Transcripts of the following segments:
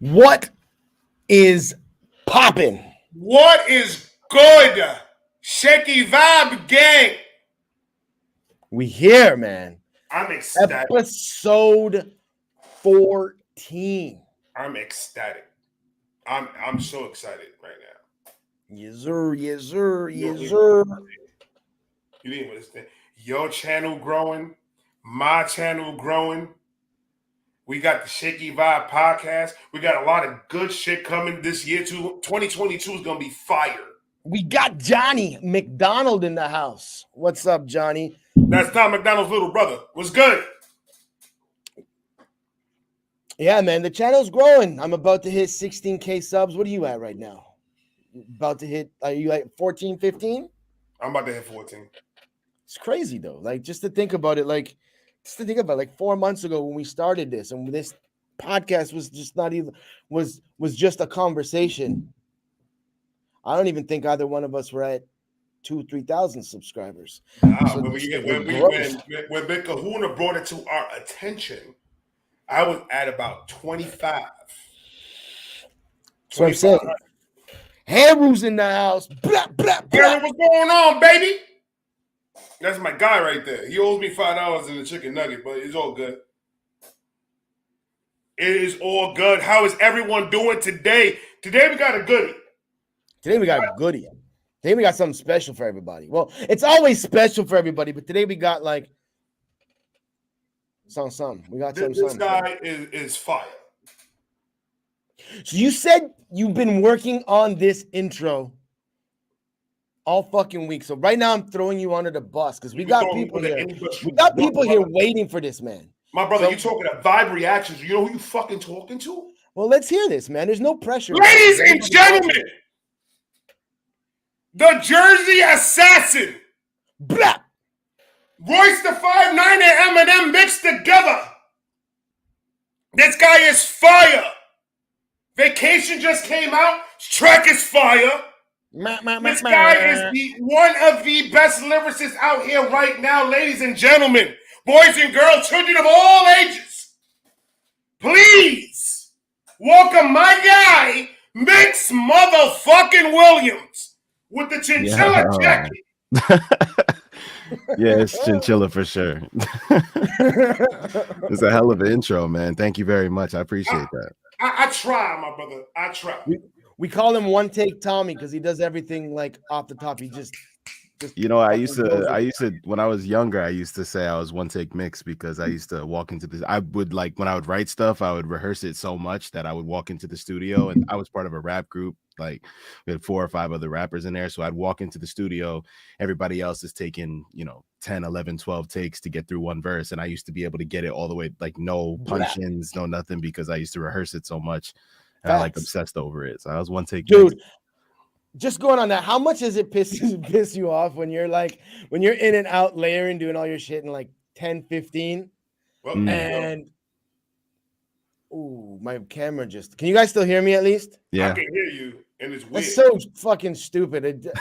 What is popping? What is good? Shakey Vibe Gang. We here, man. I'm ecstatic. Episode 14. I'm ecstatic. I'm so excited right now. Yes, sir. Yes, sir. Yes, You sir. You didn't understand. Your channel growing, my channel growing. We got the Shakey Vibe podcast. We got a lot of good shit coming this year too. 2022 is gonna be fire. We got Johnny McDonald in the house. What's up, Johnny? That's Tom McDonald's little brother. What's good? Yeah, man, the channel's growing. I'm about to hit 16K subs. What are you at right now? About to hit, are you at 14, 15? I'm about to hit 14. It's crazy though. Like just to think about it, like 4 months ago when we started this, and this podcast was just not even was just a conversation. I don't even think either one of us were at 2,000-3,000 subscribers. When Big Kahuna brought it to our attention, I was at about 25. So I'm saying, Haru's in the house. Blah, blah, blah. Harry, what's going on, baby? That's my guy right there. He owes me $5 in the chicken nugget, but it's all good. It is all good. How is everyone doing today? Today we got a goodie. Today we got a goodie. Today we got something special for everybody. Well, it's always special for everybody, but today we got like something. We got something. This guy is fire. So you said you've been working on this intro all fucking week. So right now I'm throwing you under the bus because we got people here. We got people here waiting for this, man. My brother, you talking about Vibe Reactions. You know who you fucking talking to? Well, let's hear this, man. There's no pressure. Ladies and gentlemen, the Jersey Assassin. Blah. Royce the 5'9" and Eminem mixed together. This guy is fire. Vacation just came out. Track is fire. This guy is one of the best lyricists out here right now, ladies and gentlemen, boys and girls, children of all ages. Please welcome my guy, Mix motherfucking Williams, with the chinchilla jacket. Yeah, it's chinchilla for sure. It's a hell of an intro, man. Thank you very much. I appreciate that. I try, my brother. I try. We call him One Take Tommy because he does everything like off the top. He just You know, I used fucking goes to when I was younger, I used to say I was one take mix because I used to walk into this. I would like when I would write stuff, I would rehearse it so much that I would walk into the studio, and I was part of a rap group. Like we had 4 or 5 other rappers in there. So I'd walk into the studio, everybody else is taking, 10, 11, 12 takes to get through one verse. And I used to be able to get it all the way, like no punch-ins, no nothing, because I used to rehearse it so much. And I like obsessed over it. So I was one take dude. mix. Just going on that, how much does it piss you off when you're in and out layering, doing all your shit in like 10, 15? Well, and my camera can you guys still hear me at least? Yeah. I can hear you, and it's weird. That's so fucking stupid.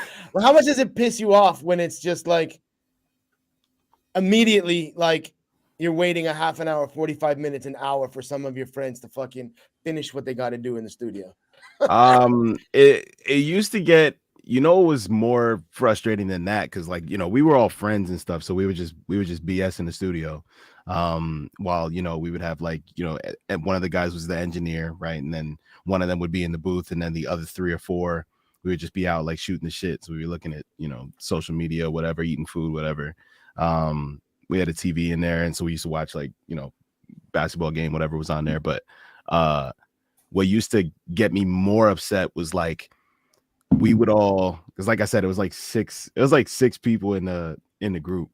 How much does it piss you off when it's just like immediately like you're waiting a half an hour, 45 minutes, an hour for some of your friends to fucking finish what they got to do in the studio? It used to get, it was more frustrating than that because like we were all friends and stuff, so we would just BS in the studio, while we would have like and one of the guys was the engineer, right, and then one of them would be in the booth, and then the other 3 or 4 we would just be out like shooting the shit. So we were looking at social media, whatever, eating food, whatever. We had a TV in there, and so we used to watch like basketball game, whatever was on there. But what used to get me more upset was like we would all, because like I said, it was like 6 people in the group,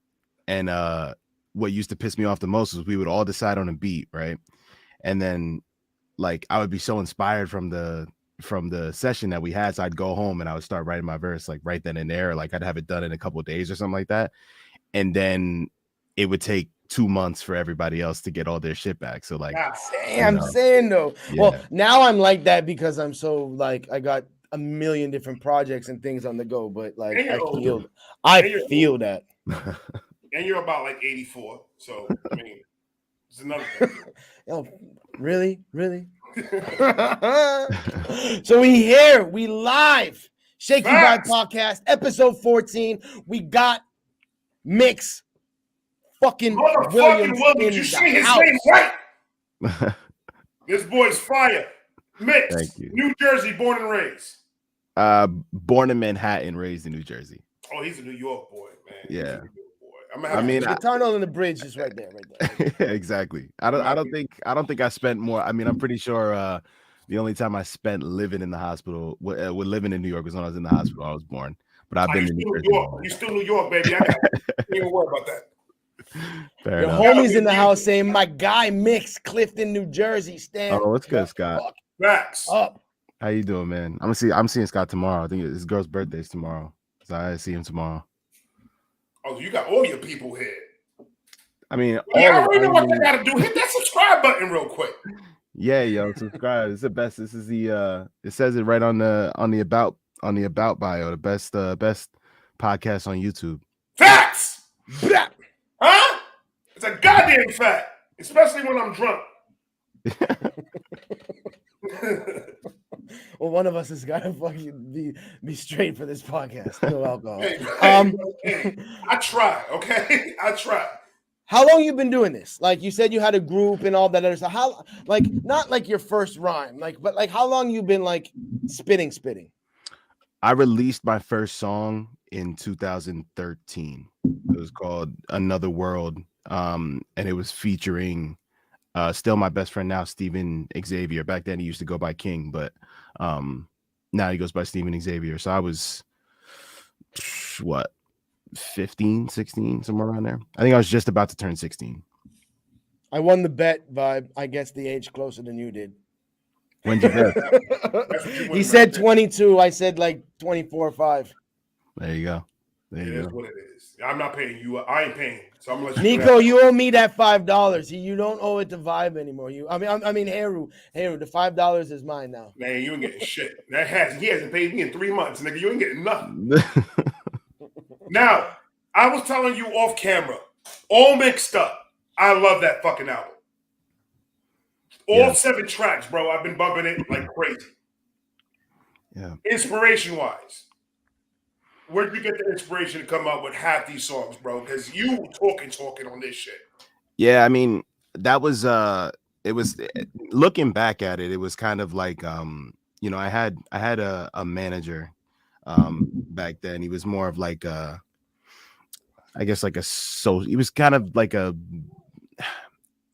and what used to piss me off the most was we would all decide on a beat, right, and then like I would be so inspired from the session that we had, so I'd go home and I would start writing my verse like right then and there, like I'd have it done in a couple of days or something like that, and then it would take 2 months for everybody else to get all their shit back. So like I'm saying though, yeah. Well, now I'm like that because I'm so like I got a million different projects and things on the go, but like I feel that. And you're about like 84, so I mean it's another thing. Oh, really? So we live Shakey Vibe Podcast, episode 14. We got Mix fucking Williams in you the say his house. name right. This boy's fire. Mix. Thank you. New Jersey, born and raised. Born in Manhattan, raised in New Jersey. Oh, he's a New York boy, man. Yeah. The tunnel and the bridge is right there. Exactly. I don't think I spent more. I mean, I'm pretty sure the only time I spent living in the hospital, living in New York, was when I was in the hospital. I was born, but I've been in New York. You still New York, baby. I got you. Don't worry about that. Your homies in the house saying my guy Mix, Clifton, New Jersey. Stand. Oh, what's good, Scott? Facts. Up. How you doing, man? I'm seeing Scott tomorrow. I think his girl's birthday's tomorrow, so I see him tomorrow. Oh, you got all your people here. I mean, I already know what they gotta do. Hit that subscribe button real quick. Yeah, yo, subscribe. It's the best. This is the it says it right on the about bio. The best podcast on YouTube. Facts. Huh? It's a goddamn fact, especially when I'm drunk. Well, one of us has got to fucking be straight for this podcast. No alcohol. Hey, I try, okay? I try. How long you been doing this? Like you said, you had a group and all that other stuff. How, like, not like your first rhyme, like, but like, how long you been like spitting? I released my first song in 2013. It was called Another World, and it was featuring still my best friend now, Steven Xavier. Back then he used to go by King, but now he goes by Steven Xavier. So I was 15, 16, somewhere around there. I think I was just about to turn 16. I won the bet, Vibe. I guess the age closer than you did. When'd you bet? He said 22. I said like 24 or 5. There you go. It is what it is. I'm not paying you. I ain't paying. So I'm gonna let you. Nico, you owe me that $5. You don't owe it to Vibe anymore. I mean, Heru, the $5 is mine now. Man, you ain't getting shit. He hasn't paid me in 3 months, nigga. You ain't getting nothing. Now, I was telling you off camera, all mixed up. I love that fucking album. All 7 tracks, bro. I've been bumping it like crazy. Yeah. Inspiration wise, where'd you get the inspiration to come up with half these songs, bro? Because you talking on this shit. Yeah, I mean, that was it was looking back at it, it was kind of like I had a manager back then. He was more of like I guess like he was kind of like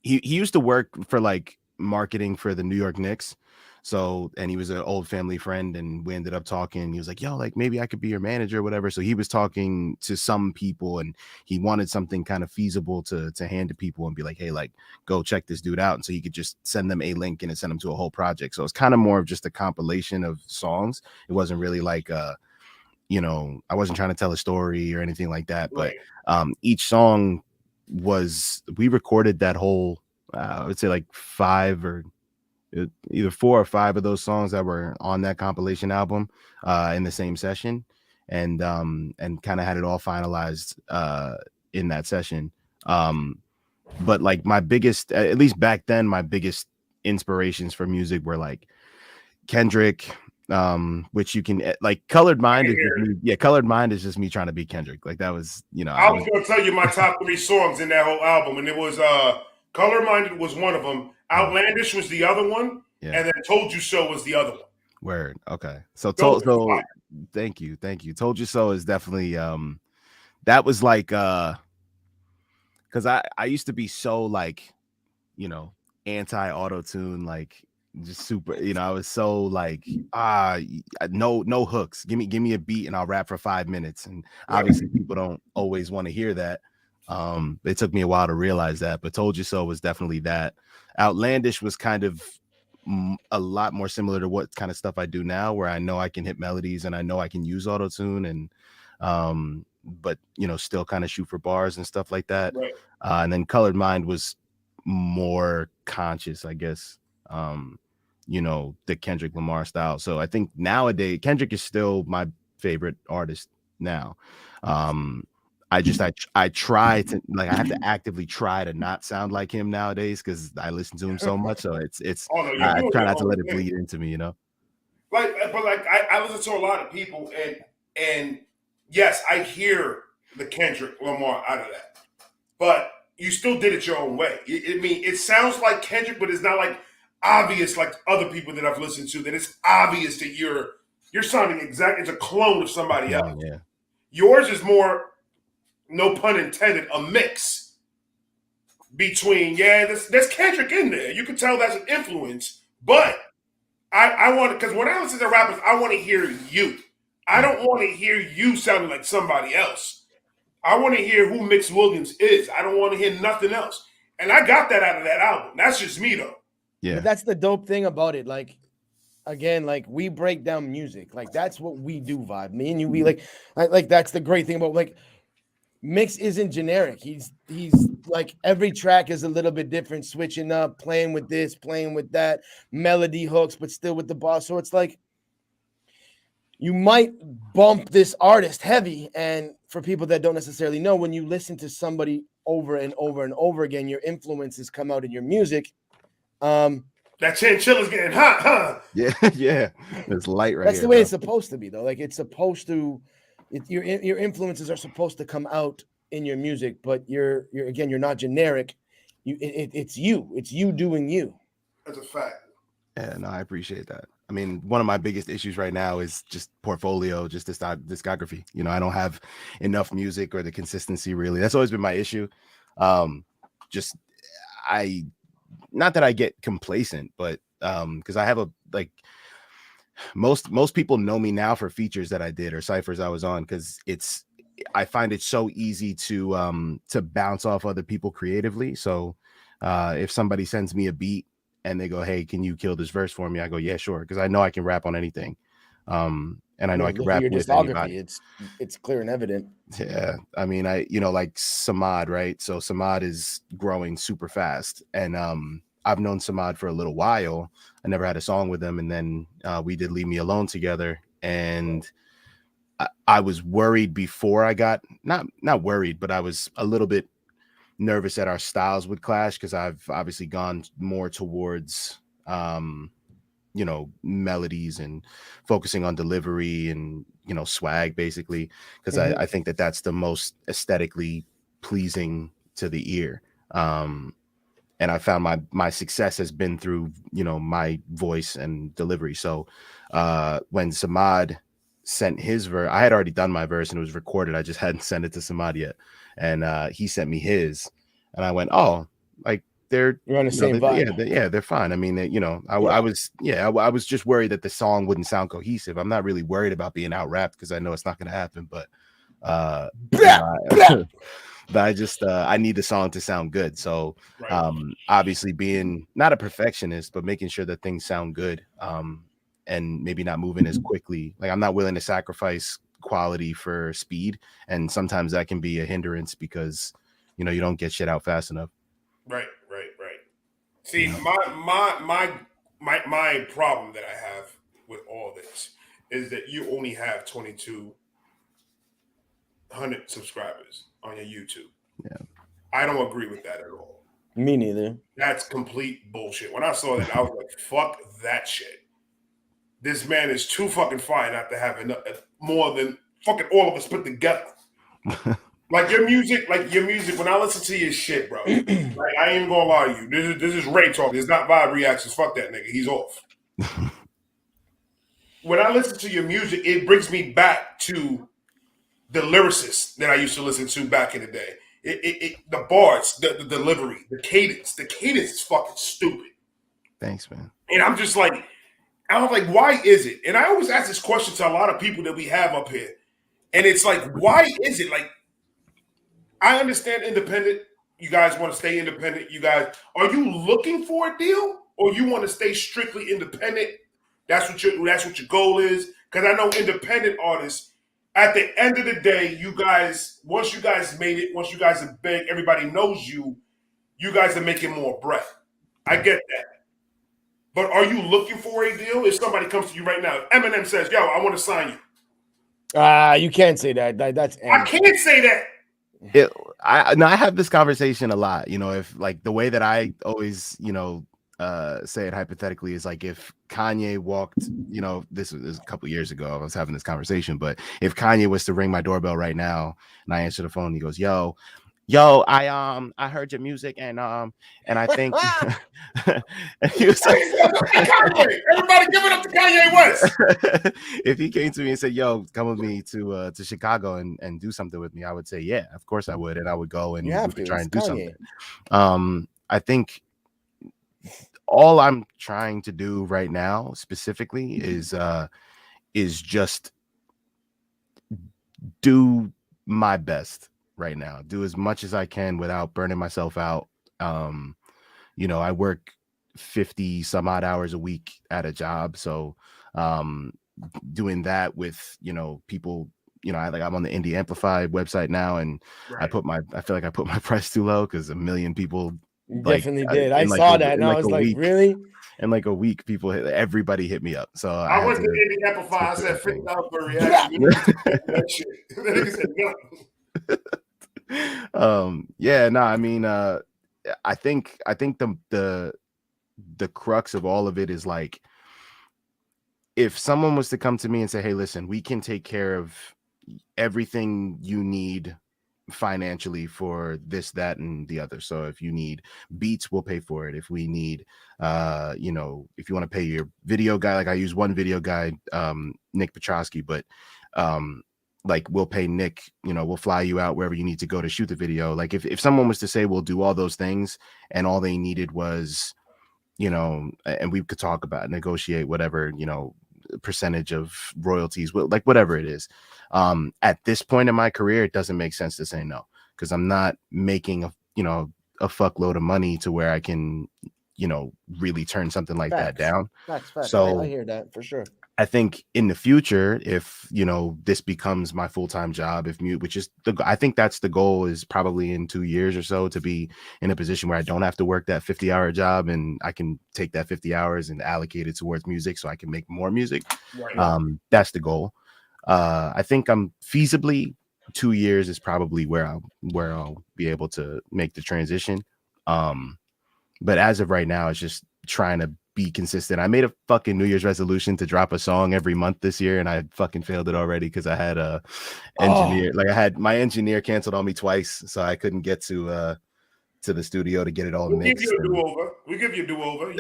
he used to work for like marketing for the New York Knicks. So, and he was an old family friend, and we ended up talking. He was like, yo, like maybe I could be your manager or whatever. So he was talking to some people, and he wanted something kind of feasible to hand to people and be like, hey, like go check this dude out. And so he could just send them a link and it sent them to a whole project. So it's kind of more of just a compilation of songs. It wasn't really like I wasn't trying to tell a story or anything like that. Right. But each song we recorded that whole I would say like either 4 or 5 of those songs that were on that compilation album in the same session, and kind of had it all finalized in that session. But like my biggest, at least back then, my biggest inspirations for music were like Kendrick, which you can like Colored Mind is just me, Colored Mind is just me trying to be Kendrick. Like that was, I was gonna tell you my top 3 songs in that whole album, and it was Color Minded was one of them, Outlandish was the other one, and then Told You So was the other one. Word. Okay. So thank you. Told You So is definitely that was like because I used to be so like anti auto-tune, like just super, I was so like no hooks, give me a beat and I'll rap for 5 minutes, and obviously people don't always want to hear that. It took me a while to realize that, but Told You So was definitely that. Outlandish was kind of a lot more similar to what kind of stuff I do now, where I know I can hit melodies and I know I can use auto-tune, and but still kind of shoot for bars and stuff like that. Right. And then Colored Mind was more conscious, I guess, the Kendrick Lamar style. So I think nowadays Kendrick is still my favorite artist now. I try to, like, I have to actively try to not sound like him nowadays because I listen to him so much. So it's I try not to let it bleed into me, But I listen to a lot of people, and yes, I hear the Kendrick Lamar out of that, but you still did it your own way. It sounds like Kendrick, but it's not like obvious like other people that I've listened to. That it's obvious that you're sounding exactly. It's a clone of somebody else. Yeah. Yours is more, no pun intended, a mix between there's Kendrick in there. You can tell that's an influence, but I want, because when I listen to rappers, I want to hear you. I don't want to hear you sounding like somebody else. I want to hear who Mix Williams is. I don't want to hear nothing else. And I got that out of that album. That's just me, though. Yeah. But that's the dope thing about it. Like, again, like we break down music. Like that's what we do, Vibe. Me and you, we like that's the great thing about like Mix isn't generic. He's like every track is a little bit different, switching up, playing with this, playing with that, melody hooks, but still with the boss. So it's like you might bump this artist heavy, and for people that don't necessarily know, when you listen to somebody over and over and over again, your influences come out in your music. That chinchilla's getting hot, huh? Yeah. It's light right That's here, the way bro. it's supposed to be, though. Like it's supposed to, your influences are supposed to come out in your music, but you're not generic. It's you doing you. That's a fact. Yeah, no, I appreciate that. I mean, one of my biggest issues right now is just portfolio, just this discography. I don't have enough music or the consistency, really. That's always been my issue. Not that I get complacent, but because I have most people know me now for features that I did or ciphers I was on, because I find it so easy to bounce off other people creatively. So if somebody sends me a beat and they go, hey, can you kill this verse for me? I go, yeah, sure. Because I know I can rap on anything. And I know I can rap with anybody. It's clear and evident. Yeah. I mean, like Samad, right? So Samad is growing super fast. And I've known Samad for a little while. I never had a song with him. And then we did Leave Me Alone together. And I was worried before I got, not worried, but I was a little bit nervous that our styles would clash, because I've obviously gone more towards melodies and focusing on delivery and swag, basically, because I think that that's the most aesthetically pleasing to the ear. and I found my success has been through, you know, my voice and delivery. So when Samad sent his verse, I had already done my verse and it was recorded. I just hadn't sent it to Samad yet, and he sent me his, and I went, oh, like they're You're on the same vibe. they're fine. I mean, you know, I was just worried that the song wouldn't sound cohesive. I'm not really worried about being out rapped because I know it's not going to happen, but but I just I need the song to sound good. So obviously being not a perfectionist, but making sure that things sound good, and maybe not moving as quickly. Like I'm not willing to sacrifice quality for speed, and sometimes that can be a hindrance because, you know, you don't get shit out fast enough. Right. See, my problem that I have with all this is that you only have 2,200 subscribers on your YouTube. Yeah, I don't agree with that at all. Me neither. That's complete bullshit. When I saw that, I was like, fuck that shit. This man is too fucking fire not to have enough, more than fucking all of us put together. Like your music, when I listen to your shit, bro, like, I ain't even gonna lie to you. This is Ray talking. It's not vibe reactions. Fuck that nigga. He's off. When I listen to your music, it brings me back to the lyricists that I used to listen to back in the day. The bars, the delivery, the cadence. The cadence is fucking stupid. Thanks, man. And I'm like, why is it? And I always ask this question to a lot of people that we have up here. And it's like, why is it? Like, I understand independent. You guys want to stay independent. You guys, are you looking for a deal, or you want to stay strictly independent? That's what your goal is. Because I know independent artists, at the end of the day, you guys, once you guys made it, once you guys are big, everybody knows you. You guys are making more bread. I get that. But are you looking for a deal? If somebody comes to you right now, Eminem says, "Yo, I want to sign you." You can't say that. That's I can't say that. I have this conversation a lot, you know, if like the way that I always, you know, say it hypothetically is like if Kanye walked, you know, this was a couple years ago, I was having this conversation, but if Kanye was to ring my doorbell right now and I answer the phone, he goes, yo, I heard your music and I think and he was like, everybody give it up to Kanye West. If he came to me and said, yo, come with me to Chicago and do something with me, I would say, yeah, of course I would, and I would go and we would try and do something. I think all I'm trying to do right now specifically is just do my best right now, do as much as I can without burning myself out. You know, I work 50 some odd hours a week at a job, so doing that with, you know, people, you know, I'm on the Indie Amplify website now, and I feel like I put my price too low because a million people definitely did. I saw that and I was like, really? In like a week, everybody hit me up. So I went to Indie Amplify. I said $50 for a reaction. That shit. Nigga said no. Yeah, no, I mean, I think the crux of all of it is like, if someone was to come to me and say, hey, listen, we can take care of everything you need financially for this, that, and the other. So if you need beats, we'll pay for it. If we need, you know, if you want to pay your video guy, like I use one video guy, Nick Petrovsky, but like we'll pay Nick, you know, we'll fly you out wherever you need to go to shoot the video. Like if someone was to say we'll do all those things and all they needed was, you know, and we could talk about negotiate whatever, you know, percentage of royalties, like whatever it is. At this point in my career, it doesn't make sense to say no, because I'm not making a fuckload of money to where I can, you know, really turn something like that down. Facts. So I hear that for sure. I think in the future, if, you know, this becomes my full-time job, I think that's the goal, is probably in 2 years or so to be in a position where I don't have to work that 50-hour job, and I can take that 50 hours and allocate it towards music so I can make more music. Right. That's the goal. I think I'm feasibly 2 years is probably where I'll be able to make the transition. But as of right now, it's just trying to be consistent. I made a fucking New Year's resolution to drop a song every month this year, and I fucking failed it already because I had a engineer, like I had my engineer canceled on me twice, so I couldn't get to to the studio to get it all We'll mixed. give you a do-over. We'll give you a do-over.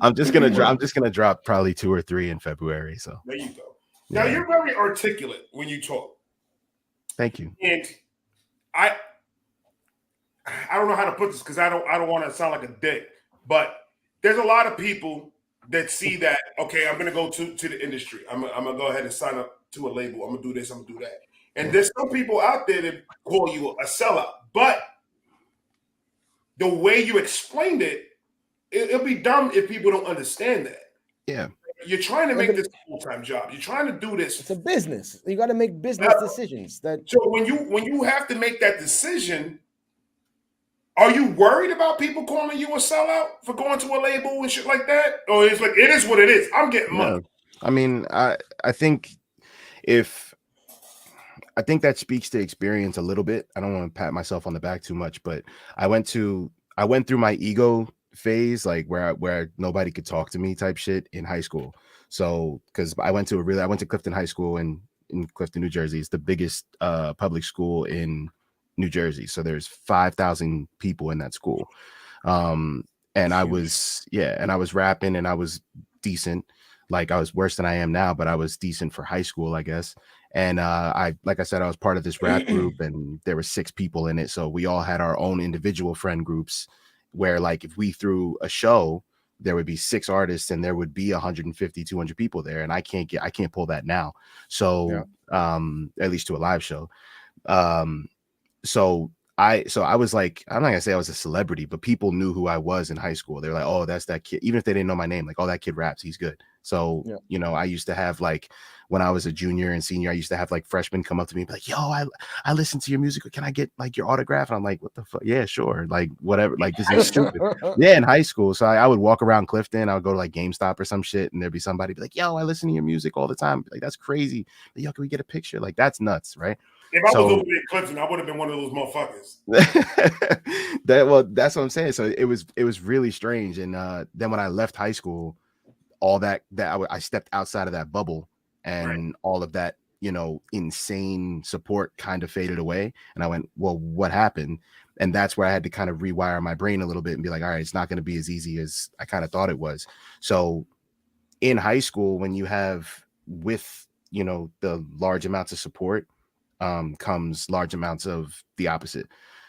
I'm just gonna drop probably 2 or 3 in February. So there you go. yeah. Now you're very articulate when you talk. Thank you. And I don't know how to put this because I don't want to sound like a dick, but there's a lot of people that see that, okay, I'm gonna go to the industry. I'm gonna go ahead and sign up to a label. I'm gonna do this, I'm gonna do that. And there's some people out there that call you a sellout. But the way you explained it, it'll be dumb if people don't understand that. Yeah. You're trying to make this a full-time job. You're trying to do this. It's a business. You got to make business decisions. So when you have to make that decision, are you worried about people calling you a sellout for going to a label and shit like that? Or it's like, it is what it is. I'm getting money. I mean, I think that speaks to experience a little bit. I don't want to pat myself on the back too much, but I went through my ego phase, like where nobody could talk to me type shit in high school. So because I went to Clifton High School in Clifton, New Jersey. It's the biggest public school in New Jersey. So there's 5,000 people in that school. And I was rapping and I was decent. Like I was worse than I am now, but I was decent for high school, I guess. And like I said, I was part of this rap group and there were 6 people in it. So we all had our own individual friend groups where like if we threw a show, there would be 6 artists and there would be 150, 200 people there. And I can't pull that now. So at least to a live show. So I was like, I'm not gonna say I was a celebrity, but people knew who I was in high school. They're like, oh, that's that kid. Even if they didn't know my name, like, oh, that kid raps, he's good. So, you know, I used to have like, when I was a junior and senior, I used to have like freshmen come up to me and be like, yo, I listen to your music. Can I get like your autograph? And I'm like, what the fuck? Yeah, sure. Like whatever. Like this is stupid. Yeah, in high school. So I would walk around Clifton. I would go to like GameStop or some shit. And there'd be somebody be like, yo, I listen to your music all the time. Like, that's crazy. Like, yo, can we get a picture? Like, that's nuts, right? If I was over there in Clifton, I would have been one of those motherfuckers. That's what I'm saying. So it was really strange. And then when I left high school, all that I stepped outside of that bubble, and all of that, you know, insane support kind of faded away. And I went, well, what happened? And that's where I had to kind of rewire my brain a little bit and be like, all right, it's not going to be as easy as I kind of thought it was. So in high school, when you have with, you know, the large amounts of support, comes large amounts of the opposite.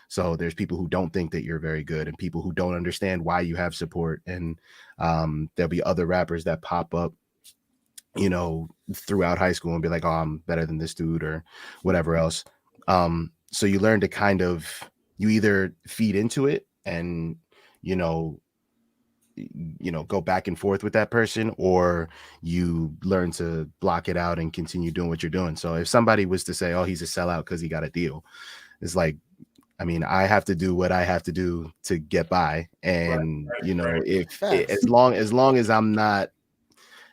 So there's people who don't think that you're very good and people who don't understand why you have support. And there'll be other rappers that pop up, you know, throughout high school and be like, oh, I'm better than this dude or whatever else. So you learn to kind of, you either feed into it and, you know, go back and forth with that person, or you learn to block it out and continue doing what you're doing. So if somebody was to say, oh, he's a sellout because he got a deal, it's like, I mean, I have to do what I have to do to get by. And, you know, as long as I'm not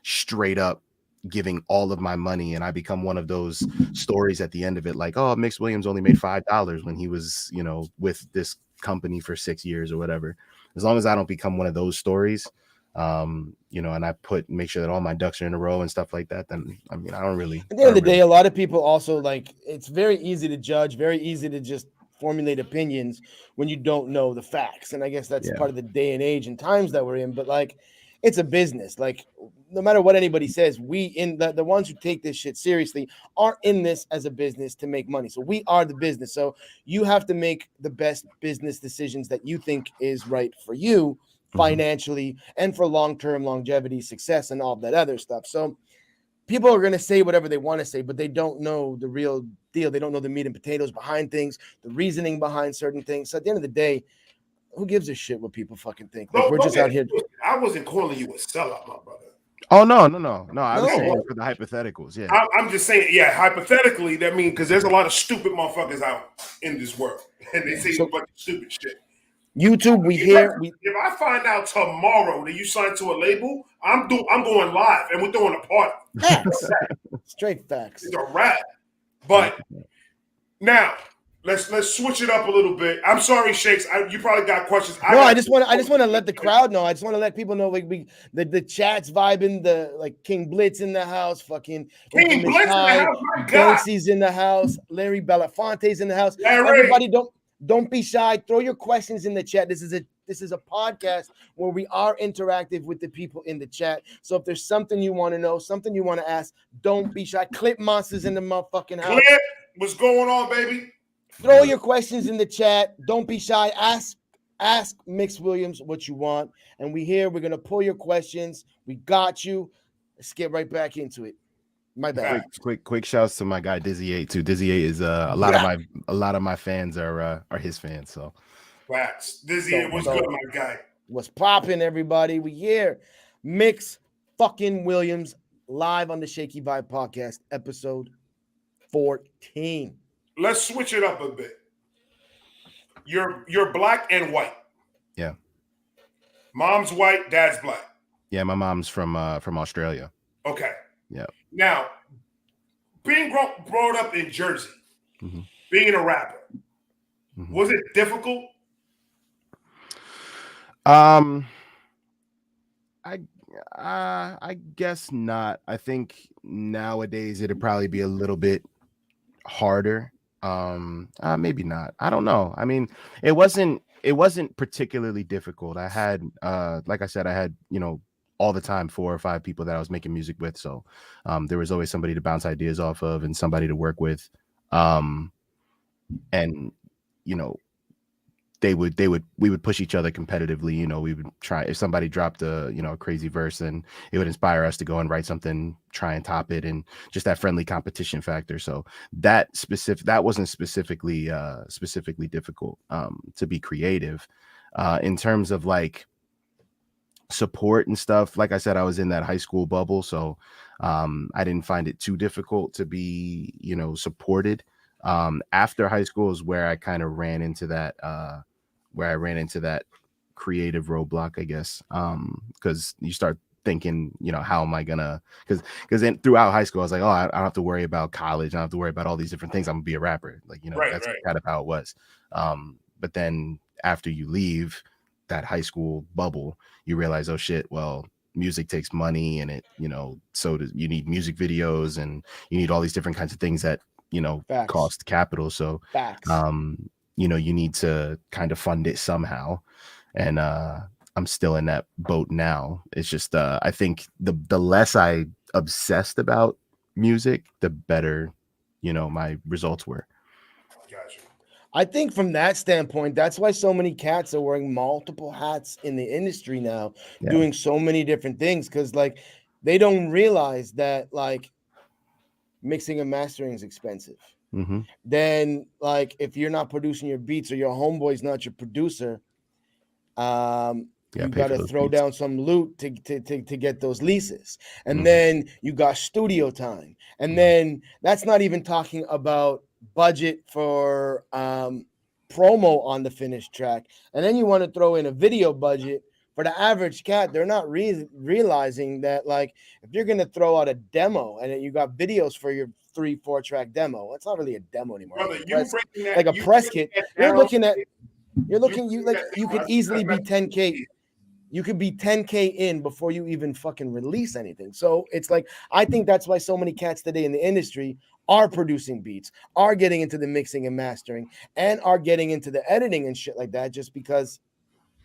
straight up giving all of my money and I become one of those stories at the end of it, like, oh, Mix Williams only made $5 when he was, you know, with this company for 6 years or whatever. As long as I don't become one of those stories, you know, and I make sure that all my ducks are in a row and stuff like that, then I mean, I don't really. At the end of the day, a lot of people also, like, it's very easy to judge, very easy to just formulate opinions when you don't know the facts. And I guess that's part of the day and age and times that we're in. But like, it's a business. Like, no matter what anybody says, we in the ones who take this shit seriously are in this as a business to make money. So we are the business. So you have to make the best business decisions that you think is right for you financially and for long-term longevity, success, and all that other stuff. So people are going to say whatever they want to say, but they don't know the real deal. They don't know the meat and potatoes behind things, the reasoning behind certain things. So at the end of the day, who gives a shit what people fucking think? Like, we're just out here. I wasn't calling you a sellout, my brother. Oh, no. I was saying for the hypotheticals. Yeah. I'm just saying, yeah, hypothetically, that means because there's a lot of stupid motherfuckers out in this world, and they say a bunch of stupid shit. YouTube, if I find out tomorrow that you signed to a label, I'm going live and we're doing a party. Facts. Straight facts. It's a wrap. But now let's switch it up a little bit. I'm sorry, Shakes. You probably got questions. I just want to let the crowd know. I just want to let people know, like, the chat's vibing. The like King Blitz in the house. Fucking King Blitz in the house. My God. Banksy's in the house. Larry Belafonte's in the house. Larry. Don't be shy. Throw your questions in the chat. This is a podcast where we are interactive with the people in the chat. So if there's something you want to know, something you want to ask, don't be shy. Clip Monsters in the motherfucking house. Clip, what's going on, baby? Throw your questions in the chat. Don't be shy. Ask Mix Williams what you want. And we're gonna pull your questions. We got you. Let's get right back into it. My bad. Quick shouts to my guy Dizzy 8 too. Dizzy 8 is a lot of my fans are his fans. So facts. Dizzy was good, my guy. What's popping, everybody? We here. Mix fucking Williams live on the Shakey Vibe podcast, episode 14. Let's switch it up a bit. You're black and white. Yeah. Mom's white, dad's black. Yeah, my mom's from Australia. Okay. Yeah. Now, being brought up in Jersey, being a rapper, was it difficult? I guess not. I think nowadays it'd probably be a little bit harder. Maybe not. I don't know. I mean, it wasn't particularly difficult. I had like I said, I had, all the time 4 or 5 people that I was making music with. So there was always somebody to bounce ideas off of and somebody to work with. And we would push each other competitively. We would try, if somebody dropped a crazy verse, and it would inspire us to go and write something, try and top it, and just that friendly competition factor. So that wasn't specifically difficult to be creative. In terms of like support and stuff, like I said, I was in that high school bubble, so I didn't find it too difficult to be supported. After high school is where I kind of ran into that creative roadblock, I guess, because you start thinking, how am I gonna, because then throughout high school I was like, oh, I don't have to worry about college, I don't have to worry about all these different things, I'm gonna be a rapper, like, that's kind of how it was. But then after you leave that high school bubble, you realize, oh shit, well, music takes money, and it, so you need music videos, and you need all these different kinds of things that Facts. cost capital. So Facts. you need to kind of fund it somehow, and I'm still in that boat now. It's just I think the less I obsessed about music, the better my results were. Gotcha. I think from that standpoint, that's why so many cats are wearing multiple hats in the industry now, doing so many different things, because like they don't realize that like mixing and mastering is expensive. Then like if you're not producing your beats, or your homeboy's not your producer, you got to throw down some loot to get those leases, and then you got studio time, and then that's not even talking about budget for promo on the finished track, and then you want to throw in a video budget. For the average cat, they're not realizing that, like, if you're going to throw out a demo and you got videos for your 3-4 track demo, it's not really a demo anymore. Brother, like a press kit. You could easily be 10K. You could be 10K in before you even fucking release anything. So it's like, I think that's why so many cats today in the industry are producing beats, are getting into the mixing and mastering, and are getting into the editing and shit like that, just because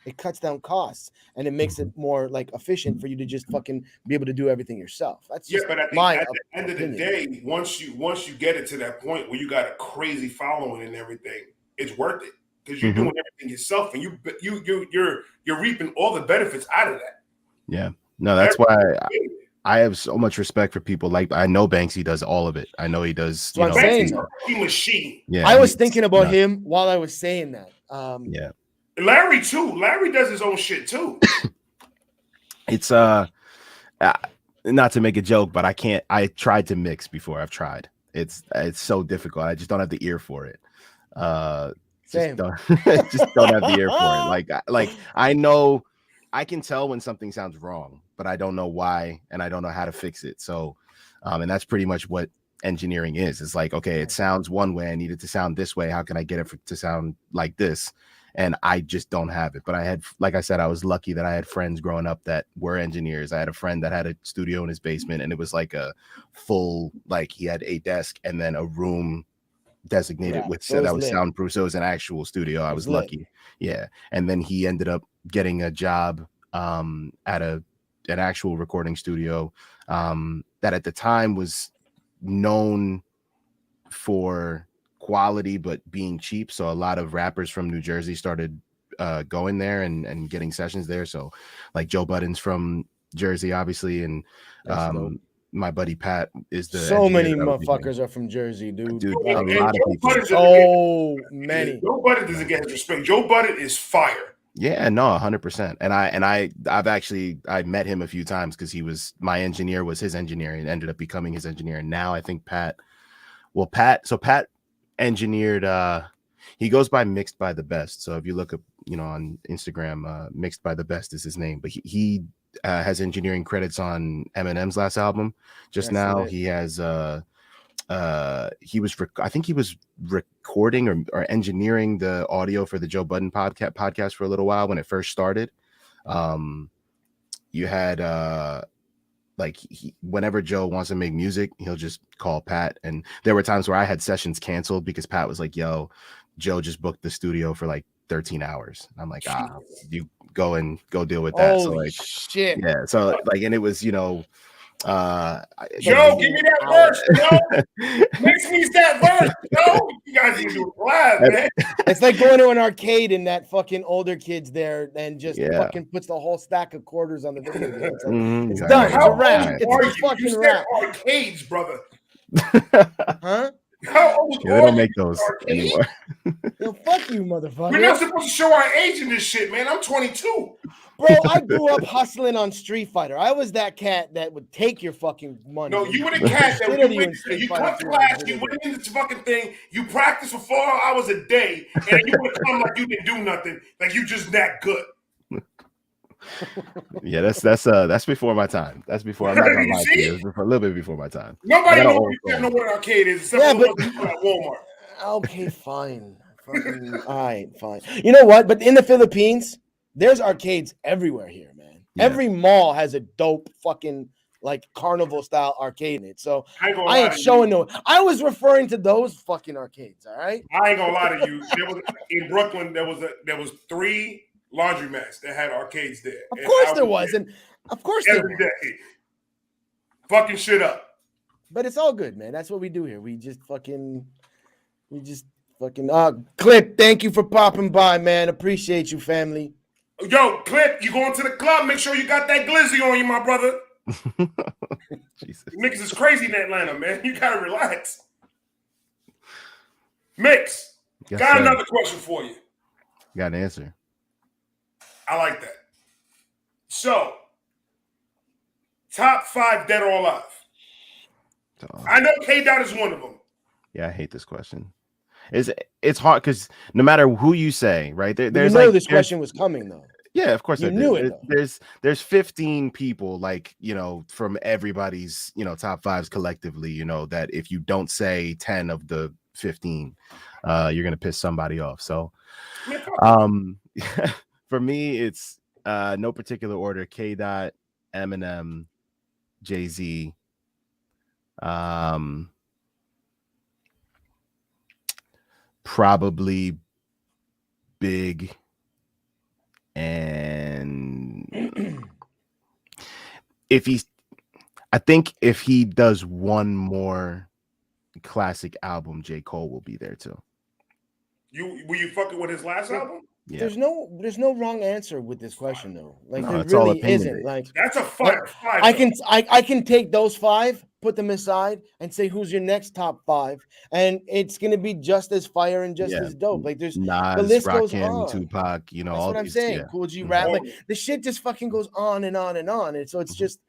it cuts down costs and it makes it more like efficient for you to just fucking be able to do everything yourself. That's just but at the end of the day, once you get it to that point where you got a crazy following and everything, it's worth it, because you're doing everything yourself, and you're reaping all the benefits out of that. Yeah, no, that's why I have so much respect for people. Like, I know Banksy does all of it. I know he does. Banksy's a machine. Yeah, I was thinking about him while I was saying that. Yeah. Larry too. Larry does his own shit too. It's not to make a joke, but I tried to mix before. I've tried. It's so difficult. I just don't have the ear for it. Same. Just don't have the ear for it. Like I know, I can tell when something sounds wrong, but I don't know why, and I don't know how to fix it. So, and that's pretty much what engineering is. It's like, okay, it sounds one way, I need it to sound this way. How can I get it to sound like this? And I just don't have it. But I had, like I said, I was lucky that I had friends growing up that were engineers. I had a friend that had a studio in his basement, and it was like a full, like, he had a desk and then a room designated Right. with So it that was was lit. soundproof. So it was an actual studio. I It was was lit. lucky. Yeah. And then he ended up getting a job at an actual recording studio that at the time was known for quality but being cheap. So a lot of rappers from New Jersey started going there and getting sessions there. So like Joe Budden's from Jersey, obviously, and That's dope. my buddy Pat is the So engineer many that I was using. motherfuckers are from Jersey, dude. Dude, And, a Like, lot of Joe people. Budden doesn't so get, many. Joe Budden doesn't get his respect. Joe Budden is fire. Yeah, no, 100%. And I've actually I met him a few times because he was my engineer, was his engineer, and ended up becoming his engineer. And now I think Pat engineered he goes by Mixed by the Best. So if you look up, on Instagram, Mixed by the Best is his name, but he has engineering credits on Eminem's last album. Just That's now lit. he has he was I think he was recording or engineering the audio for the Joe Budden podcast for a little while when it first started. You had whenever Joe wants to make music, he'll just call Pat. And there were times where I had sessions canceled because Pat was like, yo, Joe just booked the studio for like 13 hours. I'm like, you go deal with that. Holy So like, shit. yeah. So like, and it was, Joe, give me that verse, Joe. Mix me that verse, Joe. You guys need to do it live, man. It's like going to an arcade and that fucking older kid's there and just Yeah. fucking puts the whole stack of quarters on the video game. It's, like, Mhm, it's exactly. done. It's How a wrap. old It's are a you? fucking You said wrap. arcades, brother. Huh? How old Yeah, they are don't you? make those Arcade? anymore. Yo, fuck you, motherfucker. We're not supposed to show our age in this shit, man. I'm 22. Bro, I grew up hustling on Street Fighter. I was that cat that would take your fucking money. No, you were the cat that Shit you out of you went in Street you Fighter cut 2 class, on you video went into this fucking thing, you practiced for 4 hours a day, and you would come like you didn't do nothing, like you just that good. Yeah, that's before my time. That's before. I'm not gonna You lie see? to you. It's before, a little bit before my time. Nobody I got an knows old phone. what an arcade is except Yeah, for the but- ones you at Walmart. Okay, fine. Fucking, all right, fine. You know what? But in the Philippines, there's arcades everywhere here, man. Yeah. Every mall has a dope fucking like carnival style arcade in it. So I ain't gonna I lie ain't to showing you. no. I was referring to those fucking arcades. All right. I ain't gonna lie to you. In Brooklyn, there was 3 laundromats that had arcades there. Of And course I there was was, there and of course there every was. day. Fucking shit up. But it's all good, man. That's what we do here. We just fucking. Clip. Thank you for popping by, man. Appreciate you, family. Yo, Clip, you going to the club? Make sure you got that glizzy on you, my brother. Jesus. Niggas is crazy in Atlanta, man. You gotta relax. Mix. Yes, Got sir. another question for you. Got an answer. I like that. So, top 5 dead or alive. So, I know K Dot is one of them. yeah, I hate this question. It's hard because no matter who you say, right? You There's know like this question was coming, though. Yeah, of course You I did. knew it, though. There's 15 people, like, from everybody's, top fives collectively, that if you don't say 10 of the 15, you're gonna piss somebody off. So for me, it's no particular order: K Dot, Eminem, Jay-Z, probably Big, and I think if he does one more classic album, J. Cole will be there too. Were you fucking with his last album? Yeah. There's no wrong answer with this question, though. Like, No, there it's all really opinion isn't. based. Like, That's a fire. I can take those 5, put them aside, and say who's your next top 5, and it's gonna be just as fire and just as dope. Like, there's Nas, the list goes Rakim, on. Tupac, That's all what I'm these, saying. yeah. Cool G Mhm. rap, like the shit just fucking goes on and on and on, and so it's just.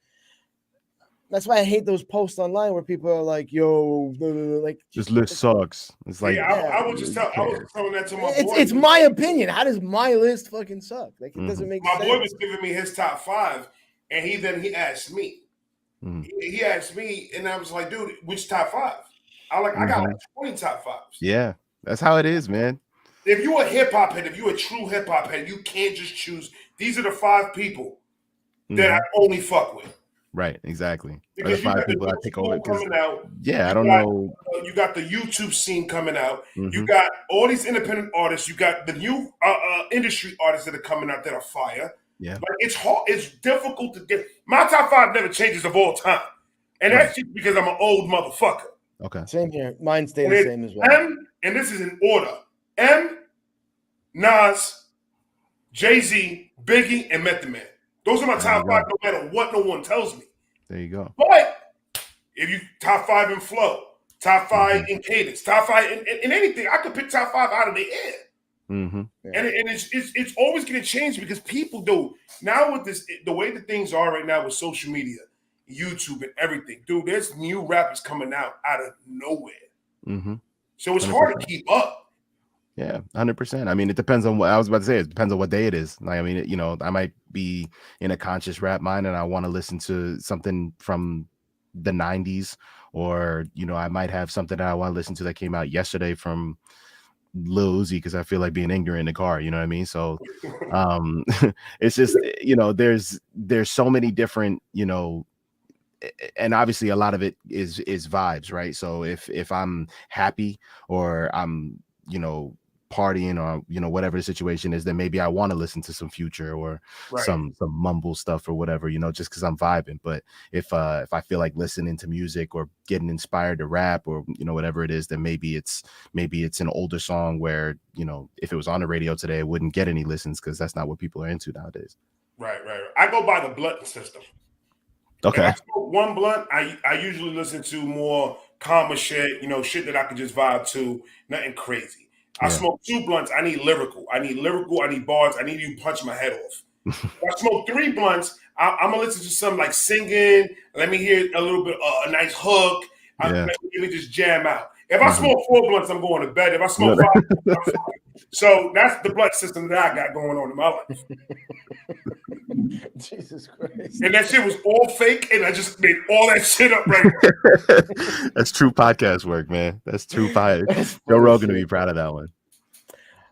That's why I hate those posts online where people are like, "Yo, like this list sucks." It's like, I was telling that to my boy. It's my opinion. How does my list fucking suck? Like, it doesn't make My sense. boy was giving me his top 5, and he asked me. He asked me, and I was like, "Dude, which top 5?" I got like 20 top 5s. Yeah, that's how it is, man. If you a hip hop head, if you a true hip hop head, you can't just choose. These are the 5 people that I only fuck with. Right, exactly. Or the Because you 5 got the people that new take over school because coming out. yeah, I You don't got know. you got the YouTube scene coming out. You Mhm. got all these independent artists. You got the new industry artists that are coming out that are fire. Yeah. Like it's hard. It's difficult to get. My top 5 never changes of all time, and Right. that's just because I'm an old motherfucker. Okay. Same here. Mine stay And the it's same as well. M, and this is in order: M, Nas, Jay-Z, Biggie, and Method Man. Those are my There top you 5, go. no matter what no one tells me. There you go. But if you top 5 in flow, top 5 Mhm. in cadence, top 5 in anything, I could pick top 5 out of the air. Mhm. And it's always going to change because people do now with this the way that things are right now with social media, YouTube, and everything, dude. There's new rappers coming out of nowhere, Mhm. so it's hard 100%. to keep up. Yeah, 100%. I mean, it depends on what I was about to say. It depends on what day it is. Like, I mean, you know, I might be in a conscious rap mind and I want to listen to something from the 90s, or, you know, I might have something that I want to listen to that came out yesterday from Lil Uzi because I feel like being ignorant in the car, you know what I mean? So it's just, you know, there's so many different, you know, and obviously a lot of it is vibes, right? So if I'm happy or I'm, you know, partying or, you know, whatever the situation is, then maybe I want to listen to some Future or Right, some mumble stuff or whatever, you know, just because I'm vibing. But if I feel like listening to music or getting inspired to rap or, you know, whatever it is, then maybe it's an older song where, you know, if it was on the radio today, it wouldn't get any listens because that's not what people are into nowadays. right. I go by the blunt system. If Okay. I smoke one blunt, I usually listen to more calmer shit, you know, shit that I can just vibe to, nothing crazy. I Yeah. smoke 2 blunts, I need lyrical. I need bars, I need you to punch my head off. If I smoke 3 blunts, I'm gonna listen to something like singing. Let me hear a little bit, a nice hook. Yeah. Let me just jam out. If I Mhm. smoke 4 blunts, I'm going to bed. If I smoke 5, I'm fine. So that's the blunt system that I got going on in my life. Jesus Christ. And that shit was all fake, and I just made all that shit up right now. That's true podcast work, man. That's true podcast. That's Joe funny Rogan to shit. be proud of that one.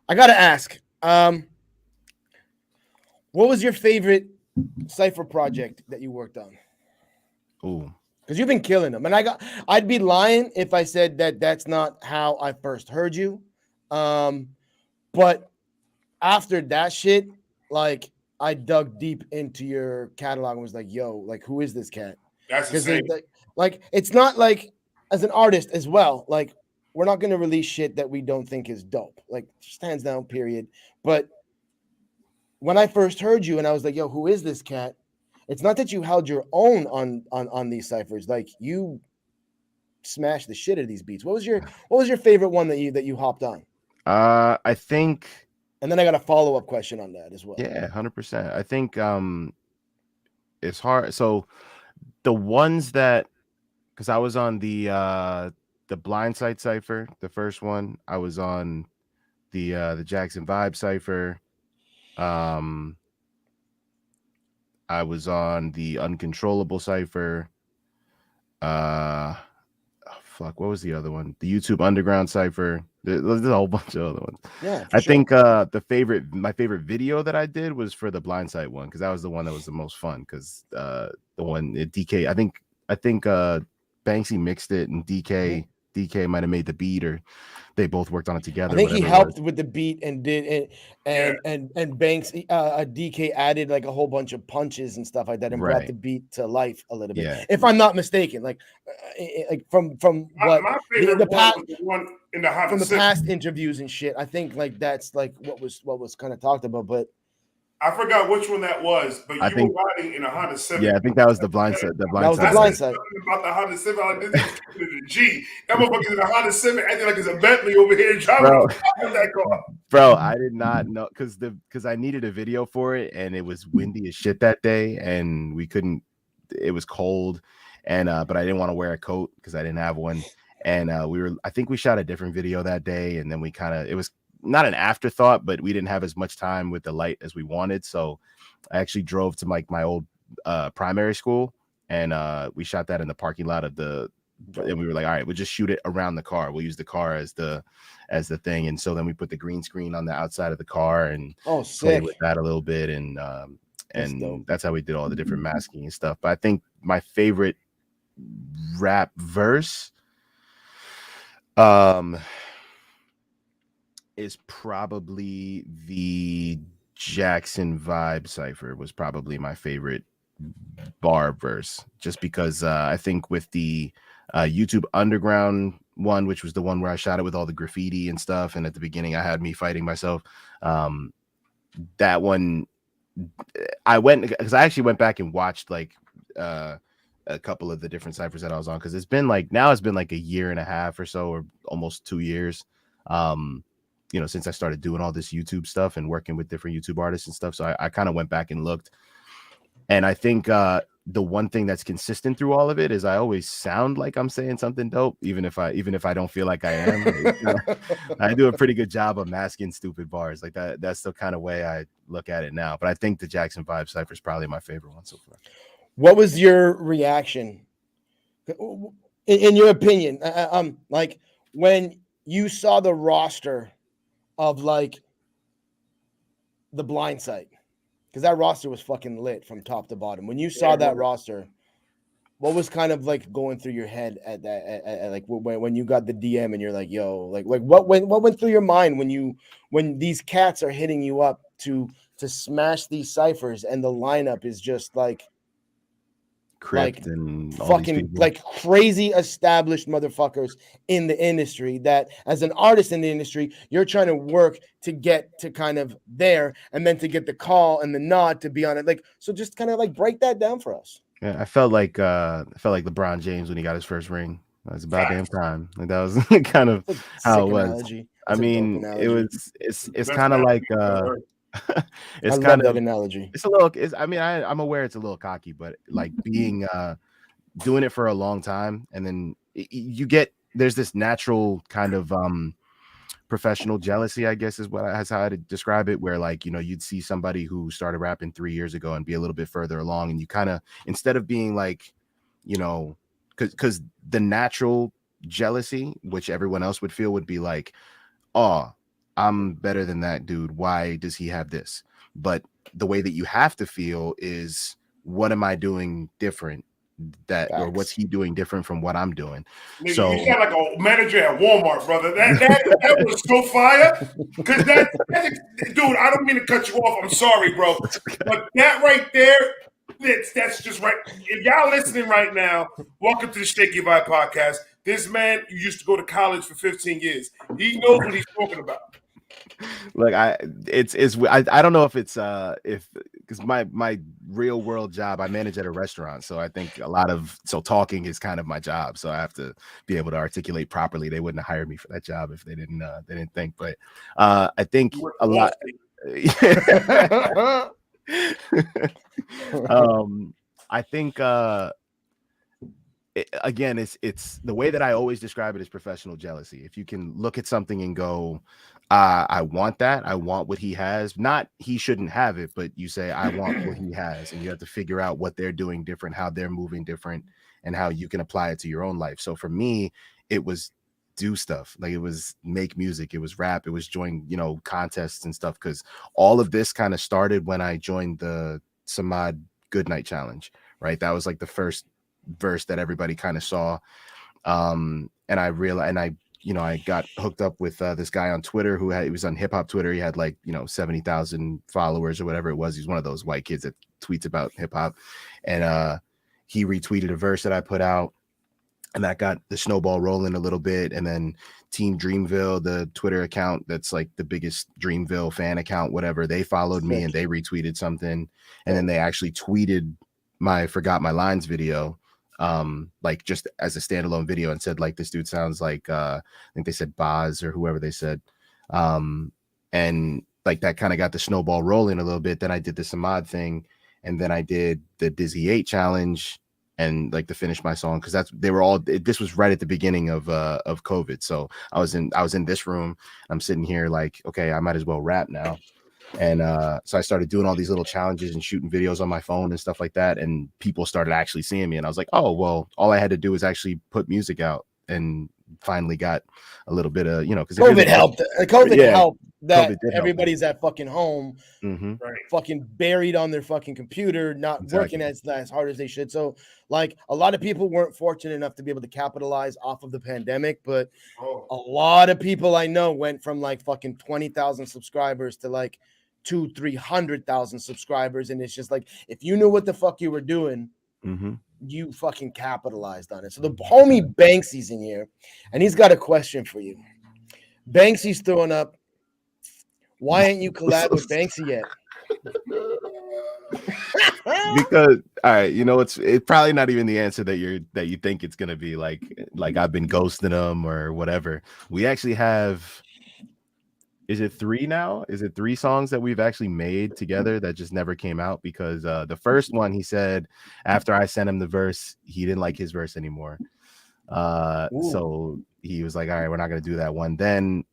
I gotta ask, what was your favorite Cipher project that you worked on? Ooh. Because you've been killing them, and I'd be lying if I said that that's not how I first heard you. But after that shit, like I dug deep into your catalog and was like, "Yo, like who is this cat?" That's the Because same. like it's not like as an artist as well. Like we're not gonna release shit that we don't think is dope. Like just hands down, period. But when I first heard you and I was like, "Yo, who is this cat?" It's not that you held your own on these ciphers. Like you smashed the shit out of these beats. What was your favorite one that you hopped on? I think, And then I got a follow-up question on that as well. yeah, 100%. I think it's hard. So the ones that, because I was on the Blindside Cipher, the first one. I was on the Jackson Vibe Cipher. I was on the Uncontrollable Cipher. Oh, fuck, what was the other one? The YouTube Underground Cipher. There's a whole bunch of other ones. Yeah, I think my favorite video that I did was for the Blindside one, because that was the one that was the most fun. Because the one DK, I think Banksy mixed it, and DK might have made the beat, or they both worked on it together. I think he whatever it helped was. with the beat and did Yeah. and Banks DK added like a whole bunch of punches and stuff like that and brought Right. the beat to life a little bit. Yeah. If I'm not mistaken, like from what My favorite the one past was the one in the Honda from the Civic. past interviews and shit. I think like that's like what was kind of talked about, but I forgot which one that was, but I you think- were riding in a Honda Civic. Yeah, I think that was the Blindside. that was the I blind said side. something about the Honda Civic. I didn't keep it in the G. That motherfucker's in a Honda Civic acting like it's a Bentley over here driving Bro. on top of that car. Bro, I did not know, because I needed a video for it, and it was windy as shit that day, and we couldn't. It was cold, and but I didn't want to wear a coat because I didn't have one, and I think we shot a different video that day, and then it was not an afterthought, but we didn't have as much time with the light as we wanted, so I actually drove to my old primary school, and we shot that in the parking lot of and we were like, all right, we'll just shoot it around the car. We'll use the car as the thing. And so then we put the green screen on the outside of the car and played sick. with that a little bit. And That's dope. and that's how we did all the different masking and stuff. But I think my favorite rap verse is probably the Jackson Vibe Cipher. Was probably my favorite bar verse, just because I think with the YouTube Underground one, which was the one where I shot it with all the graffiti and stuff, and at the beginning I had me fighting myself, that one I went, because I actually went back and watched like a couple of the different ciphers that I was on, because it's been like a year and a half or so, or almost 2 years, since I started doing all this YouTube stuff and working with different YouTube artists and stuff. So I kind of went back and looked, and I think the one thing that's consistent through all of it is I always sound like I'm saying something dope, even if I don't feel like I am. I do a pretty good job of masking stupid bars like that. That's the kind of way I look at it now. But I think the Jackson Vibe Cipher is probably my favorite one so far. What was your reaction, in your opinion, like when you saw the roster of like the Blind Site? Because that roster was fucking lit from top to bottom. When you saw that roster, what was kind of like going through your head at that, at like when you got the DM and you're like, yo, like what went through your mind when these cats are hitting you up to smash these ciphers and the lineup is just like Crypt and fucking like crazy established motherfuckers in the industry, that as an artist in the industry, you're trying to work to get to kind of there, and then to get the call and the nod to be on it. Like, so just kind of like break that down for us. Yeah, I felt like LeBron James when he got his first ring. It was about damn time. Like that was kind of how it was. Analogy. I mean, it's kind of like it's kind of that analogy. It's a little. I'm aware it's a little cocky, but like being doing it for a long time, and then there's this natural kind of professional jealousy, I guess is how I describe it, where like, you'd see somebody who started rapping 3 years ago and be a little bit further along, and you kind of, instead of being like, because the natural jealousy, which everyone else would feel, would be like, oh, I'm better than that dude, why does he have this? But the way that you have to feel is, what am I doing different or what's he doing different from what I'm doing? Nigga, so you sound like a manager at Walmart, brother. That was so fire. Because dude, I don't mean to cut you off. I'm sorry, bro. But that right there, that's just right. If y'all listening right now, welcome to the Shakey Vibe podcast. This man used to go to college for 15 years. He knows what he's talking about. Look, I don't know if it's because my real world job, I manage at a restaurant, so I think talking is kind of my job, so I have to be able to articulate properly. They wouldn't have hired me for that job if they didn't think. But I think a lot. I think again, it's the way that I always describe it is professional jealousy. If you can look at something and go, I want that, I want what he has, not he shouldn't have it, but you say, I want what he has, and you have to figure out what they're doing different, how they're moving different, and how you can apply it to your own life. So for me, it was do stuff, like it was make music, it was rap, it was join contests and stuff, because all of this kind of started when I joined the Samad Goodnight Challenge, right? That was like the first verse that everybody kind of saw, and I realized, and I got hooked up with this guy on Twitter he was on hip hop Twitter. He had like 70,000 followers or whatever it was. He's one of those white kids that tweets about hip hop, and he retweeted a verse that I put out, and that got the snowball rolling a little bit. And then Team Dreamville, the Twitter account that's like the biggest Dreamville fan account, whatever, they followed me and they retweeted something, and then they actually tweeted my Forgot My Lines video, like just as a standalone video, and said like, this dude sounds like I think they said Boz or whoever they said, and like that kind of got the snowball rolling a little bit. Then I did the Samad thing, and then I did the Dizzy 8 challenge, and like to finish my song, because this was right at the beginning of COVID. So I was in this room, I'm sitting here like, okay, I might as well rap now. And so I started doing all these little challenges and shooting videos on my phone and stuff like that, and people started actually seeing me, and I was like, oh well, all I had to do was actually put music out, and finally got a little bit of, because COVID helped. COVID helped that COVID did help. everybody's at fucking home, Right. fucking buried on their fucking computer, not working as hard as they should. So, like, a lot of people weren't fortunate enough to be able to capitalize off of the pandemic, but a lot of people I know went from like fucking 20,000 subscribers to like 200,000-300,000 subscribers, and it's just like, if you knew what the fuck you were doing, you fucking capitalized on it. So the homie Banksy's in here, and he's got a question for you. Banksy's throwing up, why ain't you collab with Banksy yet? Because all right, it's probably not even the answer that you think it's gonna be, like I've been ghosting him or whatever. We actually have, is it 3 now? Is it 3 songs that we've actually made together that just never came out? Because the first one, he said after I sent him the verse, he didn't like his verse anymore. So he was like, all right, we're not gonna do that one. Then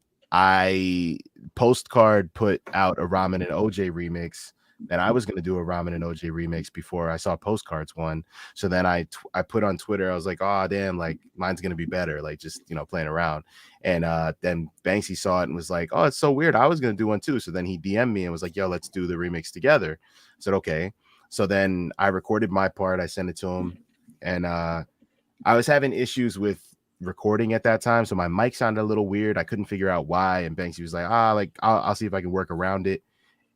Postcard put out a Ramen and OJ remix, and I was going to do a Ramen and OJ remix before I saw Postcard's one. So then I put on Twitter, I was like, oh damn, like mine's going to be better, like just playing around. And then Banksy saw it and was like, oh, it's so weird, I was going to do one too. So then he DM'd me and was like, yo, let's do the remix together. I said okay. So then I recorded my part, I sent it to him, and I was having issues with recording at that time, so my mic sounded a little weird. I couldn't figure out why, and Banksy was like, I'll see if I can work around it.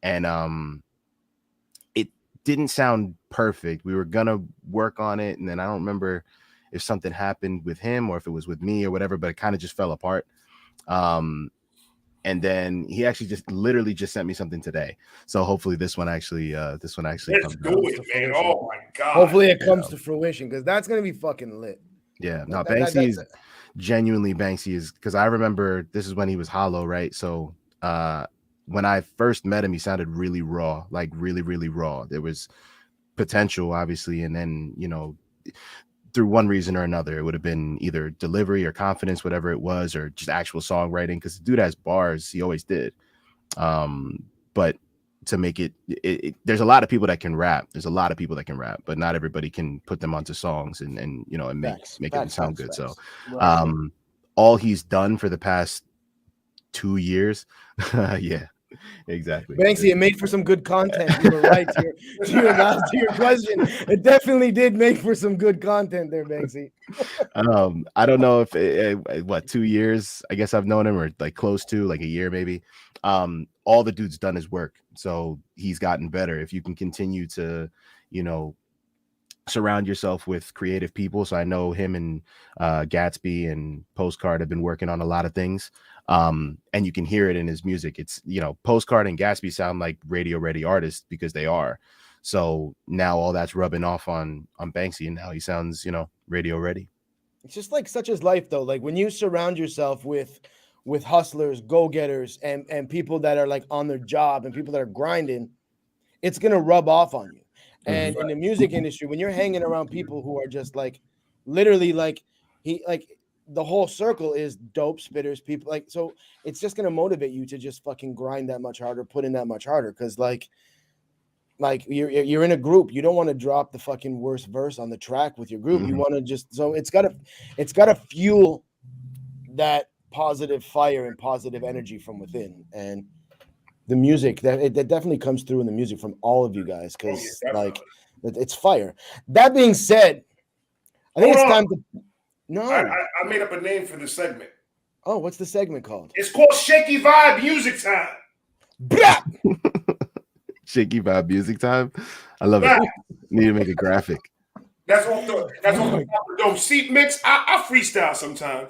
And it didn't sound perfect. We were gonna work on it, and then I don't remember if something happened with him or if it was with me or whatever, but it kind of just fell apart. And then he actually just sent me something today, so hopefully this one actually Let's comes do out. it, man. Oh my god, hopefully it comes to fruition, because that's gonna be fucking lit. Yeah, no, Banksy is genuinely, Banksy is, because I remember this is when he was hollow, right? So when I first met him, he sounded really raw, like really, really raw. There was potential, obviously, and then through one reason or another, it would have been either delivery or confidence, whatever it was, or just actual songwriting, because the dude has bars, he always did. But to make it, there's a lot of people that can rap. There's a lot of people that can rap, but not everybody can put them onto songs and make it sound good. So all he's done for the past 2 years, yeah, exactly. Banksy, it made for some good content. You were right to your question. It definitely did make for some good content there, Banksy. I don't know if 2 years, I guess I've known him, or like close to like a year maybe. All the dude's done is work, so he's gotten better. If you can continue to surround yourself with creative people, so I know him and Gatsby and Postcard have been working on a lot of things, and you can hear it in his music. It's Postcard and Gatsby sound like radio ready artists, because they are. So now all that's rubbing off on Banksy, and now he sounds radio ready. It's just like such as life, though. Like when you surround yourself with hustlers, go-getters, and people that are like on their job, and people that are grinding, it's gonna rub off on you. And in the music industry, when you're hanging around people who are just like literally like the whole circle is dope spitters, people like, so it's just gonna motivate you to just fucking grind that much harder, put in that much harder, because like you're in a group, you don't want to drop the fucking worst verse on the track with your group. You want to just, so it's gotta fuel that positive fire and positive energy from within. And the music, that definitely comes through in the music from all of you guys, because it's fire. That being said, I think it's time to I made up a name for this segment. Oh, what's the segment called? It's called Shakey Vibe Music Time. Shakey Vibe Music Time. I love it. Need to make a graphic. That's off the dope seat mix. I freestyle sometimes.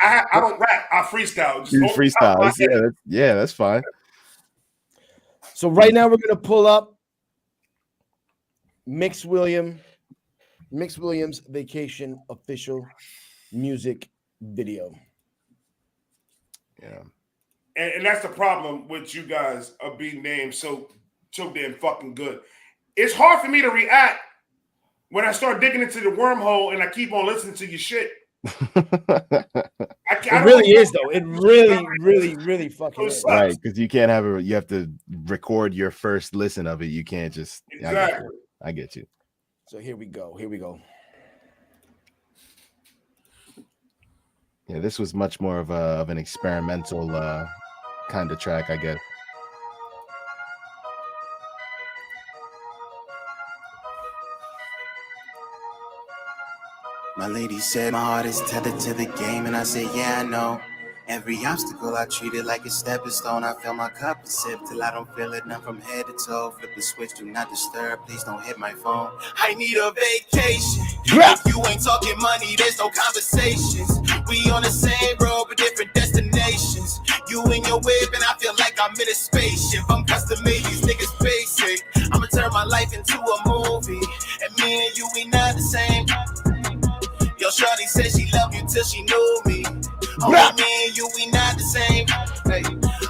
I don't rap. I freestyle. You freestyle. Yeah, that's fine. So right now we're gonna pull up Mix Williams Vacation official music video. Yeah. And that's the problem with you guys of being named so damn fucking good. It's hard for me to react when I start digging into the wormhole and I keep on listening to your shit. It really is, though. It really fucking is. Right, because you can't you have to record your first listen of it. You can't just exactly. I get you. So here we go. Yeah, this was much more of an experimental kind of track, I guess. My lady said my heart is tethered to the game, and I said, yeah, I know. Every obstacle I treat it like a stepping stone. I fill my cup and sip till I don't feel it, none from head to toe. Flip the switch, do not disturb, please don't hit my phone. I need a vacation. If you ain't talking money, there's no conversations. We on the same road but different destinations. You in your whip and I feel like I'm in a spaceship. I'm custom made, these niggas basic. I'ma turn my life into a movie, and me and you, we not the same. Yo, shorty said she loved you till she knew me. Only me and you, we not the same. Hey,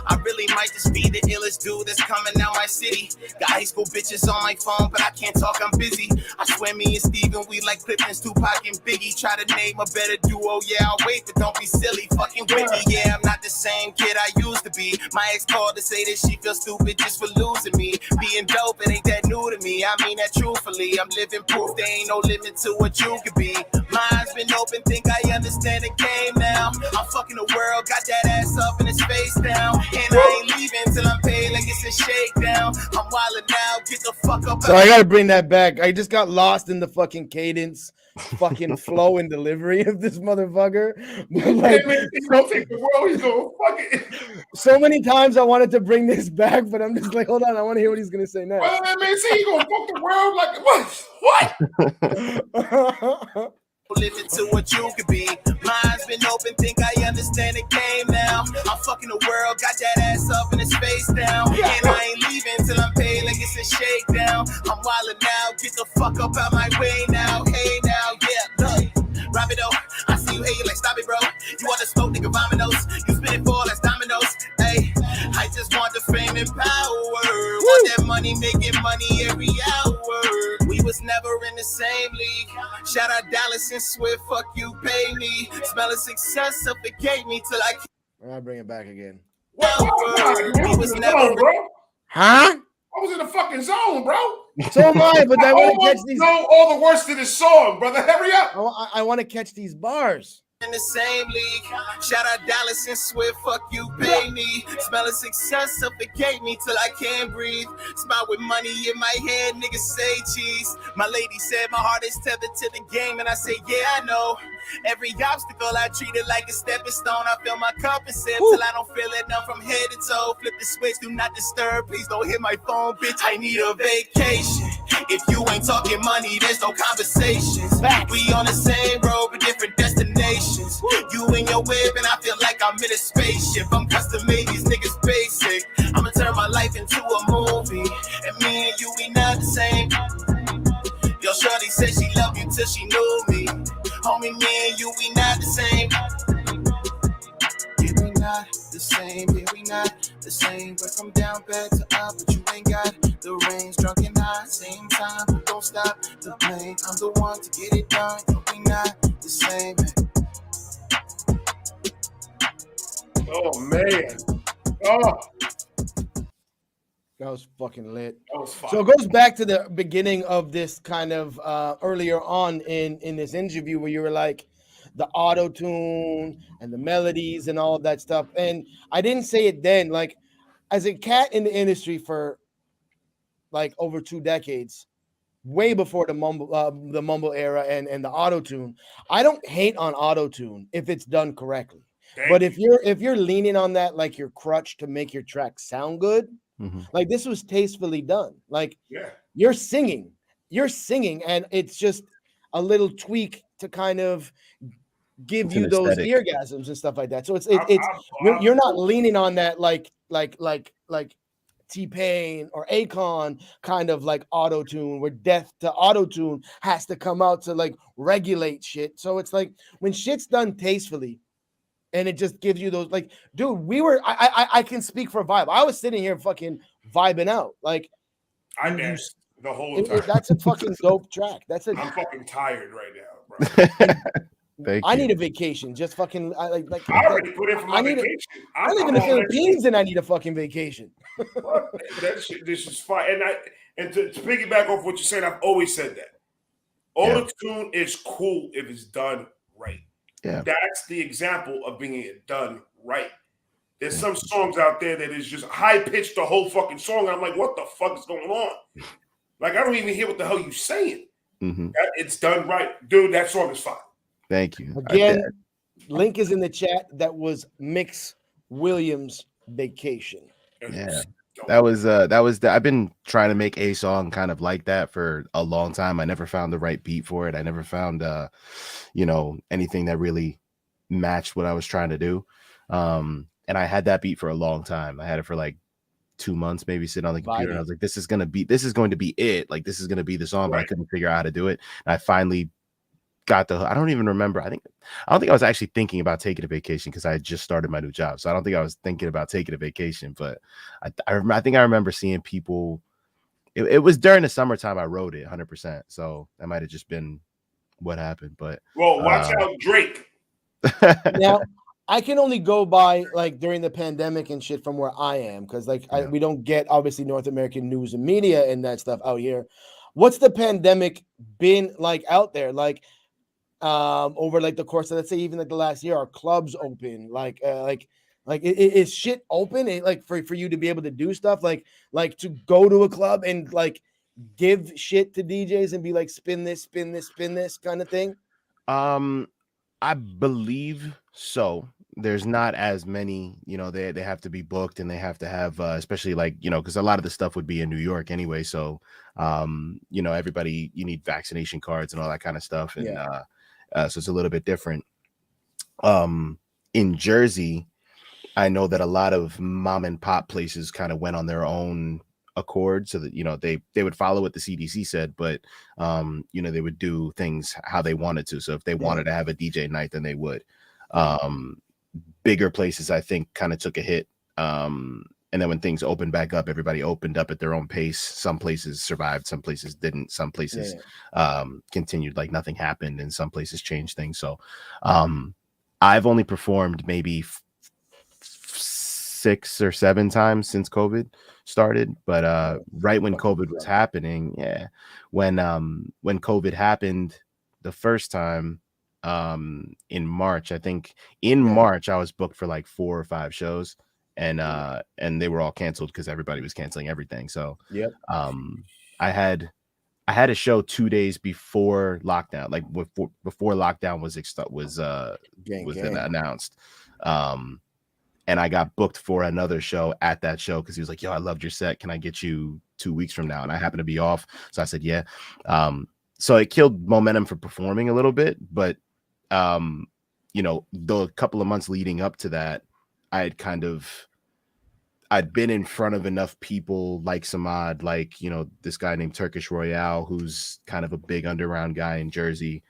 I really might just be the illest dude that's coming out my city. Got high school bitches on my phone, but I can't talk, I'm busy. I swear me and Steven, we like Clipton's, Tupac and Biggie. Try to name a better duo, yeah, I'll wait, but don't be silly. Fucking with me, yeah, I'm not the same kid I used to be. My ex called to say that she feels stupid just for losing me. Being dope, it ain't that new to me. I mean that truthfully. I'm living proof there ain't no limit to what you could be. Mine's been open, think I understand the game now. I'm fucking the world, got that ass up and his face down. And I ain't leaving till I'm paid like it's a shakedown. I'm wildin' now, get the fuck up. So I gotta bring that back. I just got lost in the fucking cadence, fucking flow and delivery of this motherfucker. But like, He's gonna take the world, he's gonna fuck it. so many times I wanted to bring this back, but I'm just like, hold on, I want to hear what he's gonna say next. Well, man, see, he gonna fuck the world like what? Living to what you could be. Mine's been open, think I understand the game now. I'm fucking the world, got that ass up and his face down. And I ain't leaving till I'm paid like it's a shakedown. I'm wildin' now, get the fuck up out my way now. Hey now, yeah, look. Rapido, I see you hating like stop it, bro. You want to smoke, nigga, vominos. You spin it for like dominoes. Hey, I just want the fame and power. Want that money, making money every hour. We was never in the same league. Shout out Dallas and Swift, fuck you, pay me. Smelling success suffocate me till I I'll bring it back again. We was never, bro. Huh? I was in the fucking zone, bro. So am I, but I want to catch these. Know all the words to this song, brother. Hurry up. I want to catch these bars. in the same league. Shout out Dallas and Swift, fuck you, pay me. Smelling success suffocate me till I can't breathe. Smile with money in my head, niggas say cheese. My lady said my heart is tethered to the game, and I say, yeah, I know. Every obstacle I treat it like a stepping stone. I fill my cup and sip till I don't feel it none from head to toe. Flip the switch, do not disturb. Please don't hit my phone, bitch. I need a vacation. If you ain't talking money, there's no conversations. We on the same road but different destinations. You in your whip and I feel like I'm in a spaceship. I'm custom made, these niggas basic. I'ma turn my life into a movie. And me and you, we not the same. Yo, shorty said she loved you till she knew me. Homie, me and you, we not the same. Yeah, we not the same. Yeah, we not the same. But from down bad to up, but you ain't got the range. Drunk and high, same time, but don't stop the plane. I'm the one to get it done. But we not the same. Oh, man. Oh. That was fucking lit. That was fun. So it goes back to the beginning of this kind of earlier on in this interview where you were like the auto tune and the melodies and all of that stuff. And I didn't say it then, like as a cat in the industry for like over 2 decades, way before the mumble era and the auto tune. I don't hate on auto tune if it's done correctly. But if you're leaning on that like your crutch to make your track sound good. Mm-hmm. Like this was tastefully done. Like you're singing, and it's just a little tweak to kind of give you those orgasms and stuff like that. So you're not leaning on that like T-Pain or Akon kind of like auto tune where death to auto tune has to come out to like regulate shit. So it's like when shit's done tastefully. And it just gives you those like, dude, I can speak for vibe. I was sitting here fucking vibing out. Like I danced the whole time. That's a fucking dope track. I'm fucking tired right now, bro. I need a vacation. Just fucking I already put in for my vacation. I live in the Philippines and I need a fucking vacation. This is fine. And to piggyback off what you said, I've always said that. Auto-tune is cool if it's done right. Yeah. That's the example of being it done right. There's some songs out there that is just high pitched the whole fucking song. And I'm like, what the fuck is going on? Like, I don't even hear what the hell you saying. It's done right. Dude, that song is fine. Thank you. Again, link is in the chat. That was Mix Williams' Vacation. Yeah. That was I've been trying to make a song kind of like that for a long time. I never found the right beat for it. I never found anything that really matched what I was trying to do. And I had that beat for a long time. I had it for like 2 months, maybe sitting on the computer. And I was like, this is going to be it. Like, this is going to be the song, but I couldn't figure out how to do it. And I finally got I don't even remember. I don't think I was actually thinking about taking a vacation because I had just started my new job. So I don't think I was thinking about taking a vacation, but I think I remember seeing people. It was during the summertime I wrote it 100%. So that might have just been what happened. But watch out, Drake. Now, I can only go by like during the pandemic and shit from where I am, because we don't get obviously North American news and media and that stuff out here. What's the pandemic been like out there? Like over like the course of, let's say, even like the last year, are clubs open? Like is shit open? Like for you to be able to do stuff like to go to a club and like give shit to DJs and be like, spin this kind of thing? I believe so. There's not as many, they have to be booked and they have to have, especially like, because a lot of the stuff would be in New York anyway. So, everybody, you need vaccination cards and all that kind of stuff. And so it's a little bit different. In Jersey, I know that a lot of mom and pop places kind of went on their own accord, so that they would follow what the CDC said, but they would do things how they wanted to. So if they wanted to have a DJ night, then they would. Bigger places, I think, kind of took a hit, and then when things opened back up, everybody opened up at their own pace. Some places survived, some places didn't, some places continued like nothing happened, and some places changed things. So I've only performed maybe 6 or 7 times since COVID started, but right when COVID was happening, when COVID happened the first time, in March, I think March I was booked for like 4 or 5 shows, and they were all canceled because everybody was canceling everything. So I had a show 2 days before lockdown, like before lockdown was announced. And I got booked for another show at that show because he was like, yo, I loved your set. Can I get you 2 weeks from now? And I happened to be off. So I said, yeah. So it killed momentum for performing a little bit. But, the couple of months leading up to that, I'd been in front of enough people like Samad, like, this guy named Turkish Royale, who's kind of a big underground guy in Jersey.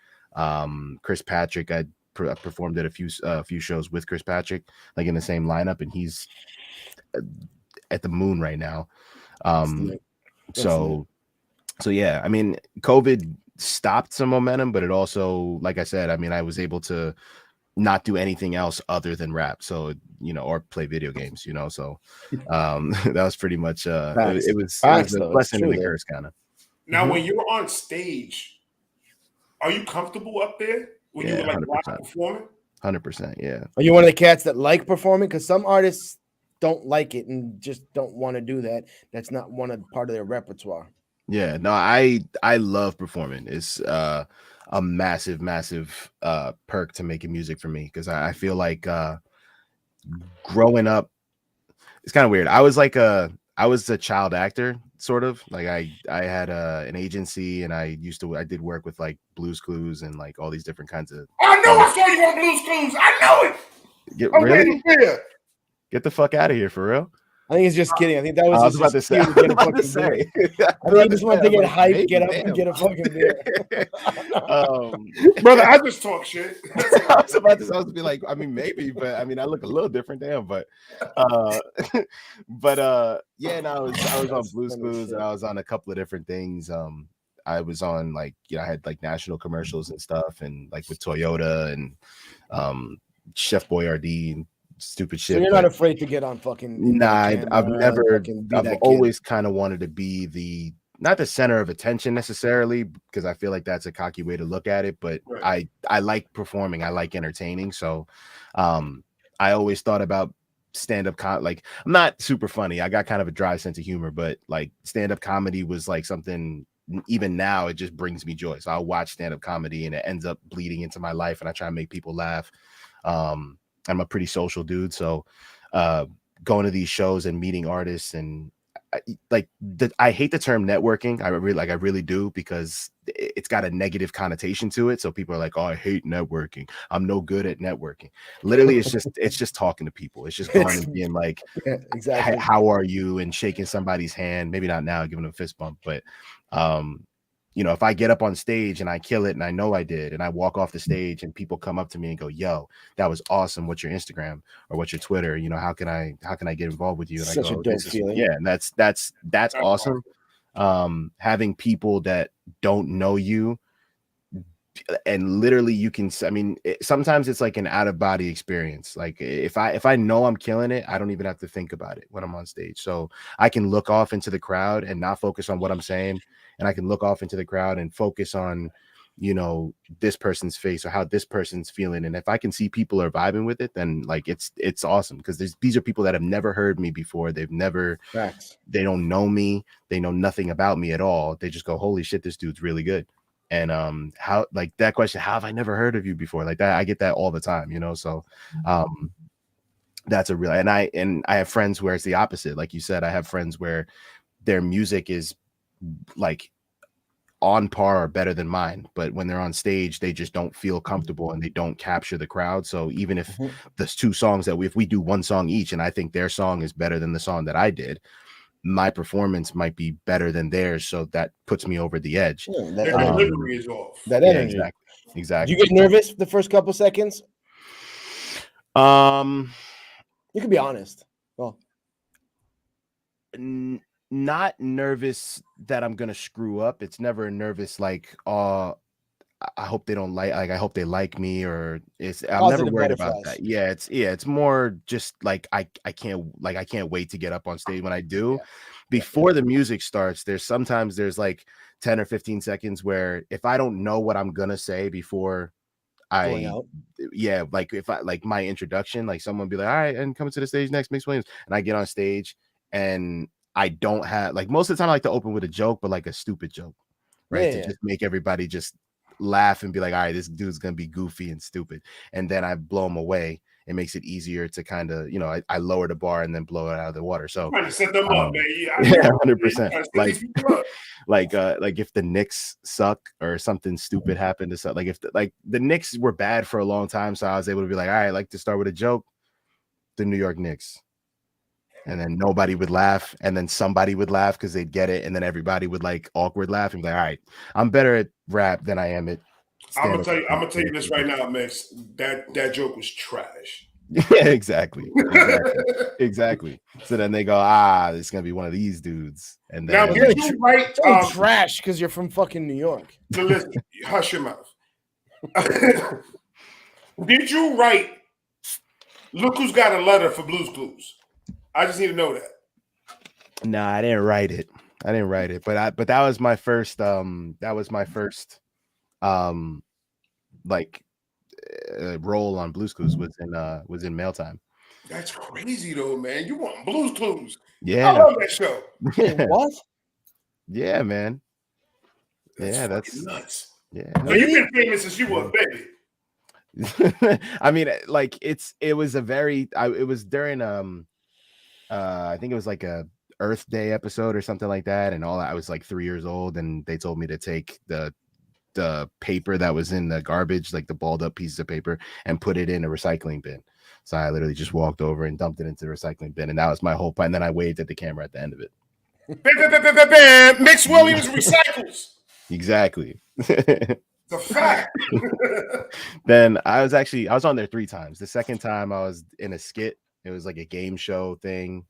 Chris Patrick, I performed at a few shows with Chris Patrick, like in the same lineup, and he's at the moon right now. So yeah, I mean, COVID stopped some momentum, but it also, like I said, I mean, I was able to not do anything else other than rap, so or play video games, so that was pretty much it was a blessing and a curse, kind of. Now, when you're on stage, are you comfortable up there when you were like 100%. Performing? 100%, yeah. Are you one of the cats that like performing? Because some artists don't like it and just don't want to do that. That's not part of their repertoire. Yeah, no, I love performing. It's a massive perk to making music for me, because I feel like growing up, it's kind of weird. I was a child actor, sort of. Like I had an agency, and I did work with like Blue's Clues and like all these different kinds of. I know I saw you on Blue's Clues. I know it. Really? Get the fuck out of here, for real. I think he's just kidding. I think that was about to say. I think he just wanted to get hyped, get up, and get a fucking beer. Brother, I just talk shit. I was about to be like, I mean, maybe, but I mean, I look a little different, damn. But yeah, no, I was on Blue's Clues, and I was on a couple of different things. I was on like, I had like national commercials and stuff, and like with Toyota and Chef Boyardee and stupid shit. So you're not afraid to get on fucking. Nah, I've always kind of wanted to be not the center of attention necessarily, because I feel like that's a cocky way to look at it, but Right. I like performing, I like entertaining. So I always thought about stand-up like I'm not super funny. I got kind of a dry sense of humor, but like stand-up comedy was like something, even now it just brings me joy. So I'll watch stand-up comedy and it ends up bleeding into my life, and I try to make people laugh. I'm a pretty social dude, so going to these shows and meeting artists and I hate the term networking. I really do, because it's got a negative connotation to it. So people are like, "Oh, I hate networking. I'm no good at networking." Literally, it's just talking to people. It's just going and being like, Yeah, exactly. "How are you?" and shaking somebody's hand. Maybe not now, giving them a fist bump, but you know, if I get up on stage and I kill it, and I know I did, and I walk off the stage and people come up to me and go, "Yo, that was awesome. What's your Instagram or what's your Twitter? You know, how can I get involved with you?" And Such I go, a dope feeling. yeah, and that's awesome. Having people that don't know you, and literally you can, I mean, sometimes it's like an out of body experience. Like if I know I'm killing it, I don't even have to think about it when I'm on stage. So I can look off into the crowd and not focus on what I'm saying, and I can look off into the crowd and focus on, you know, this person's face or how this person's feeling. And if I can see people are vibing with it, then like it's awesome, because these are people that have never heard me before. They don't know me, they know nothing about me at all. They just go, "Holy shit, this dude's really good." And how, like that question, "How have I never heard of you before?" Like that, I get that all the time, you know. So that's a real, and I have friends where it's the opposite. Like you said, I have friends where their music is like on par or better than mine, but when they're on stage, they just don't feel comfortable and they don't capture the crowd. So even if there's two songs that if we do one song each, and I think their song is better than the song that I did, my performance might be better than theirs, so that puts me over the edge. Yeah, Their delivery is off. that Yeah, energy. exactly. Do you get nervous the first couple seconds? You can be honest. Well, not nervous that I'm gonna screw up. It's never a nervous like, I hope they don't like I hope they like me, or I'm never worried about that. Yeah, it's more just like I can't wait to get up on stage. When I do, before the music starts, there's like 10 or 15 seconds where if I don't know what I'm gonna say before like if I like my introduction, like someone be like, "All right, and coming to the stage next, Mix Williams," and I get on stage and I don't have, like, most of the time I like to open with a joke, but like a stupid joke, right? To just make everybody just laugh and be like, "All right, this dude's gonna be goofy and stupid," and then I blow them away. It makes it easier to kind of, you know, I lower the bar and then blow it out of the water. So trying to set them up, man. Yeah, 100%. Like if the Knicks suck or something stupid happened to suck, like if the Knicks were bad for a long time, so I was able to be like, "All right, I like to start with a joke, the New York Knicks." And then nobody would laugh, and then somebody would laugh because they'd get it, and then everybody would like awkward laugh and be like, "All right, I'm better at rap than I am at I'm gonna tell you this right now, Mix. That joke was trash. Yeah, exactly. So then they go, "This is gonna be one of these dudes." And then now, did you write trash because you're from fucking New York? So listen, hush your mouth. Did you write "Look Who's Got a Letter" for Blue's Clues? I just need to know that. No, I didn't write it. But that was my first like role on Blue's Clues was in Mail Time. That's crazy though, man. You want Blue's Clues? Yeah, I love that show. What? Yeah, man. That's nuts. Yeah, so you've been famous since you were a baby. I mean, like it was during I think it was like a Earth Day episode or something like that, and I was like 3 years old, and they told me to take the paper that was in the garbage, like the balled up pieces of paper, and put it in a recycling bin. So I literally just walked over and dumped it into the recycling bin, and that was my whole point. And then I waved at the camera at the end of it. Mix Williams recycles. Exactly. The fact. Then I was on there 3 times. The second time I was in a skit. It was like a game show thing,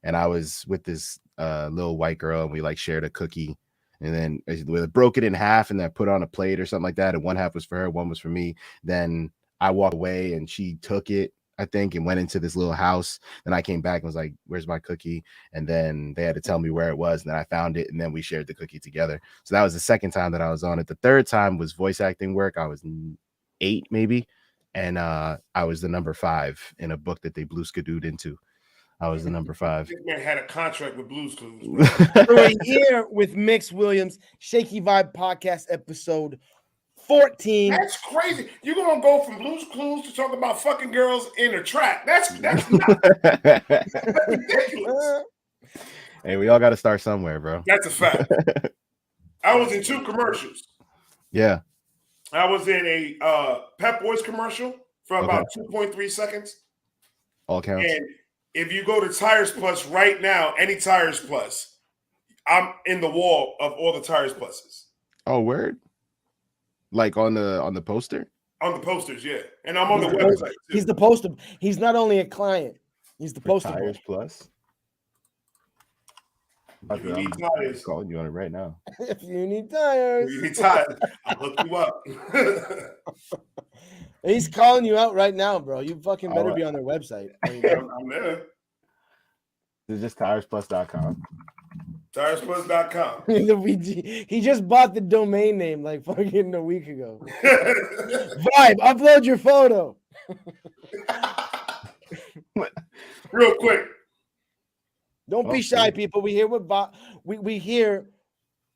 and I was with this little white girl, and we like shared a cookie, and then we broke it in half and then put it on a plate or something like that, and one half was for her, one was for me. Then I walked away and she took it I think, and went into this little house. Then I came back and was like, "Where's my cookie?" And then they had to tell me where it was. And then I found it, and then we shared the cookie together. So that was the second time that I was on it. The third time was voice acting work. I was 8 maybe, and I was the number 5 in a book that they blue skidooed into. I was the number 5. This man had a contract with Blues Clues. We're here with Mix Williams, Shaky Vibe Podcast, episode 14. That's crazy. You're gonna go from Blues Clues to talk about fucking girls in a track. That's not that's ridiculous. Hey, we all got to start somewhere, bro. That's a fact. I was in 2 commercials. Yeah. I was in a Pep Boys commercial for about 2.3 seconds. All counts. And if you go to Tires Plus right now, any Tires Plus, I'm in the wall of all the Tires Pluses. Oh, word? Like on the poster? On the posters, yeah. And I'm on the website. Too. He's the poster. He's not only a client, he's the poster boy. Tires Plus. If you need I'm tires, calling you on it right now. If you need tires. if you need tires, I'll hook you up. He's calling you out right now, bro. You fucking better All be on their website. I'm there. It's just tiresplus.com. TiresPlus.com. He just bought the domain name like fucking a week ago. Vibe, upload your photo. Real quick. Don't be shy, people. We here with we here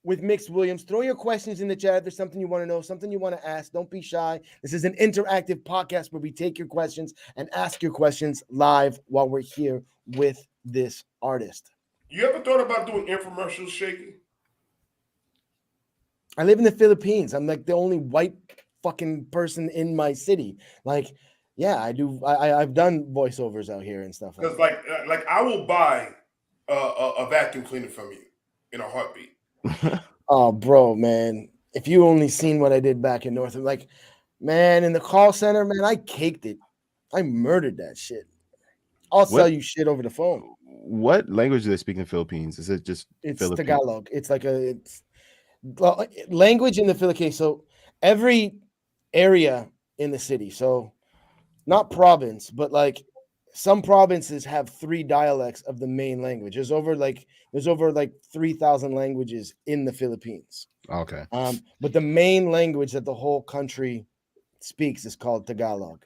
with Mix Williams. Throw your questions in the chat if there's something you want to know, something you want to ask. Don't be shy. This is an interactive podcast where we take your questions and ask your questions live while we're here with this artist. You ever thought about doing infomercials, Shakey? I live in the Philippines. I'm like the only white fucking person in my city. Like, yeah, I do. I've done voiceovers out here and stuff. Because like I will buy a vacuum cleaner from you in a heartbeat. Oh, bro, man. If you only seen what I did back in North, like, man, in the call center, man, I caked it. I murdered that shit. I'll sell you shit over the phone. What language do they speak in the Philippines? Is it just It's Philippines? Tagalog. It's like language in the Philippines. So every area in the city, so not province, but like some provinces have 3 dialects of the main language. There's over 3,000 languages in the Philippines. Okay. But the main language that the whole country speaks is called Tagalog.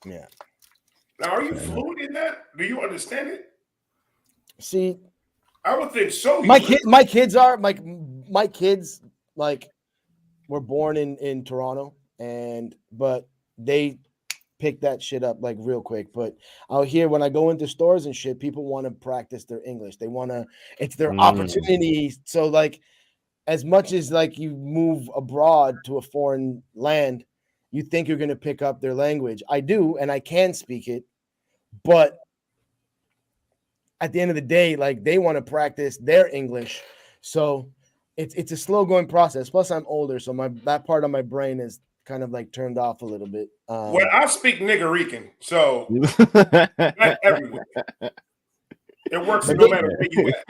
Yeah. Now, are you fluent in that? Do you understand it? See, I would think so. my kids were born in Toronto, but they pick that shit up like real quick. But out here, when I go into stores and shit, people want to practice their English. They want to, it's their opportunity. So like, as much as like you move abroad to a foreign land, you think you're going to pick up their language. I do, and I can speak it, but at the end of the day, like they want to practice their English. So it's a slow going process. Plus I'm older. So that part of my brain is kind of like turned off a little bit. Well, I speak Niggerican, so not everywhere. It works no matter where you at.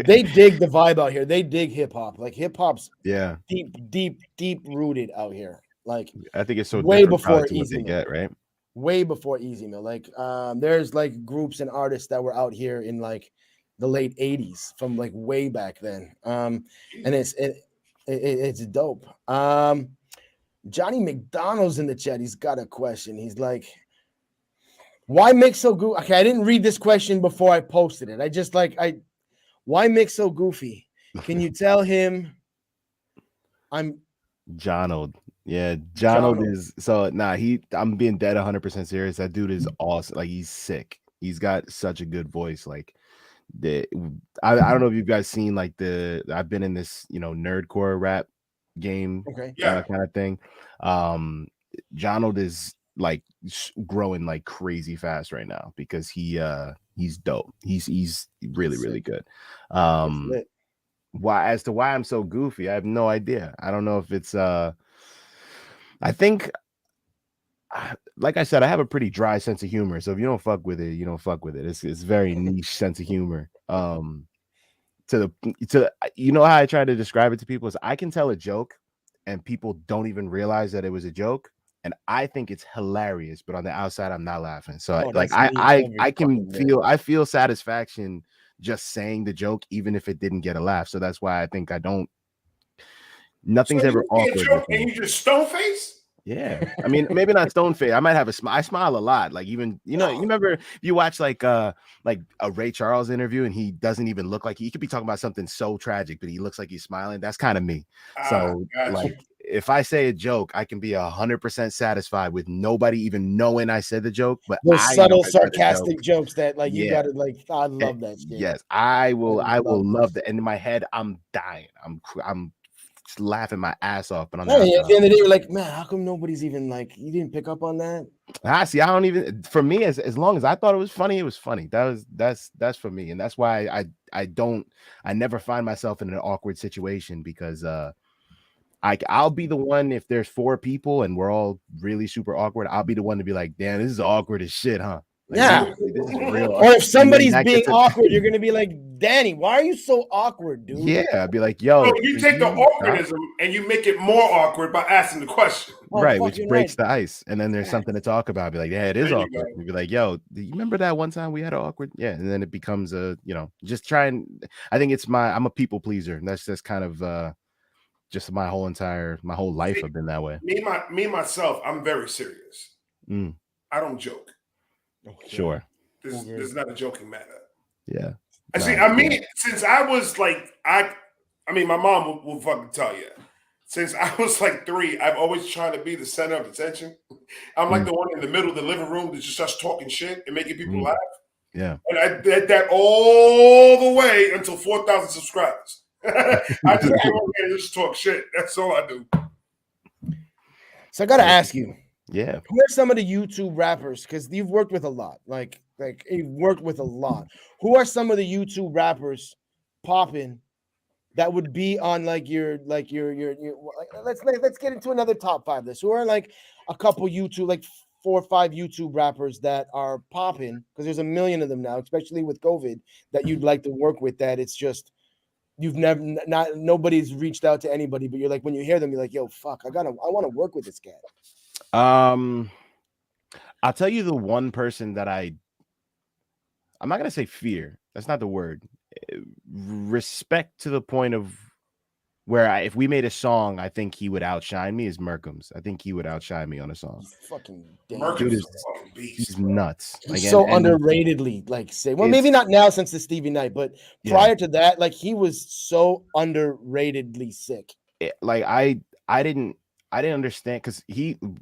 They dig the vibe out here. They dig hip hop. Like hip hop's deep rooted out here. Like I think it's so way before what Easy they get, right? Way before Easy Mill. Like there's like groups and artists that were out here in like the late 80s from like way back then. And it's dope. Johnny McDonald's in the chat. He's got a question. He's like, why mix so goofy? Okay, I didn't read this question before I posted it. Why mix so goofy? Can you tell him I'm Johnald? Yeah, Johnald is so I'm being dead 100% serious. That dude is awesome. Like he's sick. He's got such a good voice. Like I don't know if you guys seen like I've been in this, nerdcore rap game kind of thing. Johnald is like growing like crazy fast right now because he's dope. He's really good. Why I'm so goofy, I have no idea. I don't know if it's I think, like I said, I have a pretty dry sense of humor. So if you don't fuck with it, you don't fuck with it. It's very niche sense of humor. How I try to describe it to people is I can tell a joke and people don't even realize that it was a joke and I think it's hilarious, but on the outside, I'm not laughing. So Oh, like that's me every I can fucking day. I feel satisfaction just saying the joke, even if it didn't get a laugh. So that's why I think I don't. Nothing's So ever you say a awkward joke with me. and you just stone face? Yeah, I mean, maybe not stone face. I might have a smile. I smile a lot. Like even you remember if you watch like a Ray Charles interview and he doesn't even look like he could be talking about something so tragic, but he looks like he's smiling. That's kind of me. So Gotcha. like if I say a joke, I can be 100% satisfied with nobody even knowing I said the joke. But Those I subtle, know I said the sarcastic joke. jokes that like you Yeah. gotta like. I love that shit. Yes, I will love that. that. And in my head, I'm dying. I'm just laughing my ass off. But on the Hey, at outside, the end of the day, you're like, man, how come nobody's even like you didn't pick up on that? I see. I don't even. For me, as long as I thought it was funny, it was funny. That's for me, and that's why I never find myself in an awkward situation because I'll be the one if there's 4 people and we're all really super awkward. I'll be the one to be like, damn, this is awkward as shit, huh? Like, Yeah. this is real. Or if somebody's that being gets it. awkward, you're gonna be like, Danny, why are you so awkward, dude? Yeah, I'd be like, yo, So you take the awkwardism and you make it more awkward by asking the question. Oh, right, which fucking breaks right. the ice, and then there's something to talk about. Be like, yeah, it is There you awkward. go. You'd be like, yo, do you remember that one time we had an awkward? Yeah, and then it becomes just try and. I think I'm a people pleaser, and that's just kind of just my whole life. See, I've been that way. Me myself, I'm very serious. Mm, I don't joke. sure. This is not a joking matter. Yeah. I see. I mean, since I was like, I mean, my mom will fucking tell you. Since I was like 3, I've always tried to be the center of attention. I'm like the one in the middle of the living room that just starts talking shit and making people laugh. Yeah. And I did that all the way until 4,000 subscribers. I just came over here and just talk shit. That's all I do. So I gotta ask you, Yeah. who are some of the YouTube rappers? Because you've worked with a lot. Like you've worked with a lot. Who are some of the YouTube rappers popping that would be on like your like let's get into another top 5 list. Who are like a couple YouTube, like 4 or 5 YouTube rappers that are popping? Because there's a million of them now, especially with COVID, that you'd like to work with. That it's just you've never nobody's reached out to anybody, but you're like when you hear them, you're like, yo, fuck, I want to work with this cat. I'll tell you the one person that I'm not gonna say fear. That's not the word. Respect to the point of where if we made a song, I think he would outshine me is Merkham's. I think he would outshine me on a song. Fucking Dude is he's nuts. He's like, so underratedly, like say, well, maybe not now since the Stevie Night, but prior to that, like he was so underratedly sick. I didn't understand because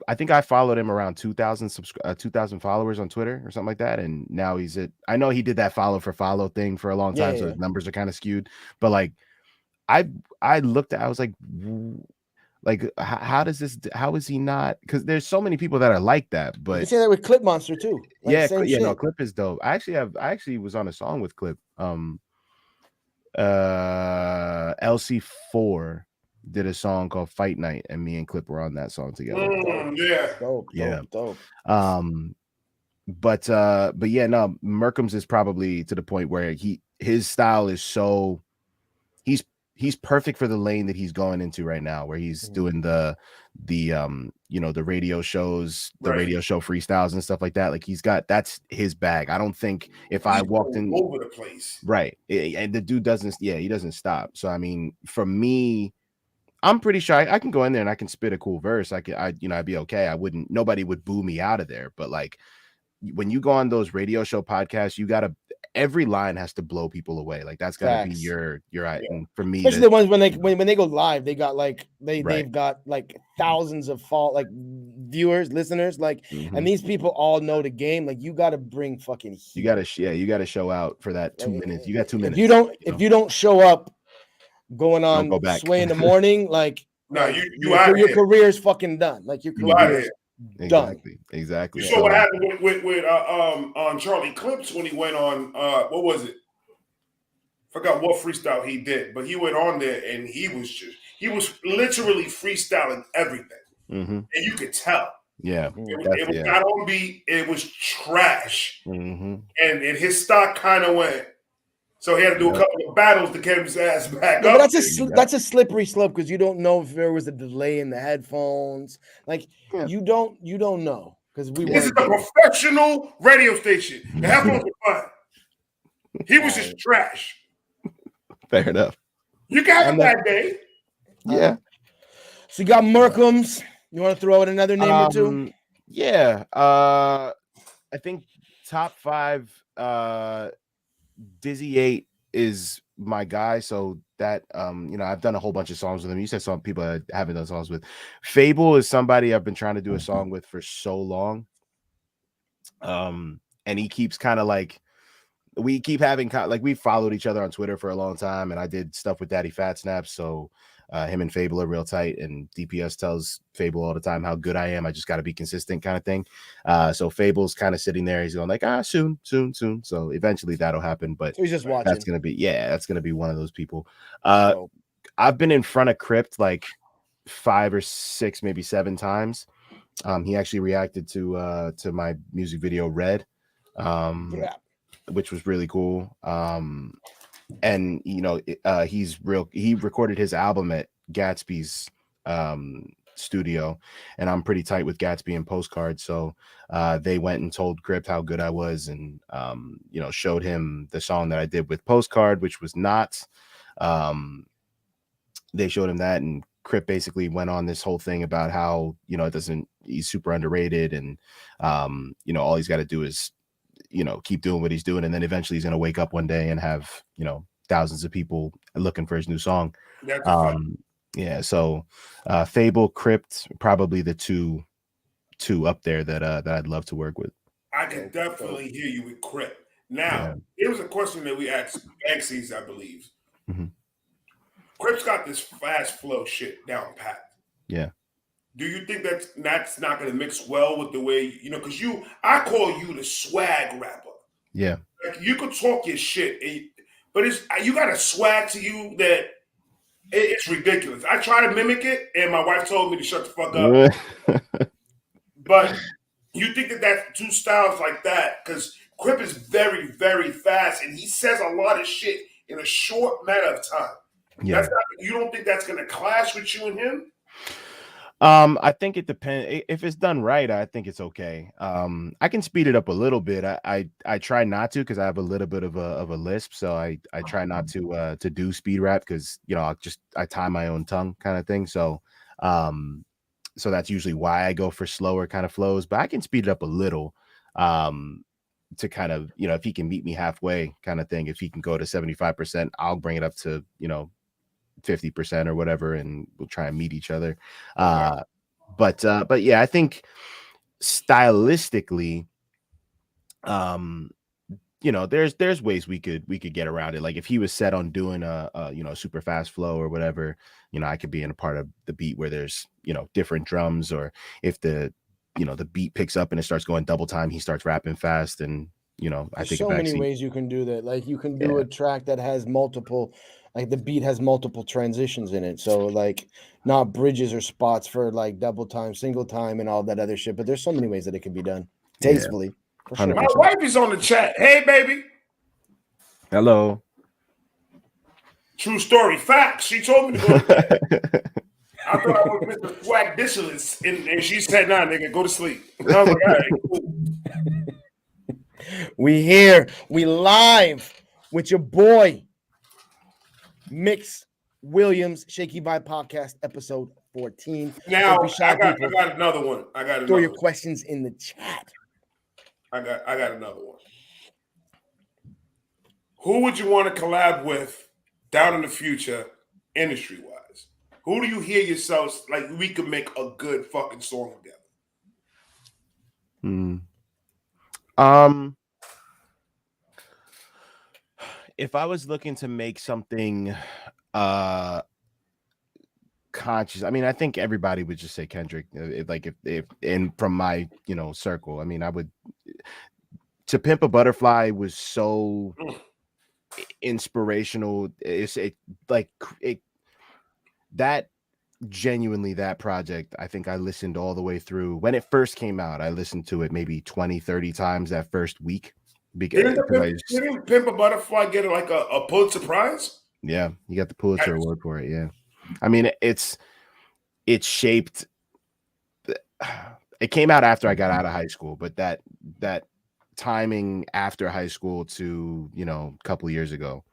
I think I followed him around 2,000 followers on Twitter or something like that, and now he's I know he did that follow for follow thing for a long time, so his numbers are kind of skewed. But like, I looked at, I was like how is he not? Because there's so many people that are like that. But you say that with Clip Monster too. Like, no, Clip is dope. I actually was on a song with Clip. LC4 did a song called Fight Night, and me and Clip were on that song together. Dope. But yeah, no, Merkham's is probably to the point where his style is so he's perfect for the lane that he's going into right now, where he's doing the radio shows, radio show freestyles and stuff like that. Like that's his bag. I don't think if I walked in over the place, right, and the dude doesn't stop. So I mean, for me, I'm pretty sure I can go in there and I can spit a cool verse. I'd be okay. Nobody would boo me out of there. But like when you go on those radio show podcasts, every line has to blow people away. Like that's gotta be your and for me, especially the ones when they go live, they got like they've got like thousands of viewers, listeners, like, and these people all know the game. Like you got to bring fucking heat. You got to show out for that 2 minutes. You got 2 minutes. If you don't show up going on Sway in the morning, like no, your career's fucking done. Like your career is done. Exactly. You saw what happened with on Charlie Clips when he went on what was it? Forgot what freestyle he did, but he went on there and he was literally freestyling everything, and you could tell. Yeah, it was not on beat. It was trash, and his stock kind of went. So he had to do a couple of battles to get his ass back No, up. but that's a slippery slope because you don't know if there was a delay in the headphones. Like you don't know because we This is weren't a there. professional radio station. The headphones were fine. He was just trash. Fair enough. You can have a bad day. Yeah. So you got Merkham's. You want to throw out another name or two? Yeah. I think top 5. Dizzy 8 is my guy. So that I've done a whole bunch of songs with him. You said some people I haven't done songs with. Fable is somebody I've been trying to do a song with for so long. And he keeps kind of like we keep having we followed each other on Twitter for a long time, and I did stuff with Daddy Fat Snap. So him and Fable are real tight, and DPS tells Fable all the time how good I am. I just got to be consistent, kind of thing. So Fable's kind of sitting there. He's going like, soon. So eventually that'll happen. But so he's just watching. That's gonna be one of those people. I've been in front of Crypt like 5 or 6, maybe 7 times. He actually reacted to my music video Red, which was really cool. And he recorded his album at Gatsby's studio, and I'm pretty tight with Gatsby and Postcard. So they went and told Crypt how good I was, and showed him the song that I did with Postcard, which was not. They showed him that, and Crypt basically went on this whole thing about how he's super underrated, and all he's got to do is keep doing what he's doing, and then eventually he's going to wake up one day and have thousands of people looking for his new song. So Fable, Crypt, probably the two up there that I'd love to work with. I can definitely hear you with Crypt. Now, There was a question that we asked Banksies, I believe. Mm-hmm. Crypt's got this fast flow shit down pat. Yeah. Do you think that's not going to mix well with the way, because I call you the swag rapper. Yeah. Like you could talk your shit, but you got a swag to you that it's ridiculous. I try to mimic it, and my wife told me to shut the fuck up. But you think that's two styles like that? Because Crip is very, very fast, and he says a lot of shit in a short matter of time. Yeah. You don't think that's going to clash with you and him? I think it depends. If it's done right, I think it's okay. I can speed it up a little bit. I try not to because I have a little bit of a lisp, so I try not to do speed rap because I tie my own tongue kind of thing. So so that's usually why I go for slower kind of flows. But I can speed it up a little to kind of if he can meet me halfway kind of thing. If he can go to 75%, I'll bring it up to 50% or whatever, and we'll try and meet each other. But yeah, I think stylistically, there's ways we could get around it. Like if he was set on doing a super fast flow or whatever, I could be in a part of the beat where there's different drums, or if the beat picks up and it starts going double time, he starts rapping fast, and I think so many ways you can do that. Like you can do a track that has multiple. Like the beat has multiple transitions in it. So like not bridges or spots for like double time, single time, and all that other shit. But there's so many ways that it can be done tastefully. For sure. My wife is on the chat. Hey, baby. Hello. True story. Facts. She told me to go to bed. I thought I was Mr. Swag Disciples, and she said, nah, nigga, go to sleep. And I was like, all right, cool. We here. We live with your boy. Mix Williams, Shakey Vibe Podcast, episode 14. Now I got another one. Throw your questions in the chat. I got another one. Who would you want to collab with down in the future, industry wise? Who do you hear yourselves like we could make a good fucking song together? If I was looking to make something conscious, I mean, I think everybody would just say Kendrick. If and from my circle, I mean, I would. To Pimp a Butterfly was so inspirational. That genuinely, that project, I think I listened all the way through when it first came out. I listened to it maybe 20-30 times that first week because Didn't Pimp a Butterfly get like a Pulitzer Prize? Yeah, you got the Pulitzer Award for it. Yeah, I mean it's shaped. It came out after I got out of high school, but that timing after high school to a couple of years ago,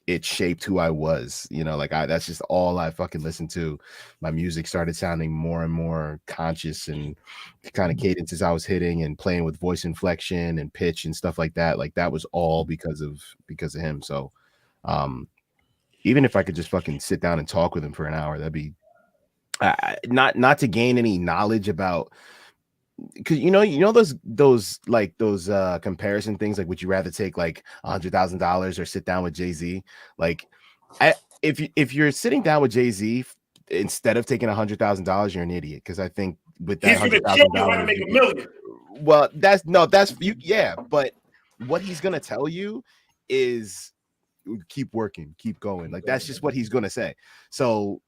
it shaped who I was. Like that's just all I fucking listened to. My music started sounding more and more conscious and kind of cadences I was hitting and playing with voice inflection and pitch and stuff like that. Like that was all because of him. So even if I could just fucking sit down and talk with him for an hour, that'd be not to gain any knowledge about, because those comparison things, like would you rather take like $100,000 or sit down with Jay-Z? Like if you're sitting down with Jay-Z instead of taking $100,000, you're an idiot, because I think with that $100,000 to make $1 million. Well, that's you, yeah, but what he's gonna tell you is keep working, keep going. Like that's just what he's gonna say. So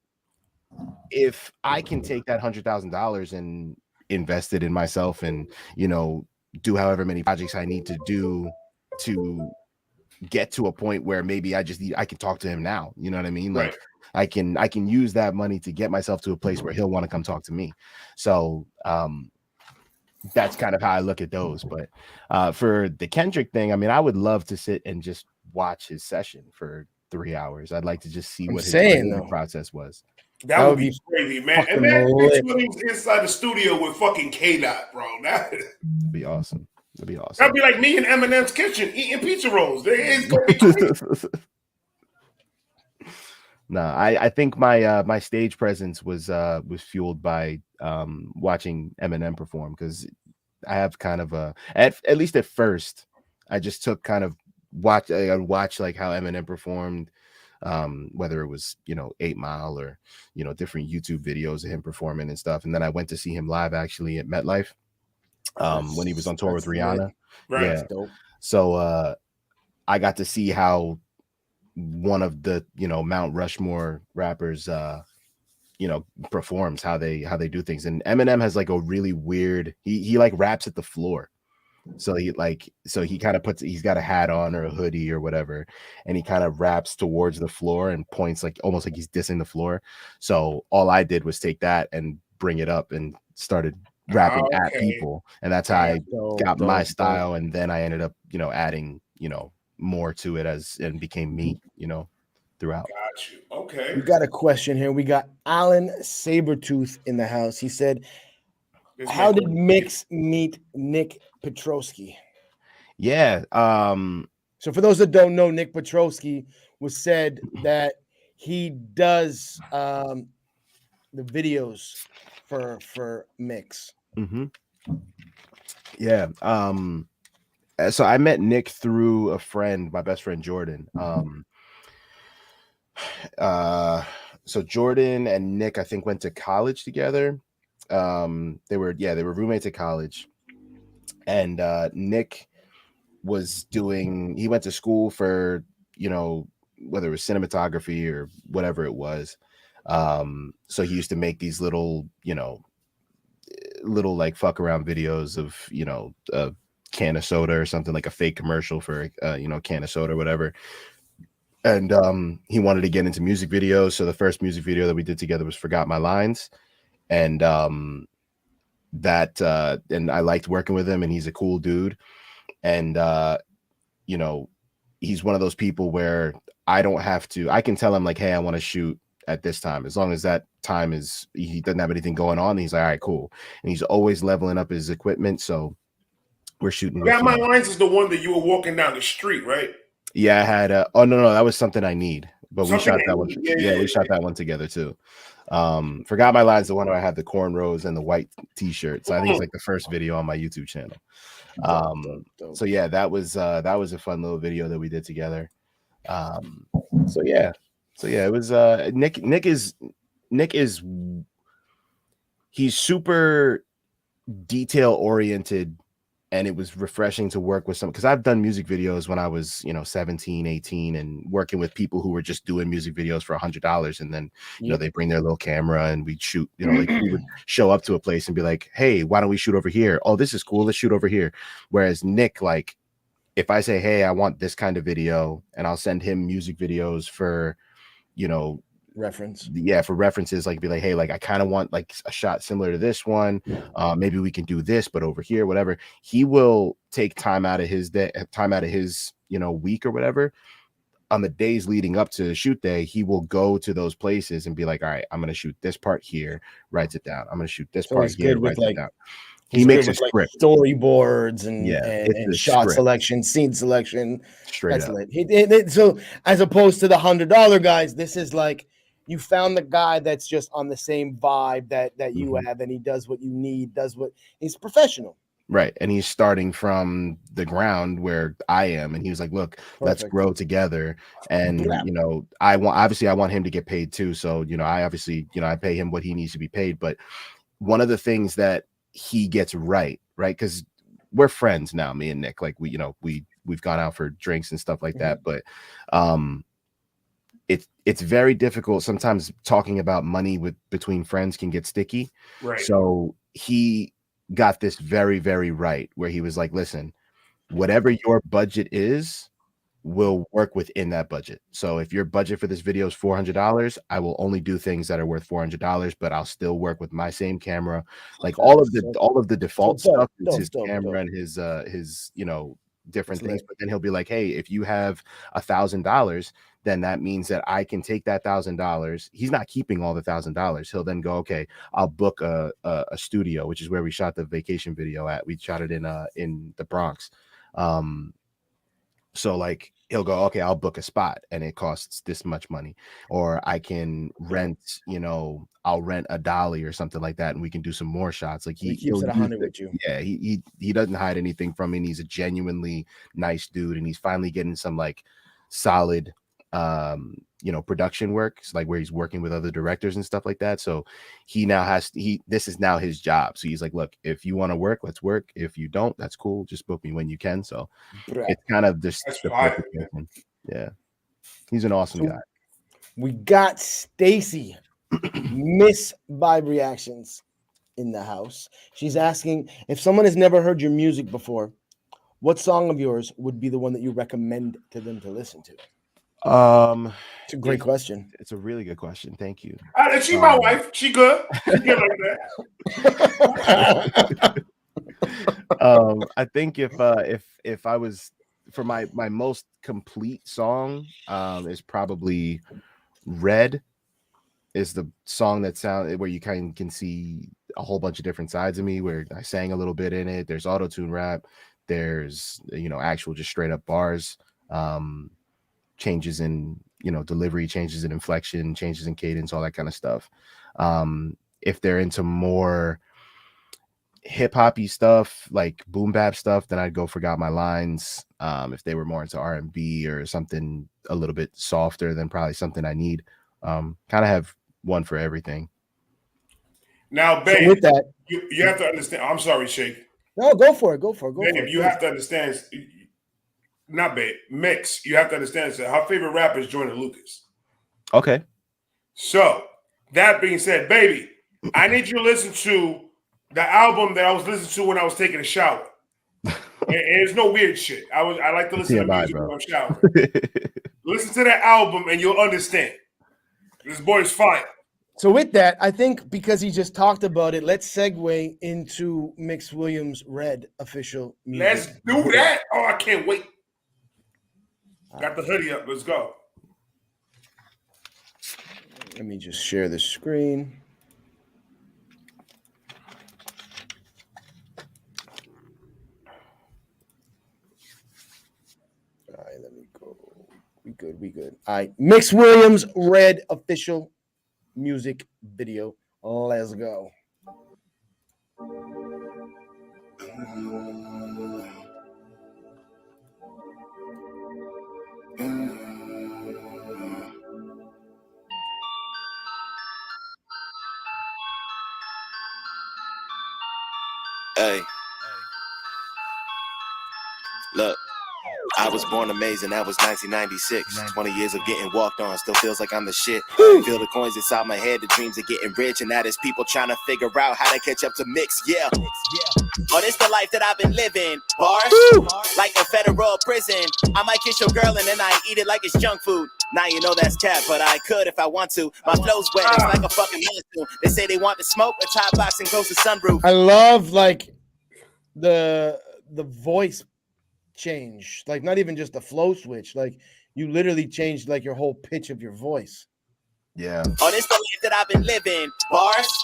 if I can take that $100,000 and invest it in myself and do however many projects I need to do to get to a point where maybe I can talk to him now, you know what I mean? Like I can use that money to get myself to a place where he'll want to come talk to me. So that's kind of how I look at those. But for the Kendrick thing, I mean, I would love to sit and just watch his session for 3 hours. I'd like to just see what his process was. That would be crazy, man. And man, when he was inside the studio with fucking K-Dot, bro. That'd be awesome. That'd be awesome. That'd be like me in Eminem's kitchen eating pizza rolls. It's gonna be crazy. No, I think my stage presence was fueled by watching Eminem perform, because I have kind of at least at first I just took kind of watch like how Eminem performed, whether it was 8 Mile or different YouTube videos of him performing and stuff, and then I went to see him live actually at MetLife when he was on tour with Rihanna. Right. Yeah. So I got to see how one of the Mount Rushmore rappers performs, how they do things. And Eminem has like a really weird, he like raps at the floor. So he kind of he's got a hat on or a hoodie or whatever, and he kind of raps towards the floor and points like almost like he's dissing the floor. So all I did was take that and bring it up and started rapping at people, and that's how I got my style. And then I ended up adding more to it and became me throughout. Got you. Okay. We got a question here. We got Alan Sabertooth in the house. He said, how did Mix meet Nick Petrovsky? Yeah. So for those that don't know, Nick Petrovsky was said that he does the videos for Mix. Mm-hmm. Yeah. So I met Nick through a friend, my best friend Jordan. So Jordan and Nick, I think, went to college together. They were roommates at college, and Nick he went to school for whether it was cinematography or whatever it was. So he used to make these little like fuck around videos of a can of soda or something, like a fake commercial for can of soda or whatever. And he wanted to get into music videos, so the first music video that we did together was Forgot My Lines. And and I liked working with him, and he's a cool dude. And he's one of those people where I can tell him like, hey, I want to shoot at this time, as long as that time he doesn't have anything going on. He's like, all right, cool. And he's always leveling up his equipment, so we're shooting. Forgot My Lines is the one that you were walking down the street, right? Yeah, I had no, that was Something I Need, but we shot that one. We shot that one together too. Forgot My Lines, the one where I had the cornrows and the white t-shirt. So I think it's like the first video on my YouTube channel. So yeah, that was a fun little video that we did together. So yeah, it was Nick is he's super detail oriented and it was refreshing to work with some, because I've done music videos when I was 17, 18, and working with people who were just doing music videos for $100, and then they bring their little camera and we'd shoot, like we would show up to a place and be like, hey, why don't we shoot over here? Oh, this is cool, let's shoot over here. Whereas Nick, like, if I say, hey, I want this kind of video, and I'll send him music videos for for references, like be like, hey, like I kind of want like a shot similar to this one, maybe we can do this but over here, whatever. He will take time out of his day, time out of his week or whatever, on the days leading up to the shoot day. He will go to those places and be like, all right, I'm gonna shoot this part here, writes it down. I'm gonna shoot this part here, writes it down. He makes a script, storyboards, and shot script. Selection, scene selection. Straight up. So as opposed to the $100 guys, this is like you found the guy that's just on the same vibe that you have, and he does what you need, he's professional. Right. And he's starting from the ground where I am. And he was like, look, let's grow together. And, I want him to get paid too. So, I pay him what he needs to be paid. But one of the things that he gets right, because we're friends now, me and Nick, like we've gone out for drinks and stuff like that. But it's very difficult. Sometimes talking about money between friends can get sticky. Right. So he got this very, very right, where he was like, listen, whatever your budget is will work within that budget. So if your budget for this video is $400, I will only do things that are worth $400, but I'll still work with my same camera. Like all of the default stuff is his camera and his different things. But then he'll be like, hey, if you have $1,000, then that means that I can take that $1,000. He's not keeping all the $1,000. He'll then go, okay, I'll book a studio, which is where we shot the vacation video at. We shot it in the Bronx. So like he'll go, okay, I'll book a spot and it costs this much money, or I can rent, I'll rent a dolly or something like that, and we can do some more shots. Like he keeps it 100 with you. Yeah, he doesn't hide anything from me. And he's a genuinely nice dude, and he's finally getting some like solid production work, like where he's working with other directors and stuff like that. So he now this is now his job. So he's like, look, if you want to work, let's work. If you don't, that's cool. Just book me when you can. So it's kind of just the perfect person. Yeah, he's an awesome guy. We got Stacy, Miss Vibe Reactions, in the house. She's asking, if someone has never heard your music before, what song of yours would be the one that you recommend to them to listen to? It's a great question. It's a really good question. Thank you. She my wife. She good. She good like that. I think if I was, for my most complete song, is probably Red. Is the song that where you kind of can see a whole bunch of different sides of me, where I sang a little bit in it. There's auto-tune rap. There's actual just straight up bars. Changes in delivery, changes in inflection, changes in cadence, all that kind of stuff. If they're into more hip-hoppy stuff, like boom bap stuff, then I'd go Forgot My Lines. If they were more into R&B or something a little bit softer, then probably Something I Need. Kind of have one for everything. Now, babe, so with that, you have to understand. I'm sorry, Shake. No, go for it. Babe, you have to understand. Not babe, Mix. You have to understand that her favorite rapper is Joyner Lucas. Okay. So that being said, baby, I need you to listen to the album that I was listening to when I was taking a shower. And there's no weird shit. I like to listen to music when I'm showering. Listen to that album and you'll understand. This boy is fire. So with that, I think because he just talked about it, let's segue into Mix Williams' Red official music. Let's do that. Oh, I can't wait. Got the hoodie up. Let's go. Let me just share the screen. All right, let me go. We good. All right, Mix Williams' Red official music video. Let's go. Hey. Look, I was born amazing, that was 1996. 20 years of getting walked on, still feels like I'm the shit. Feel the coins inside my head, the dreams of getting rich. And that is people trying to figure out how to catch up to mix, yeah. Oh, this the life that I've been living. Bars, like a federal prison. I might kiss your girl and then I eat it like it's junk food. Now you know that's cap, but I could if I want to. My flow's wet, it's like a fucking monsoon. They say they want to smoke, a top box and close the sunroof. I love like the voice change, like not even just the flow switch, like you literally changed like your whole pitch of your voice. Yeah. Oh, this the life that I've been living. Bars,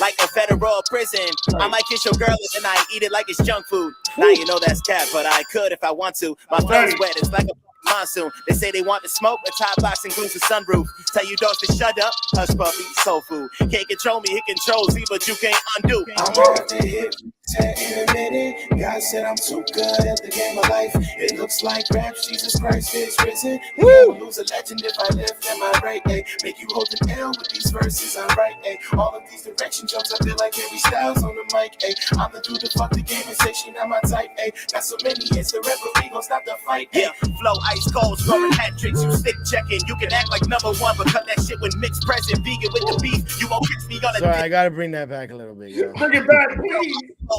like a federal prison. I might kiss your girl and then I eat it like it's junk food. Now you know that's cap, but I could if I want to. My flow's wet, it's like a monsoon. They say they want to smoke, a top box includes the sunroof. Tell you dogs to shut up, hush puppy, soul food. Can't control me, it controls me, but you can't undo. I'm off the hip, in a minute. God said I'm too good at the game of life. It looks like rap, Jesus Christ is risen. Woo! Lose a legend if I lift, am I right? Ay, make you hold the L with these verses, I'm right. Ay, all of these direction jumps, I feel like Harry Styles on the mic. Ay, I'm the dude to fuck the game and say she not my type. Ay, got so many hits, the referee gon' stop the fight. Ay. Yeah, flow ice cold, scoring hat tricks, you stick checking. You can act like number one, but cut that shit with mixed present. Vegan with the beef, you won't catch me on a Sorry, I gotta bring that back a little bit. Yeah. Bring it back, please.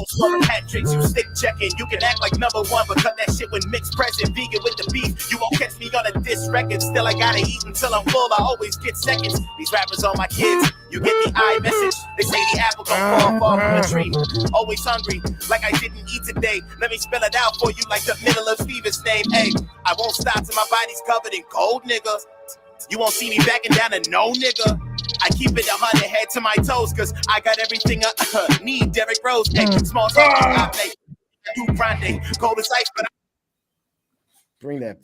Scoring hat tricks, you stick checking. You can act like number one, but cut that shit with mixed present. Vegan with the beef, you won't catch me on a diss record. Still, I gotta eat until I'm full. I always get seconds. These rappers are my kids. You get the I message. They say the apple gon' fall from the tree. Always hungry, like I didn't eat today. Let me spell it out for you, like the middle of Steven's name. Hey, I won't stop till my body's covered in gold, nigga. You won't see me backing down to no nigga. I keep it 100 head to my toes, cause I got everything I need. Derrick Rose, hey, small talk, I do grande, cold as ice, but Bring that.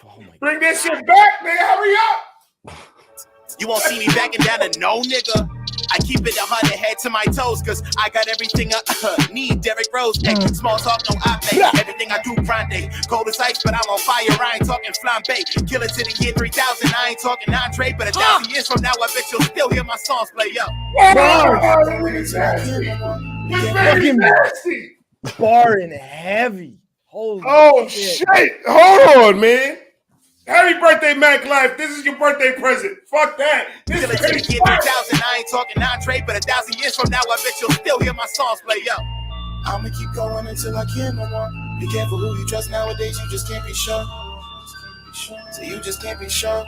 Oh my Bring this shit back, nigga. Hurry up. you won't see me backing down to no nigga. I keep it 100 head to my toes, cause I got everything I need. Derrick Rose, hey, small talk, no I everything I do grande, cold as ice, but I'm on fire. I ain't talking flambe. Kill it to the year 3000. I ain't talking entree, but 1,000 years from now, I bet you'll still hear my songs play. Yo, It's very nasty. barring heavy. Holy Oh shit! Hold on, man. Happy birthday, Mac Life. This is your birthday present. Fuck that. This kill it is to the crazy. year 3000. I ain't talking entree, but 1,000 years from now, I bet you'll still hear my songs play. Yo, I'ma keep going until I can't no more. Be careful who you trust nowadays, you just can't be sure. So you just can't be sure.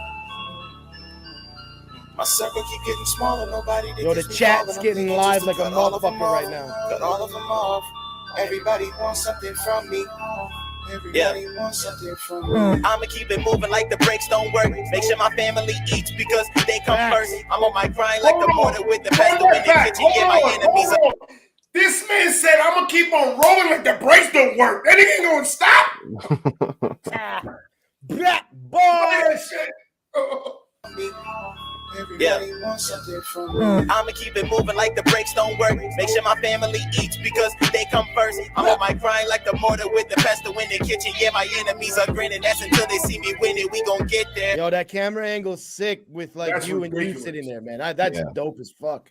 My circle keep getting smaller, nobody Yo, the chat's getting live like a motherfucker right now. Cut all of them off. Everybody wants something from me. Everybody wants something from me. I'ma keep it moving like the brakes don't work. Make sure my family eats because they come first. I'm on my grind like the mortar with the pestle in the kitchen. Yeah, my enemies are. This man said, I'm gonna keep on rolling like the brakes don't work. That nigga ain't gonna stop. Black bars. Everybody wants something from me. I'ma keep it moving like the brakes don't work. Make sure my family eats because they come first. I'm on my grind like the mortar with the pestle in the kitchen. Yeah, my enemies are grinning. That's until they see me winning. We gon' get there. Yo, that camera angle's sick with like That's you and you ridiculous. sitting there, man. That's dope as fuck.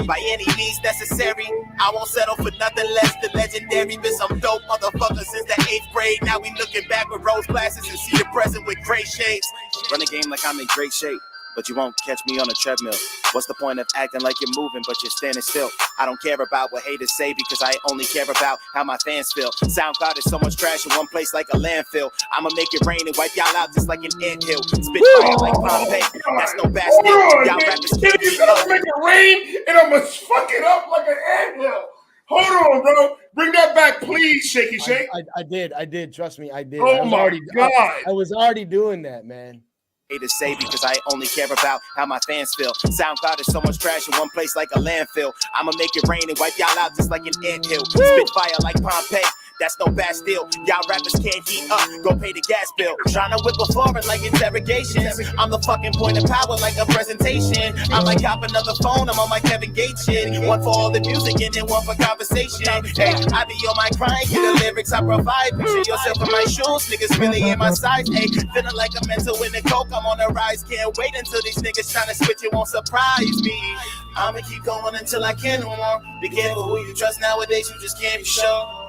By any means necessary, I won't settle for nothing less than legendary. Been some dope motherfuckers since the 8th grade. Now we looking back with rose glasses and see the present with gray shades. Run a game like I'm in great shape, but you won't catch me on a treadmill. What's the point of acting like you're moving, but you're standing still? I don't care about what haters say because I only care about how my fans feel. SoundCloud is so much trash in one place like a landfill. I'ma make it rain and wipe y'all out just like an anthill. Spit fire like Pompeii, that's no bastard. Y'all rappers can't You keep said up. I'm making it rain and I'm gonna fuck it up like an anthill. Hold on, bro. Bring that back, please, Shaky Shake. I did. Trust me, I did. Oh my God. I was already doing that, man. To say because I only care about how my fans feel. SoundCloud is so much trash in one place like a landfill. I'ma make it rain and wipe y'all out just like an anthill. Spit fire like Pompeii. That's no Bastille. Y'all rappers can't heat up. Go pay the gas bill. Tryna whip a foreign like interrogations. I'm the fucking point of power like a presentation. I might cop another phone. I'm on my Kevin Gates shit. One for all the music and then one for conversation. Hey, I be on my grind. Get the lyrics I provide. Picture yourself in my shoes. Niggas really in my size. Hey, feeling like a mental in the coke. I'm on the rise. Can't wait until these niggas tryna switch. It won't surprise me. I'ma keep going until I can't no more. Be careful who you trust nowadays. You just can't be sure.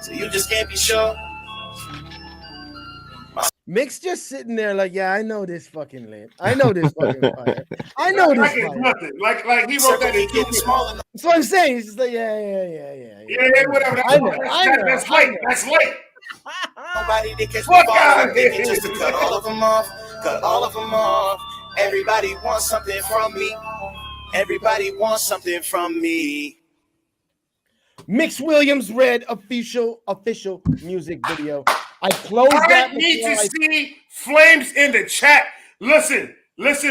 So you just can't be sure. Mick's just sitting there like, yeah, I know this fucking lit. I know this fucking fire. I know this Like it's fire. nothing. Like he wrote that in getting smaller. That's what I'm saying. He's just like, yeah. Yeah, whatever. I know. That's late. That's late. Nobody that catch me Fuck falling. out I'm thinking just to cut all of them off. Cut all of them off. Everybody wants something from me. Everybody wants something from me. Mix Williams Red official music video. I closed that. I need to see flames in the chat. Listen,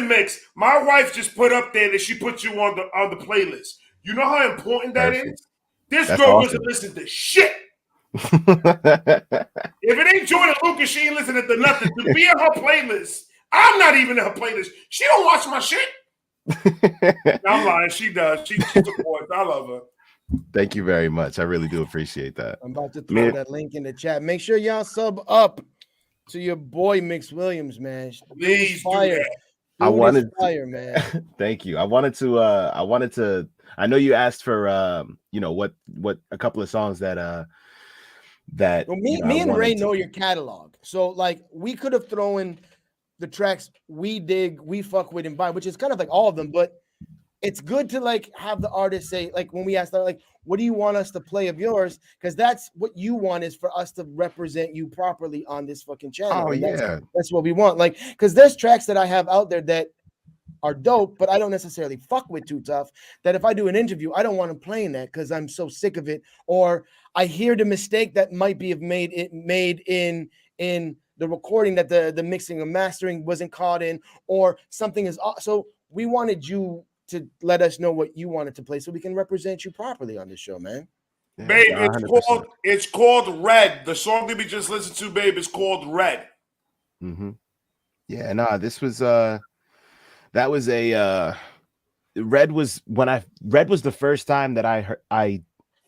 Mix. My wife just put up there that she put you on the playlist. You know how important that is? This girl doesn't listen to shit. If it ain't Jordan Lucas, she ain't listening to nothing. To be in her playlist, I'm not even in her playlist. She don't watch my shit. I'm lying. She does. She supports. I love her. Thank you very much. I really do appreciate that. I'm about to throw that link in the chat. Make sure y'all sub up to your boy Mix Williams, man. Please fire. I wanted fire, man. Thank you. I wanted to I know you asked for what a couple of songs that me and Ray know your catalog. So like we could have thrown the tracks we dig, we fuck with and buy, which is kind of like all of them, but it's good to like have the artist say, like when we ask them, like, what do you want us to play of yours? Because that's what you want, is for us to represent you properly on this fucking channel. Oh, yeah. That's what we want. Like, because there's tracks that I have out there that are dope, but I don't necessarily fuck with too tough, that if I do an interview, I don't want them playing that because I'm so sick of it. Or I hear the mistake that might be made in the recording, that the mixing and mastering wasn't caught in, or something is so we wanted you to let us know what you wanted to play so we can represent you properly on this show, man. Yeah, babe, 100%. it's called Red. The song that we just listened to, babe, is called Red. Mm-hmm. Yeah, nah, this was that was a Red was the first time that I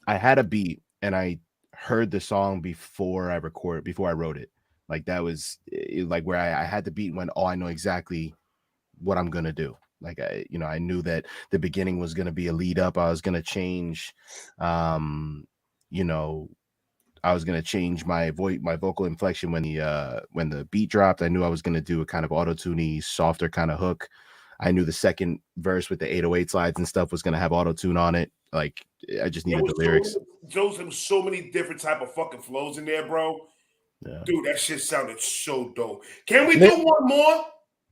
had a beat and I heard the song before I wrote it. Like that was like where I had the beat when I know exactly what I'm gonna do. Like I knew that the beginning was gonna be a lead up. I was gonna change, I was gonna change my vocal inflection when the beat dropped. I knew I was gonna do a kind of auto-tune-y, softer kind of hook. I knew the second verse with the 808 slides and stuff was gonna have auto-tune on it. Like I just needed the lyrics. There was so many different type of fucking flows in there, bro. Yeah. Dude, that shit sounded so dope. Can we do one more?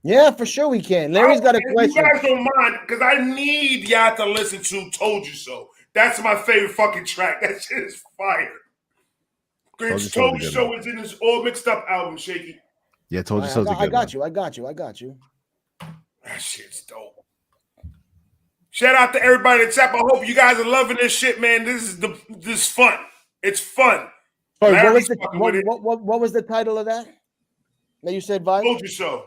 Yeah, for sure we can. Larry's got a question. You guys don't mind, because I need y'all to listen to Told You So. That's my favorite fucking track. That shit is fire. Told You So is in this all mixed up album, Shakey. Yeah, Told You So. I got you. That shit's dope. Shout out to everybody in the chat. I hope you guys are loving this shit, man. This is fun. It's fun. Sorry, what was the title of that you said, Vibe? Told You So.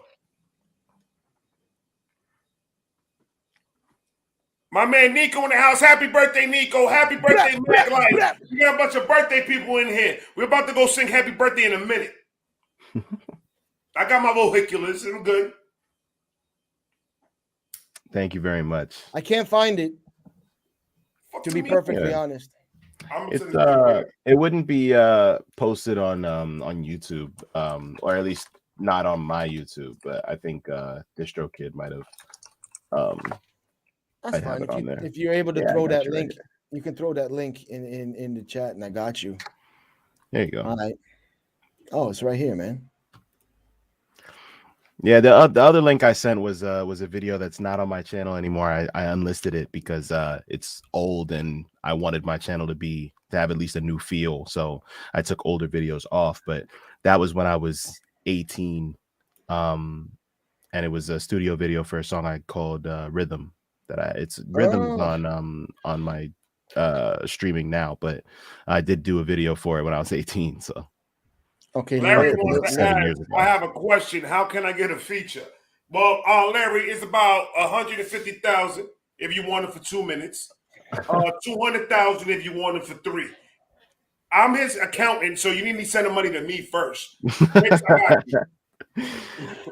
My man Nico in the house. Happy birthday, Nico. Happy birthday, Mac Life. We got a bunch of birthday people in here. We're about to go sing happy birthday in a minute. I got my vehiculars. I'm good. Thank you very much. I can't find it, to be perfectly honest. It wouldn't be posted on YouTube, or at least not on my YouTube, but I think DistroKid might have that's fine. If you're able to throw that link, you can throw that link in the chat, and I got you. There you go. All right. Oh, it's right here, man. Yeah, the other link I sent was a video that's not on my channel anymore. I unlisted it because it's old and I wanted my channel to have at least a new feel. So I took older videos off, but that was when I was 18. And it was a studio video for a song I called Rhythm. Rhythm's on my streaming now, but I did do a video for it when I was 18. So okay, Larry wants to ask, I have a question. How can I get a feature? Well, Larry, it's about 150,000 if you want it for 2 minutes, 200,000 if you want it for 3. I'm his accountant, so you need to send the money to me first.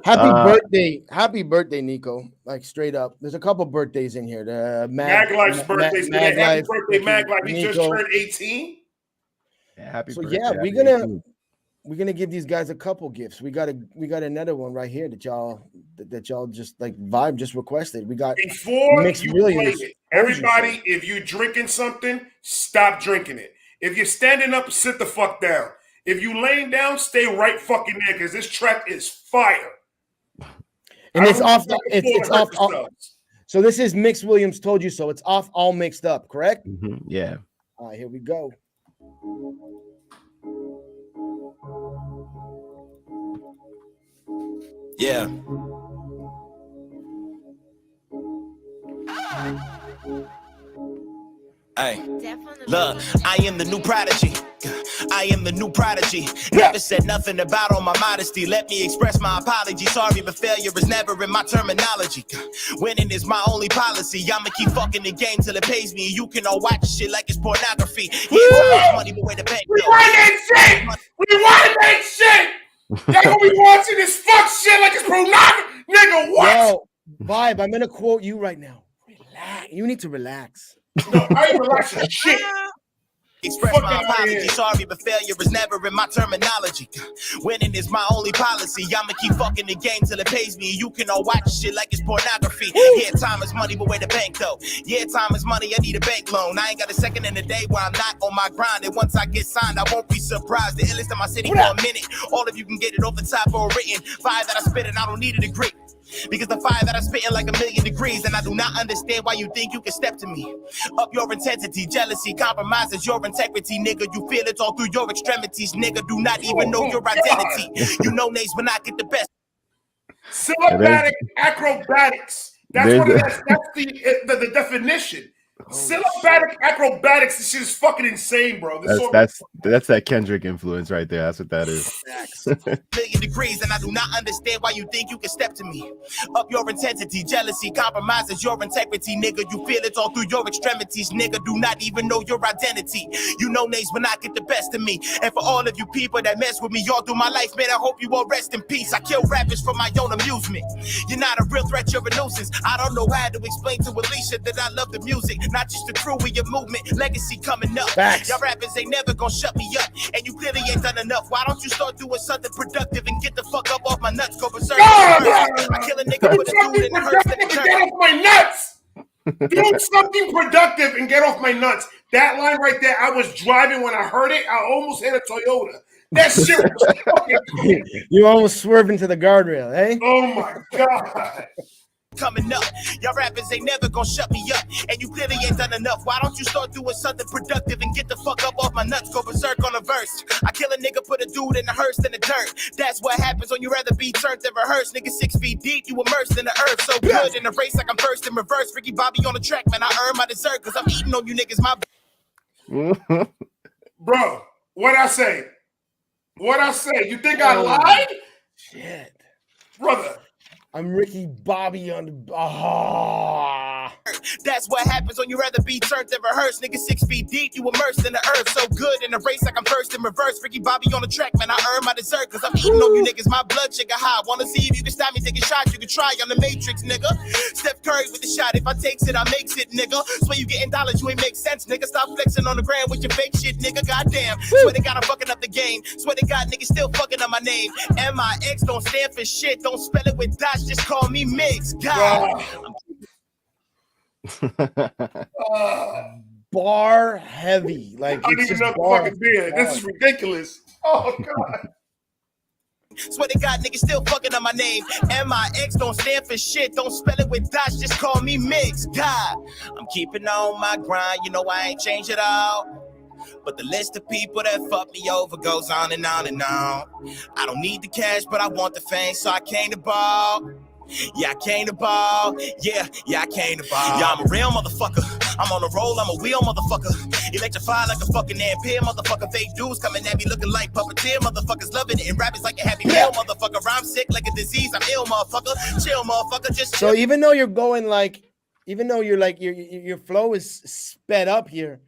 Happy birthday, Nico! Like straight up, there's a couple birthdays in here. The Mag Life's birthday. Happy birthday, Mag Life! He just turned 18. Yeah, happy so birthday. yeah, give these guys a couple gifts. We got another one right here that y'all just like Vibe just requested. We got before Mixed you Williams. play it. Everybody, if you're drinking something, stop drinking it. If you're standing up, sit the fuck down. If you laying down, stay right fucking there because this track is fire. And it's off. It's off. So this is Mixed Williams Told You So. It's off All Mixed Up, correct? Yeah. All right, here we go. Yeah. Hey, look, I am the new prodigy. I am the new prodigy. Never said nothing about all my modesty. Let me express my apology. Sorry, but failure is never in my terminology. Winning is my only policy. I'ma keep fucking the game till it pays me. You can all watch shit like it's pornography. Yeah, money, but where the bank we want that shit. We want that shit. Y'all gonna be watching this fuck shit like it's pornography, nigga. What? Yo, Vibe, I'm gonna quote you right now. Relax. You need to relax. No, I ain't relaxing shit. Express my apology. Sorry, but failure is never in my terminology. Winning is my only policy. I'ma keep fucking the game till it pays me. You can all watch shit like it's pornography. Yeah, time is money, but where the bank though? Yeah, time is money. I need a bank loan. I ain't got a second in the day where I'm not on my grind. And once I get signed, I won't be surprised. The illest in my city for a minute. All of you can get it off the top or written. Fire that I spit and I don't need a degree. Because the fire that I'm spitting like 1,000,000 degrees, and I do not understand why you think you can step to me. Up your intensity, jealousy, compromises your integrity, nigga. You feel it all through your extremities, nigga. Do not even know your identity. You know names when I get the best. Syllabatic acrobatics. That's what it is. That's the definition. Syllabatic acrobatics. This shit is fucking insane, bro. That's that Kendrick influence right there. That's what that is. 1,000,000 degrees, and I do not understand why you think you can step to me. Up your intensity, jealousy, compromises your integrity, nigga. You feel it all through your extremities, nigga. Do not even know your identity. You know names when I get the best of me. And for all of you people that mess with me all through my life, man, I hope you all rest in peace. I kill rappers for my own amusement. You're not a real threat, you're a nuisance. I don't know how to explain to Alicia that I love the music. Not just the crew of your movement, legacy coming up. Facts. Y'all rappers ain't never gonna shut me up, and you clearly ain't done enough. Why don't you start doing something productive and get the fuck up off my nuts? Go berserk. I kill a nigga, put a dude in the hearse and get off my nuts. Do something productive and get off my nuts. That line right there, I was driving when I heard it. I almost hit a Toyota. That shit was fucking cool. You almost swerved into the guardrail, eh? Oh my God. Coming up, y'all rappers ain't never gonna shut me up, and you clearly ain't done enough. Why don't you start doing something productive and get the fuck up off my nuts? Go berserk on a verse. I kill a nigga, put a dude in the hearse in the dirt. That's what happens when you rather be turned than rehearsed. Nigga 6 feet deep, you immersed in the earth. So good in the race like I'm first in reverse. Ricky Bobby on the track, man, I earn my dessert, cause I'm eating on you niggas, my bro. What I say? You think I lied? Shit. Brother. I'm Ricky Bobby on the. That's what happens when you rather be turned than rehearsed. Nigga 6 feet deep, you immersed in the earth. So good in the race like I'm first in reverse. Ricky Bobby on the track, man, I earn my dessert. Cause I'm eating on you niggas, my blood sugar high. Wanna see if you can stop me taking shots? You can try on the Matrix, nigga. Steph Curry with the shot. If I takes it, I makes it, nigga. Swear you getting dollars, you ain't make sense, nigga. Stop flexing on the ground with your fake shit, nigga. Goddamn. Swear they got, I'm fucking up the game. Swear they got niggas still fucking up my name. MIX don't stand for shit. Don't spell it with dots, just call me Mix. God. Bar heavy. Like, I don't even know the fucking beer. This is ridiculous. Oh God. Swear to God, niggas still fucking up my name. MIX don't stand for shit. Don't spell it with dots, just call me Mix. God, I'm keeping on my grind. You know I ain't changed it all. But the list of people that fuck me over goes on and on and on. I don't need the cash, but I want the fame, so I came to ball. Yeah, I came to ball. Yeah, I came to ball. Yeah, I'm a real motherfucker. I'm on a roll, I'm a wheel motherfucker. Electrified like a fucking ampere motherfucker. Fake dudes coming at me looking like puppeteer motherfuckers. Loving it and rapping like a happy meal motherfucker. I'm sick like a disease, I'm ill motherfucker. Chill motherfucker, just chill. So even though you're going like, even though you're like, your flow is sped up here,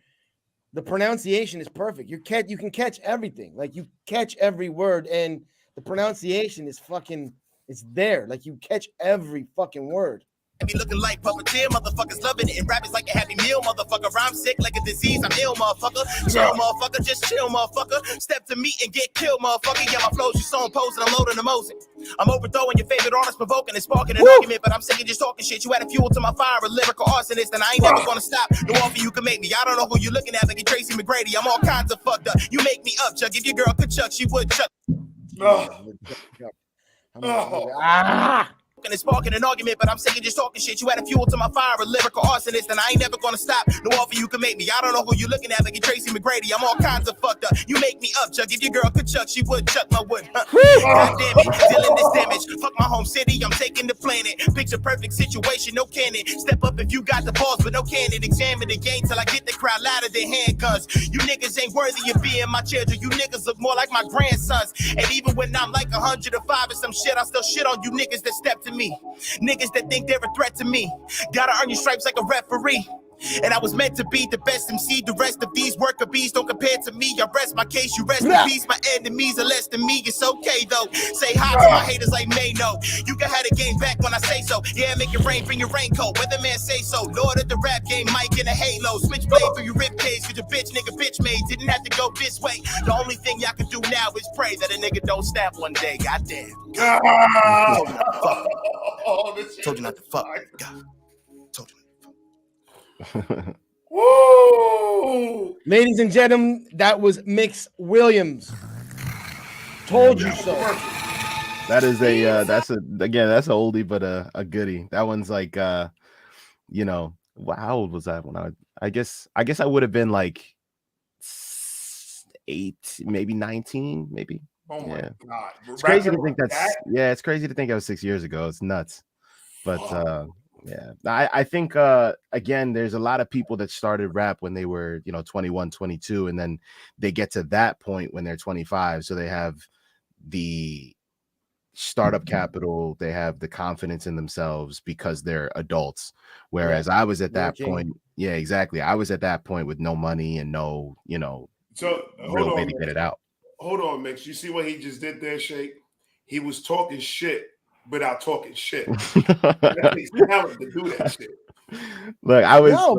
the pronunciation is perfect. You can catch everything. Like, you catch every word, and the pronunciation is fucking, it's there. Like, you catch every fucking word. Be looking like puppeteer, motherfuckers loving it. And rap is like a happy meal, motherfucker. Rhyme sick like a disease, I'm ill, motherfucker. Chill, motherfucker, just chill, motherfucker. Step to me and get killed, motherfucker. Yeah, my flows, you so imposed and I'm loading the Mosing. I'm overthrowing your favorite artist, provoking and sparking an argument. But I'm sick of just talking shit. You added fuel to my fire, a lyrical arsonist. And I ain't never gonna stop. No offer you can make me. I don't know who you looking at, like Tracy McGrady. I'm all kinds of fucked up. You make me up, Chuck. If your girl could chuck, she would chuck. And it's sparking an argument, but I'm sick of just talking shit. You added fuel to my fire, a lyrical arsonist, and I ain't never gonna stop. No offer you can make me. I don't know who you looking at, like Tracy McGrady. I'm all kinds of fucked up. You make me up, Chuck. If your girl could chuck, she would chuck my wood. God damn it, dealing this damage. Fuck my home city, I'm taking the planet. Picture perfect situation, no cannon. Step up if you got the balls, but no cannon. Examine the game till I get the crowd louder than handguns. You niggas ain't worthy of being my children. You niggas look more like my grandsons. And even when I'm like 105 or some shit, I still shit on you niggas that step to me. Niggas that think they're a threat to me. Gotta earn your stripes like a referee. And I was meant to be the best MC. The rest of these worker bees don't compare to me. I rest my case, you rest in peace. My enemies are less than me. It's okay though. Say hi to my haters like Mayno. You can have the game back when I say so. Yeah, make it rain, bring your raincoat. Weatherman say so. Lord of the rap game, Mike in a halo. Switchblade through your ribcage, cause your bitch nigga bitch made. Didn't have to go this way. The only thing y'all can do now is pray that a nigga don't snap one day. Goddamn. Told you not to fuck. God. Told you. Woo! Ladies and gentlemen, that was Mix Williams. Told you so. That is that's an oldie but a goodie. That one's like you know, how old was that when I guess I would have been like 8, maybe 19, maybe. Oh my god. It's crazy to think it's crazy to think that was 6 years ago. It's nuts. But yeah, I think again, there's a lot of people that started rap when they were 21, 22, and then they get to that point when they're 25, so they have the startup capital, they have the confidence in themselves because they're adults, whereas I was at that point. Yeah, exactly. I was at that point with no money and no so real way to get it out. Hold on, Mix. You see what he just did there, Shake? He was talking shit without talking shit. That takes talent to do that shit. Look,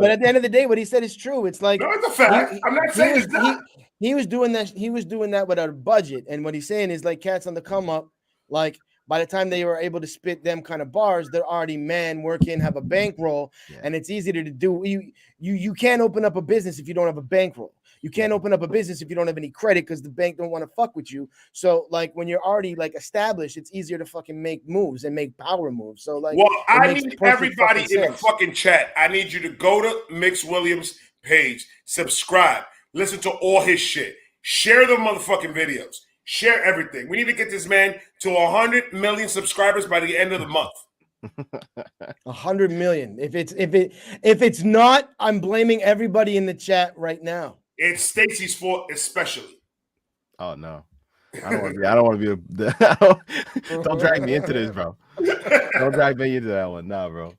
but at the end of the day, what he said is true. It's like, no, it's a fact. I'm not saying it's not. He was doing that. He was doing that without a budget. And what he's saying is like cats on the come up. Like by the time they were able to spit them kind of bars, they're already working, have a bankroll, and it's easier to do. You can't open up a business if you don't have a bankroll. You can't open up a business if you don't have any credit because the bank don't want to fuck with you. So like when you're already like established, it's easier to fucking make moves and make power moves. So like, well, I need everybody in the fucking chat. I need you to go to Mix Williams' page, subscribe, listen to all his shit, share the motherfucking videos, share everything. We need to get this man to 100 million subscribers by the end of the month. 100 million. If it's not, I'm blaming everybody in the chat right now. It's Stacy's fault, especially. Oh no, I don't want to be. Don't drag me into this, bro. Don't drag me into that one, nah, bro.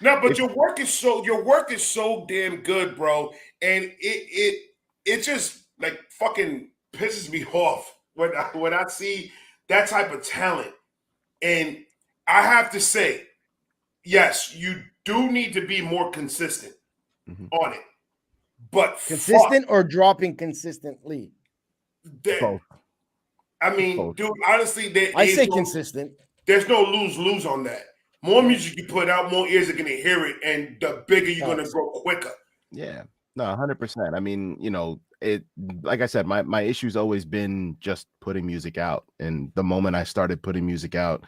No, but your work is so damn good, bro, and it just like fucking pisses me off when I see that type of talent. And I have to say, yes, you do need to be more consistent on it. But consistent or dropping consistently? Both. I mean, dude, honestly, I say consistent. There's no lose on that. More music you put out, more ears are going to hear it, and the bigger you're going to grow quicker. Yeah, no, 100%. I mean, it. Like I said, my issue's always been just putting music out, and the moment I started putting music out,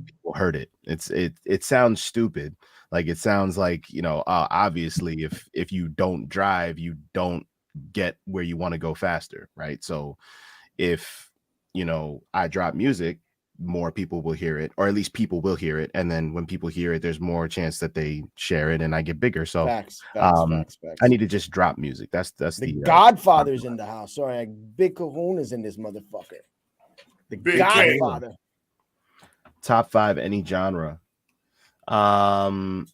people heard it. It sounds stupid. Like it sounds like, obviously if you don't drive, you don't get where you want to go faster, right? So if, I drop music, more people will hear it, or at least people will hear it. And then when people hear it, there's more chance that they share it and I get bigger. So facts. I need to just drop music. That's the Godfather's in the house. Sorry, Big Kahuna's in this motherfucker. The Big Godfather. Top 5 any genre. I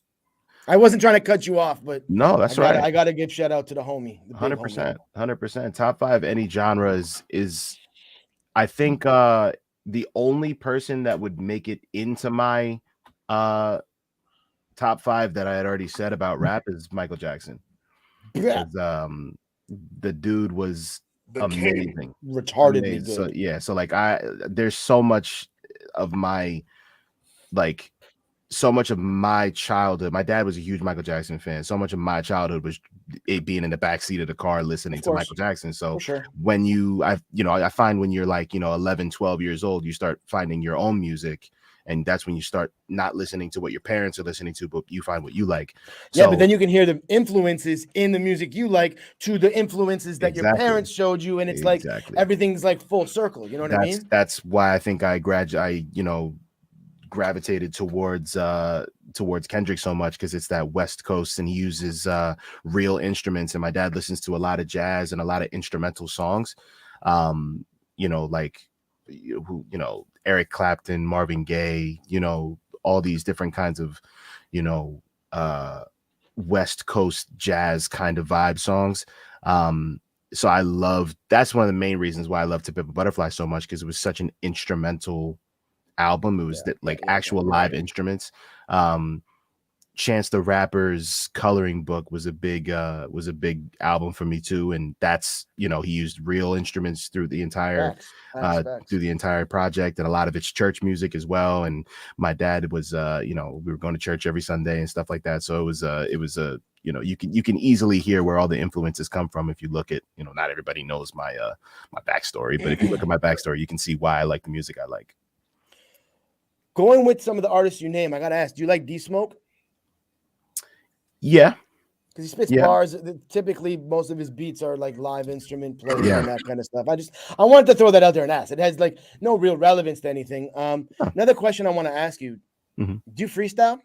wasn't trying to cut you off, but no, that's right. I gotta give shout out to the homie. 100%. Top 5 any genre is I think the only person that would make it into my top 5 that I had already said about rap is Michael Jackson. Yeah. Because the dude was The king. amazing. Retardedly good. So yeah, so like there's so much of my like so much of my childhood. My dad was a huge Michael Jackson fan. So much of my childhood was it being in the back seat of the car listening to Michael Jackson. So For sure. when I find when you're like, 11, 12 years old, you start finding your own music. And that's when you start not listening to what your parents are listening to, but you find what you like. Yeah, So, but then you can hear the influences in the music you like to the influences that your Exactly. parents showed you, and it's like everything's like full circle. You know what I mean? That's why I think I gravitated towards Kendrick so much, because it's that West Coast and he uses real instruments, and my dad listens to a lot of jazz and a lot of instrumental songs, like Eric Clapton, Marvin Gaye, all these different kinds of West Coast jazz kind of vibe songs. So that's one of the main reasons why I love To Pimp a Butterfly so much, because it was such an instrumental album. It was actual live instruments. Chance the Rapper's Coloring Book was a big album for me too, and that's he used real instruments through the entire project, and a lot of it's church music as well. And my dad was we were going to church every Sunday and stuff like that, so it was you can easily hear where all the influences come from if you look at not everybody knows my backstory, but if you look at my backstory, you can see why I like the music I like. Going with some of the artists you name, I gotta ask, do you like D Smoke? Yeah, because he spits bars. Typically, most of his beats are like live instrument playing and that kind of stuff. I wanted to throw that out there and ask. It has like no real relevance to anything. Another question I want to ask you: Do you freestyle?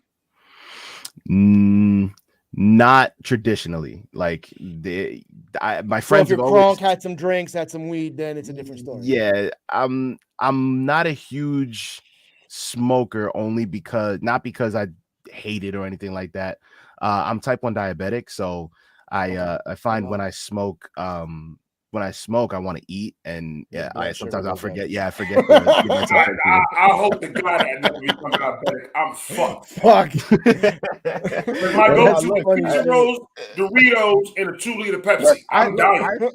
Not traditionally. Like my friends. So if you're crunk, had some drinks, had some weed, then it's a different story. Yeah, I'm not a huge smoker, not because I hate it or anything like that. I'm type 1 diabetic, so I find when I smoke, I want to eat, and sometimes I'll forget. Yeah, I forget. I hope to God I never become diabetic. I'm fucked. Fuck. My go-to is pizza rolls, Doritos, and a 2-liter Pepsi. I'm dying.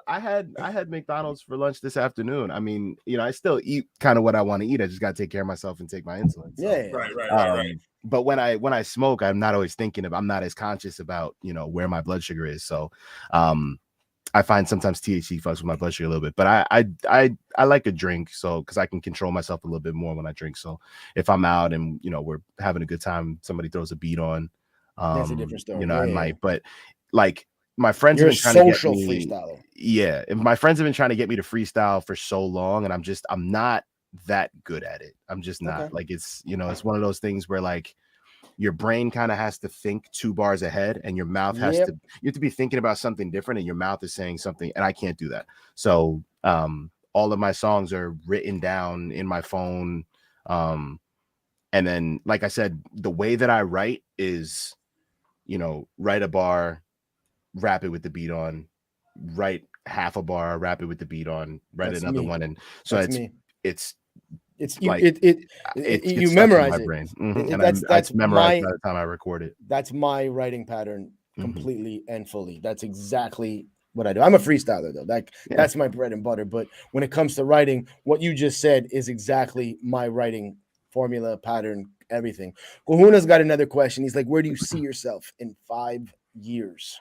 I had McDonald's for lunch this afternoon. I mean, I still eat kind of what I want to eat. I just got to take care of myself and take my insulin. So. Yeah. Right. But when I smoke, I'm not always I'm not as conscious about where my blood sugar is. So I find sometimes THC fucks with my blood sugar a little bit, but I like a drink, so because I can control myself a little bit more when I drink. So if I'm out and we're having a good time, somebody throws a beat on, that's a different story. I might. But like my friends You're have been trying to get me, freestyler. Yeah, if my friends have been trying to get me to freestyle for so long, and I'm not that good at it. I'm just not. Okay. Like it's it's one of those things where like your brain kind of has to think 2 bars ahead, and your mouth has to, you have to be thinking about something different, and your mouth is saying something, and I can't do that. So all of my songs are written down in my phone, and then like I said, the way that I write is write a bar, rap it with the beat on, write half a bar, rap it with the beat on, write another one, and so it's you memorize my it. Brain. And that's memorized by the time I record it. That's my writing pattern completely and fully. That's exactly what I do. I'm a freestyler though. That's my bread and butter. But when it comes to writing, what you just said is exactly my writing formula, pattern, everything. Kahuna's got another question. He's like, where do you see yourself in 5 years?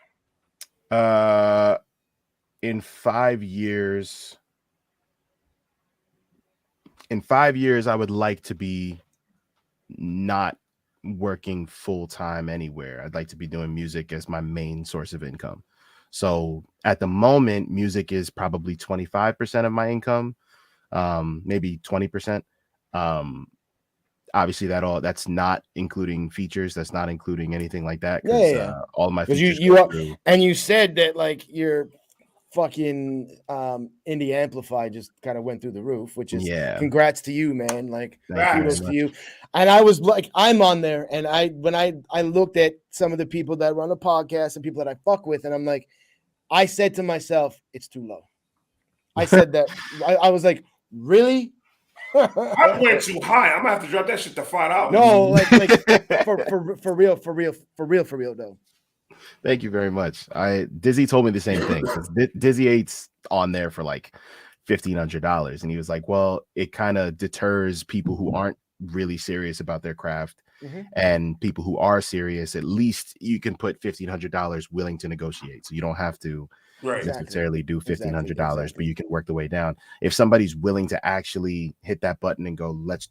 In 5 years. In 5 years, I would like to be not working full time anywhere. I'd like to be doing music as my main source of income. So at the moment, music is probably 25% of my income, maybe 20%. Obviously, that's not including features. That's not including anything like that. All my features. And you said that like you're fucking indie amplify just kind of went through the roof, which is congrats to you, man. Like kudos to you. And I was like, I'm on there, and when I looked at some of the people that run a podcast and people that I fuck with, and I'm like, I said to myself, it's too low. I said that. I was like, really? I went too high. I'm gonna have to drop that shit to $5. No, like for real though. Thank you very much. Dizzy told me the same thing. Dizzy 8's on there for like $1,500, and he was like, well, it kind of deters people who aren't really serious about their craft, and people who are serious, at least you can put $1,500 willing to negotiate, so you don't have to necessarily do $1,500, but you can work the way down. If somebody's willing to actually hit that button and go, let's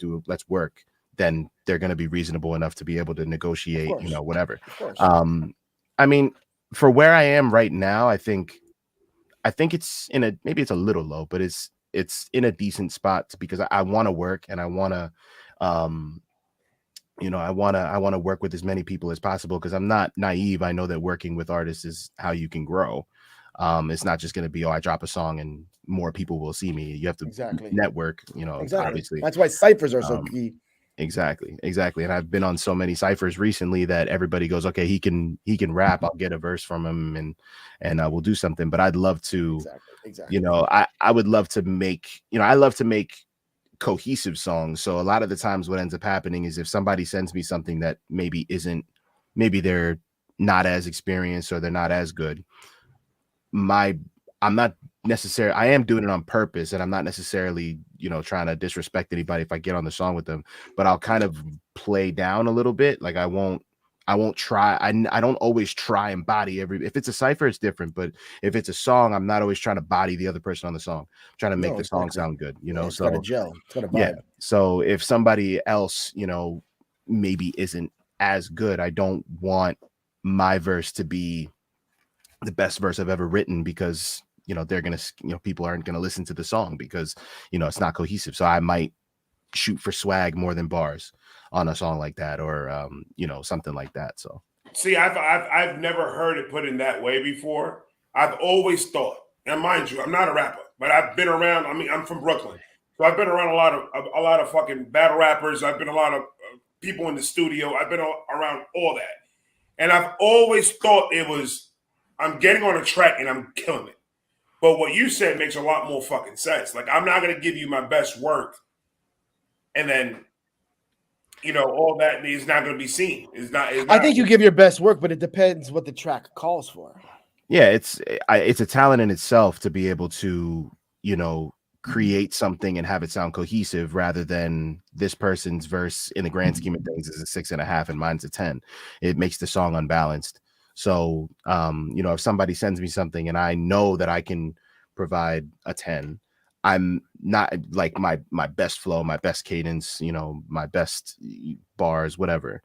work, then they're going to be reasonable enough to be able to negotiate, whatever. I mean, for where I am right now, I think it's maybe it's a little low, but it's in a decent spot because I want to work, and I want to I want to work with as many people as possible, because I'm not naive. I know that working with artists is how you can grow. It's not just going to be, I drop a song and more people will see me. You have to network, obviously. That's why ciphers are so key. Exactly. And I've been on so many ciphers recently that everybody goes, okay, he can rap. I'll get a verse from him and we'll do something. But I'd love to, I would love to make, I love to make cohesive songs. So a lot of the times what ends up happening is if somebody sends me something that maybe they're not as experienced or they're not as good, I am doing it on purpose, and I'm not necessarily, trying to disrespect anybody if I get on the song with them, but I'll kind of play down a little bit. Like I won't try. I don't always try and body if it's a cipher, it's different. But if it's a song, I'm not always trying to body the other person on the song. I'm trying to make the song sound good, It's got to gel. It's got to vibe. Yeah. So if somebody else, maybe isn't as good, I don't want my verse to be the best verse I've ever written, because they're gonna, people aren't gonna listen to the song because it's not cohesive. So I might shoot for swag more than bars on a song like that, or something like that. So see, I've never heard it put in that way before. I've always thought, and mind you, I'm not a rapper, but I've been around. I mean, I'm from Brooklyn, so I've been around a lot of fucking battle rappers. I've been a lot of people in the studio. I've been around all that, and I've always thought it was, I'm getting on a track and I'm killing it. But what you said makes a lot more fucking sense. Like, I'm not going to give you my best work and then, all that is not going to be seen. It's not. I think you give your best work, but it depends what the track calls for. Yeah, it's a talent in itself to be able to, create something and have it sound cohesive, rather than this person's verse in the grand scheme of things is a 6.5 and mine's a 10. It makes the song unbalanced. So, if somebody sends me something and I know that I can provide a 10, I'm not like my best flow, my best cadence, my best bars, whatever.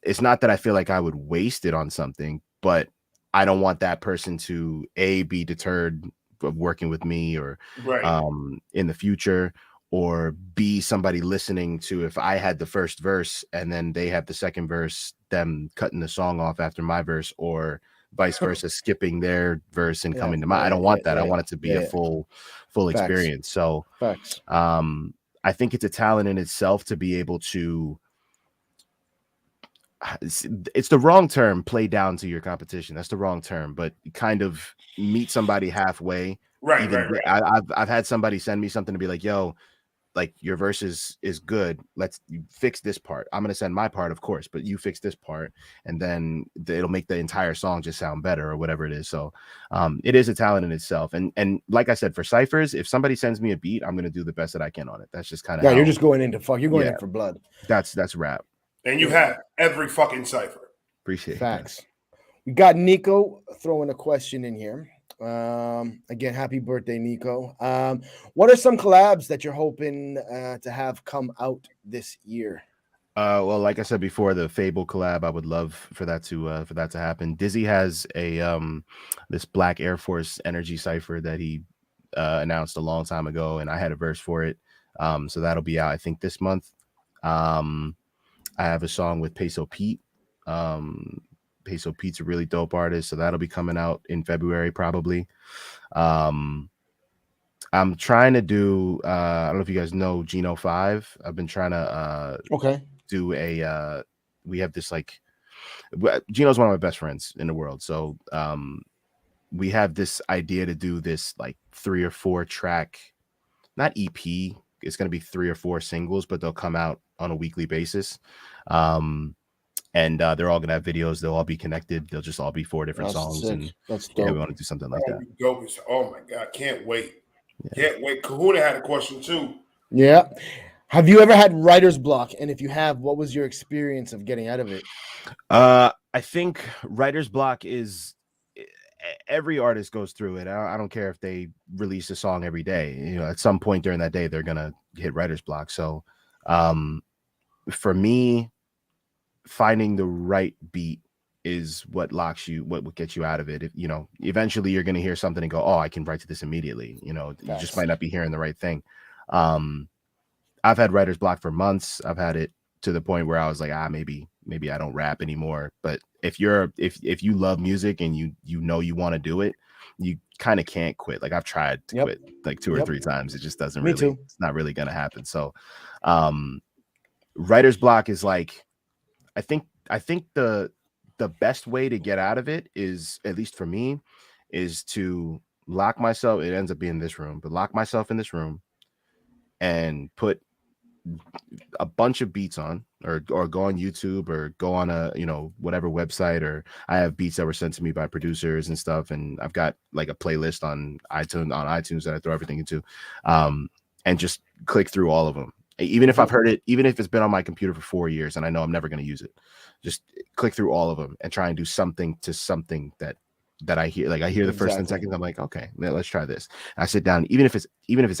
It's not that I feel like I would waste it on something, but I don't want that person to be deterred of working with me or in the future, or be somebody listening to, if I had the first verse and then they have the second verse, them cutting the song off after my verse, or vice versa, skipping their verse and coming to mine. I don't want that. I want it to be a full experience. So I think it's a talent in itself to be able to, it's the wrong term, play down to your competition. That's the wrong term, but kind of meet somebody halfway. Right. I've had somebody send me something to be like, yo, like, your verse is good. Let's fix this part. I'm going to send my part, of course, but you fix this part, and then it'll make the entire song just sound better, or whatever it is. So it is a talent in itself. And like I said, for ciphers, if somebody sends me a beat, I'm going to do the best that I can on it. That's just kind of, you're just going into you're going in for blood. That's rap. And you have every fucking cipher. Appreciate Facts. We got Nico throwing a question in here. Again, happy birthday, Nico. What are some collabs that you're hoping to have come out this year? Well, like I said before, the Fable collab, I would love for that to happen. Dizzy has a this Black Air Force energy cipher that he announced a long time ago, and I had a verse for it. So that'll be out, I think, this month. I have a song with Peso Pete. Peso Pete's a really dope artist, so that'll be coming out in February probably. I'm trying to do I don't know if you guys know Geno 5. I've been trying to do a we have this, like, Geno's one of my best friends in the world, so we have this idea to do this like 3 or 4 track, not EP, it's going to be 3 or 4 singles, but they'll come out on a weekly basis. And they're all gonna have videos. They'll all be connected. They'll just all be 4 different That's songs. sick. And That's yeah, dope. we want to do something like that. Dope. Oh my God, can't wait. Can't wait. Kahuna had a question too. Yeah. Have you ever had writer's block? And if you have, what was your experience of getting out of it? I think writer's block is every artist goes through it. I don't care if they release a song every day. You know, at some point during that day, they're gonna hit writer's block. So, for me, finding the right beat is what locks you, what gets you out of it. If you know, eventually you're gonna hear something and go, "Oh, I can write to this immediately." You know, you just might not be hearing the right thing. I've had writer's block for months. I've had it to the point where I was like, maybe I don't rap anymore. But if you love music and you know you want to do it, you kind of can't quit. Like I've tried to quit like 2 or 3 times. It just doesn't it's not really gonna happen. So writer's block is like, I think the best way to get out of it is, at least for me, is to lock myself. It ends up being this room, but lock myself in this room and put a bunch of beats on, or go on YouTube, or go on a, you know, whatever website, or I have beats that were sent to me by producers and stuff, and I've got like a playlist on iTunes that I throw everything into, and just click through all of them. Even if I've heard it, even if it's been on my computer for 4 years and I know I'm never going to use it, just click through all of them and try and do something that I hear. Like I hear the first 10 seconds, I'm like, okay, let's try this. And I sit down, even if it's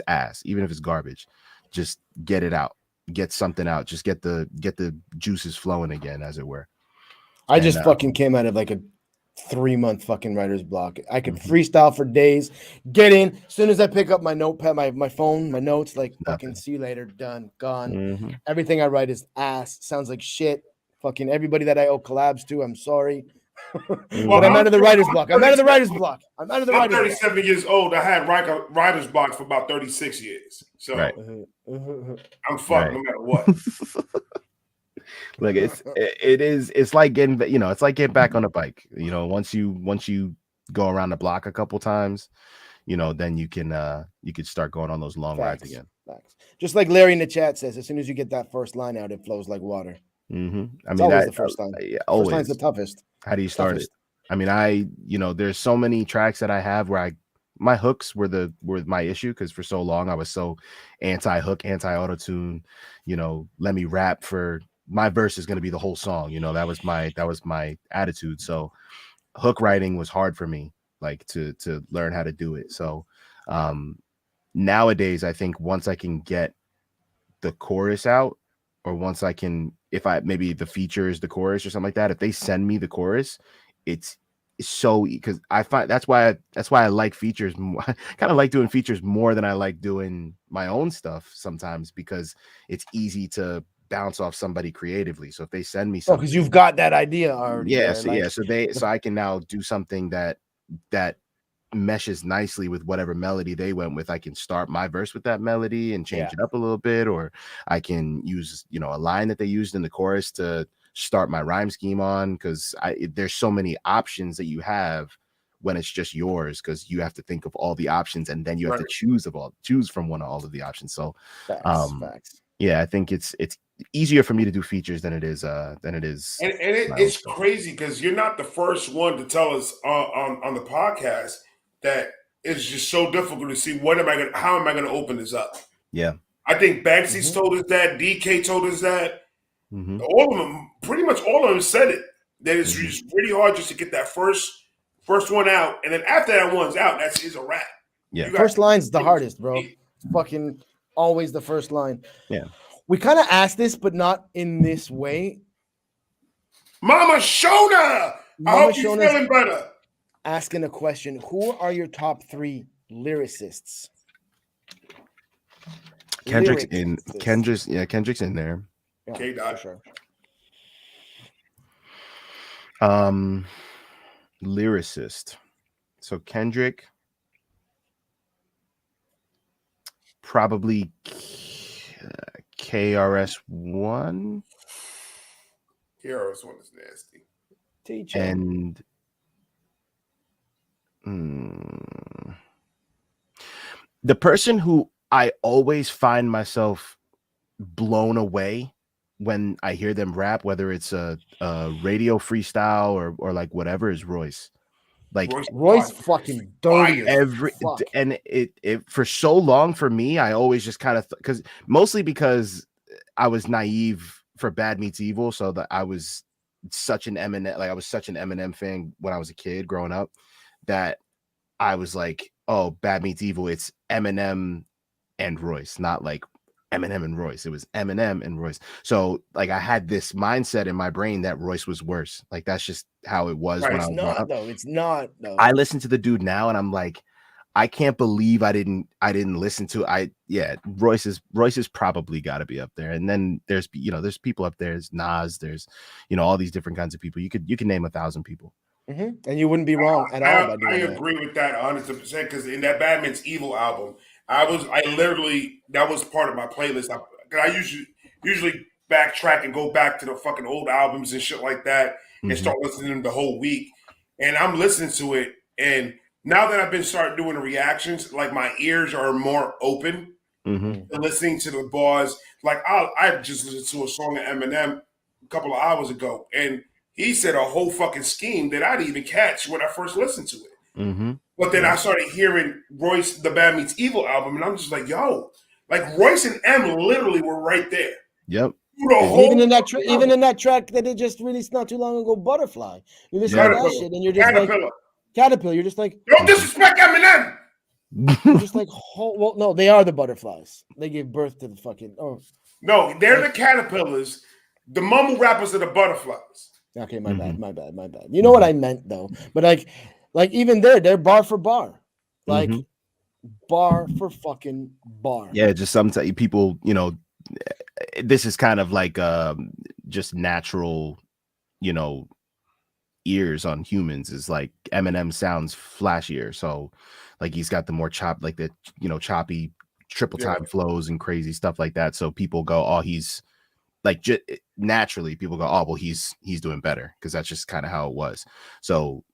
ass, even if it's garbage, just get it out, get something out, just get the juices flowing again, as it were. I just fucking came out of like a 3-month fucking writer's block. I could freestyle for days, get in. As soon as I pick up my notepad, my phone, my notes, like fucking see you later, done, gone. Everything I write is ass, sounds like shit. Fucking everybody that I owe collabs to, I'm sorry. But I'm out of the writer's block. I'm 37 years old. I had writer's block for about 36 years. So I'm fucked no matter what. Like it's like getting, you know, it's like getting back on a bike. You know, once you go around the block a couple times, you know, then you could start going on those long rides again. Just like Larry in the chat says, as soon as you get that first line out, it flows like water. I mean, always the first line. Always. First line's the toughest. How do you start it? I mean, you know, there's so many tracks that I have where my hooks were my issue, because for so long I was so anti-hook, anti-auto-tune. You know, let me rap, for my verse is going to be the whole song. You know, that was my attitude. So hook writing was hard for me, like to learn how to do it. So nowadays, I think once I can get the chorus out, or once I can, if I maybe the feature is the chorus or something like that, if they send me the chorus, it's so, because I find that's why I like features more. I kind of like doing features more than I like doing my own stuff sometimes, because it's easy to bounce off somebody creatively. So if they send me something, because you've got that idea already. So I can now do something that meshes nicely with whatever melody they went with. I can start my verse with that melody and change it up a little bit, or I can use, you know, a line that they used in the chorus to start my rhyme scheme on, because there's so many options that you have when it's just yours, because you have to think of all the options, and then you have to choose from all of the options. So facts. Yeah, I think it's easier for me to do features than it is it's crazy, because you're not the first one to tell us on the podcast that it's just so difficult to see how am I gonna open this up. I think Banksy's told us that, DK told us that. All of them, pretty much all of them, said it, that it's just really hard just to get that first one out, and then after that one's out, it's a wrap. First line's the hardest, bro. It's fucking always the first line. We kind of asked this, but not in this way. Mama Shona, I hope you're feeling better. Asking a question: who are your top 3 lyricists? Kendrick's in there. Okay, for sure. Lyricist. So Kendrick, probably KRS-One. KRS-One is nasty. Teacher. And the person who I always find myself blown away when I hear them rap, whether it's a radio freestyle or like whatever is Royce. Like Roy's fucking dirty as fuck. and it for so long for me, I always just kind of mostly because I was naive for Bad Meets Evil, so that I was such an Eminem fan when I was a kid growing up, that I was like, oh, Bad Meets Evil, it's Eminem and Royce, not like Eminem and Royce. It was Eminem and Royce. So like I had this mindset in my brain that Royce was worse. Like that's just how it was when I was growing up. It's not though. I listen to the dude now and I'm like, I can't believe I didn't listen to Royce is probably got to be up there. And then there's people up there. There's Nas, there's all these different kinds of people. You can name 1,000 people. Mm-hmm. And you wouldn't be wrong at all. I agree with that 100% because in that Batman's Evil album, that was part of my playlist. I usually backtrack and go back to the fucking old albums and shit like that and start listening to them the whole week. And I'm listening to it, and now that I've been starting doing the reactions, like my ears are more open to listening to the bars. Like I just listened to a song of Eminem a couple of hours ago, and he said a whole fucking scheme that I didn't even catch when I first listened to it. But then I started hearing Royce, the Bad Meets Evil album, and I'm just like, yo, like Royce and M literally were right there. Yep. Even in that track that they just released not too long ago, Butterfly. You listen to that shit, and you're just like Caterpillar. You're just like, don't disrespect Eminem. You're just like, well, no, they are the butterflies. They gave birth to the fucking. Oh, no, they're the caterpillars. The mumble rappers are the butterflies. Okay, my bad. You know what I meant though, but like even they're bar for bar, like bar for fucking bar. Yeah, just sometimes people, this is kind of like just natural, ears on humans is like Eminem sounds flashier, so like he's got the more choppy triple time flows and crazy stuff like that. So people go, oh, he's like naturally people go, oh, well, he's doing better because that's just kind of how it was. So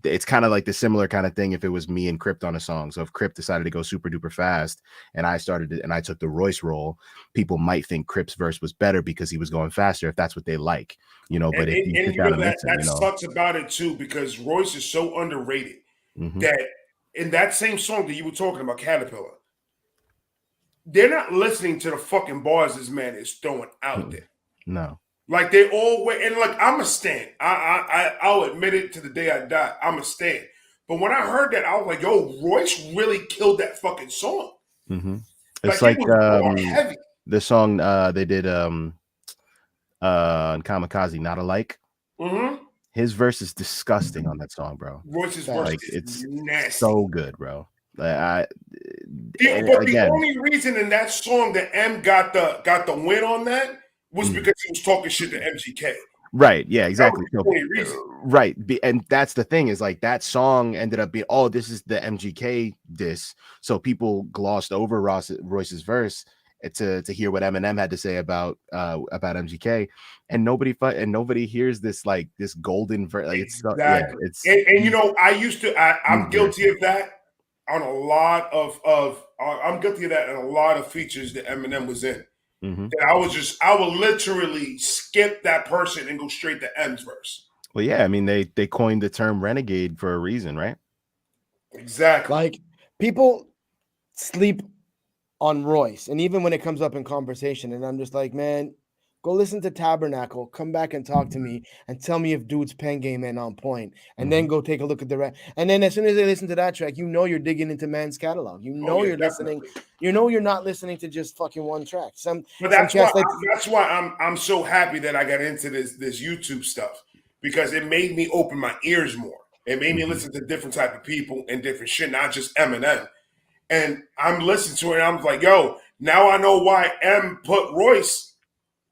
it's kind of like the similar kind of thing if it was me and Crypt on a song. So if Crypt decided to go super duper fast and I took the Royce role, people might think Crypt's verse was better because he was going faster, if that's what they like, but that sucks about it too, because Royce is so underrated that in that same song that you were talking about, Caterpillar, they're not listening to the fucking bars this man is throwing out there. No. Like they all wait, and like I'm a stan. I'll admit it to the day I die. I'm a stan. But when I heard that, I was like, "Yo, Royce really killed that fucking song." It's like the song they did on Kamikaze, Not Alike. His verse is disgusting on that song, bro. Royce's verse it's nasty. So good, bro. The only reason in that song that M got the win on that was because he was talking shit to MGK. Right. Yeah, exactly. That was the only reason. Right. And that's the thing is like that song ended up being, oh, this is the MGK diss. So people glossed over Royce's verse to hear what Eminem had to say about MGK, and nobody hears this like this golden verse. Like exactly. I'm guilty of that on a lot of I'm guilty of that in a lot of features that Eminem was in. That I would literally skip that person and go straight to M's verse. Well, yeah, I mean they coined the term renegade for a reason, right? Exactly. Like people sleep on Royce, and even when it comes up in conversation, and I'm just like, man, go listen to Tabernacle, come back and talk to me, and tell me if dude's pen game ain't on point, and then go take a look at the rest. And then as soon as they listen to that track, you're digging into man's catalog. You're listening. You're not listening to just fucking one track. That's why I'm so happy that I got into this YouTube stuff, because it made me open my ears more. It made me listen to different type of people and different shit, not just Eminem. And I'm listening to it, and I'm like, yo, now I know why M put Royce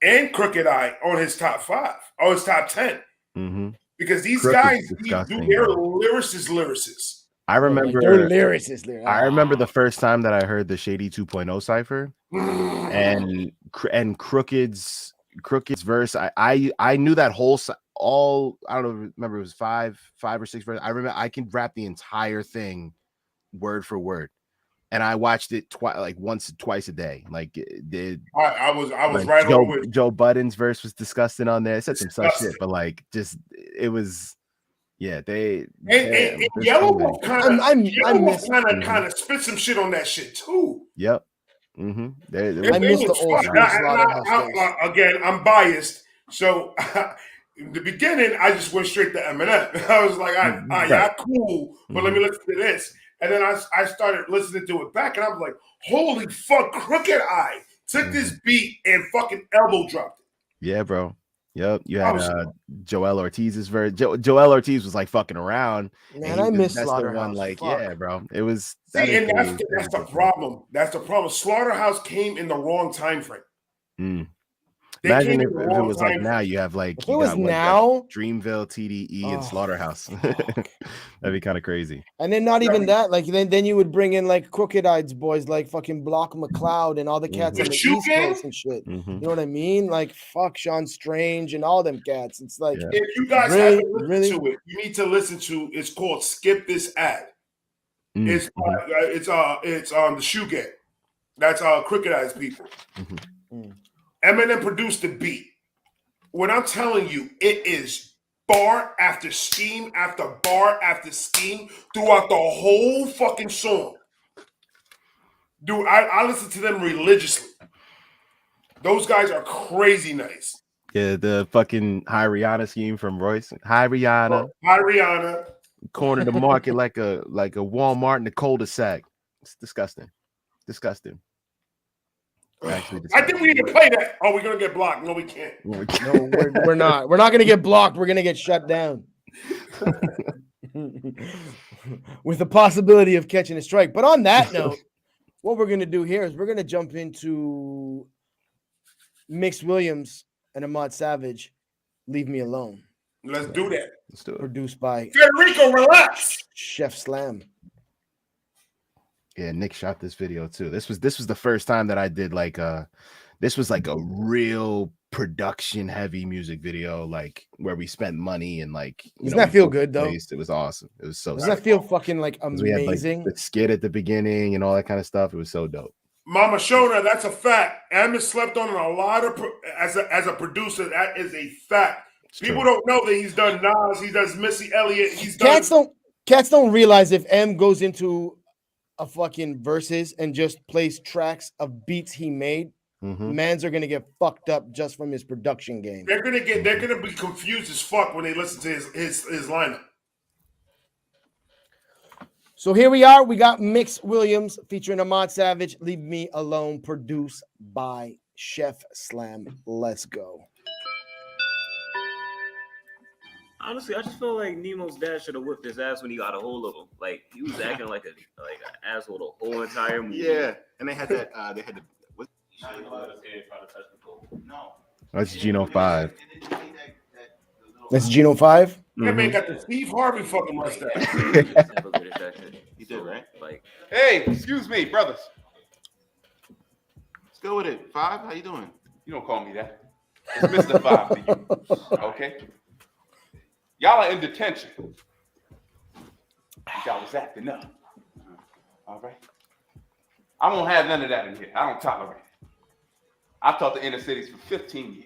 and Crooked Eye on his top 5 or his top 10. Because these guys, they're lyricists. I remember they're lyricists. I remember the first time that I heard the Shady 2.0 Cipher and Crooked's verse. I knew that whole I don't remember, it was five or six verses. I remember I can rap the entire thing word for word. and I watched it twice a day. Like I was like right on with Joe Budden's verse was disgusting on there. It said some such disgusting. shit, but like it was and there's so Yellow many. Wolf kind I of spit some shit on that shit too. Yep. Mm-hmm. I miss the old school Slaughterhouse days. Again, I'm biased, so in the beginning I just went straight to Eminem. I was like, yeah, cool, but let me listen to this. And then I started listening to it back, and I was like, holy fuck, Crooked Eye took this beat and fucking elbow dropped it. Yeah, bro. Yep. You had Joel Ortiz's verse. Joel Ortiz was like fucking around. Man, I miss that's Slaughterhouse. the one, like, Fuck. yeah, bro. It was that's the problem. That's the problem. Slaughterhouse came in the wrong time frame. Imagine if it was like now, you have like, if it was now, Dreamville, TDE, and Slaughterhouse. That'd be kind of crazy. And then not even that, like then you would bring in like Crooked Eye's boys, like fucking Block McCloud and all the cats on the East Coast and shit. You know what I mean? Like fuck Sean Strange and all them cats. It's like if you guys haven't listened to it, you need to listen to. It's called "Skip This Ad." It's the Shoe Gang. That's Crooked Eye's people. Eminem produced the beat. When I'm telling you, it is bar after scheme after bar after scheme throughout the whole fucking song. Dude, I listen to them religiously. Those guys are crazy nice. Yeah, the fucking Hi Rihanna scheme from Royce. Hi Rihanna. Hi Rihanna. Corner the market like a Walmart in the cul-de-sac. It's disgusting. Disgusting. Actually, I think we need to play that. Oh, we're gonna get blocked. No, we can't. No, we're not. We're not gonna get blocked. We're gonna get shut down. With the possibility of catching a strike. But on that note, what we're gonna do here is we're gonna jump into Mix Williams and Ahmad Savage. Leave Me Alone. Let's do that. Let's do it. Produced by Federico, relax. Chef Slam. Yeah, Nick shot this video too. This was the first time that I did this was like a real production heavy music video, like where we spent money and like doesn't that feel good though? It was awesome. It was so doesn't that feel fucking like amazing? We had, like, the skit at the beginning and all that kind of stuff. It was so dope. Mama Shona, that's a fact. Amos slept on a lot of as a producer. That is a fact. People don't know that he's done Nas, he does Missy Elliott. Cats don't realize if M goes into a fucking verses and just plays tracks of beats he made, mans are gonna get fucked up just from his production game. They're gonna be confused as fuck when they listen to his lineup. So here we are. We got Mix Williams featuring Ahmad Savage. Leave Me Alone, produced by Chef Slam. Let's go. Honestly, I just feel like Nemo's dad should have whipped his ass when he got a hold of him. Like he was acting like an asshole the whole entire movie. Yeah, and they had that. They had the. What? No, that's Geno 5. That's Geno 5. That man got the Steve Harvey fucking mustache. He did, right? Like, hey, excuse me, brothers. Let's go with it. 5, how you doing? You don't call me that. It's Mr. 5 to you. Okay. Y'all are in detention. Y'all was acting up. All right. I won't have none of that in here. I don't tolerate it. I've taught the inner cities for 15 years.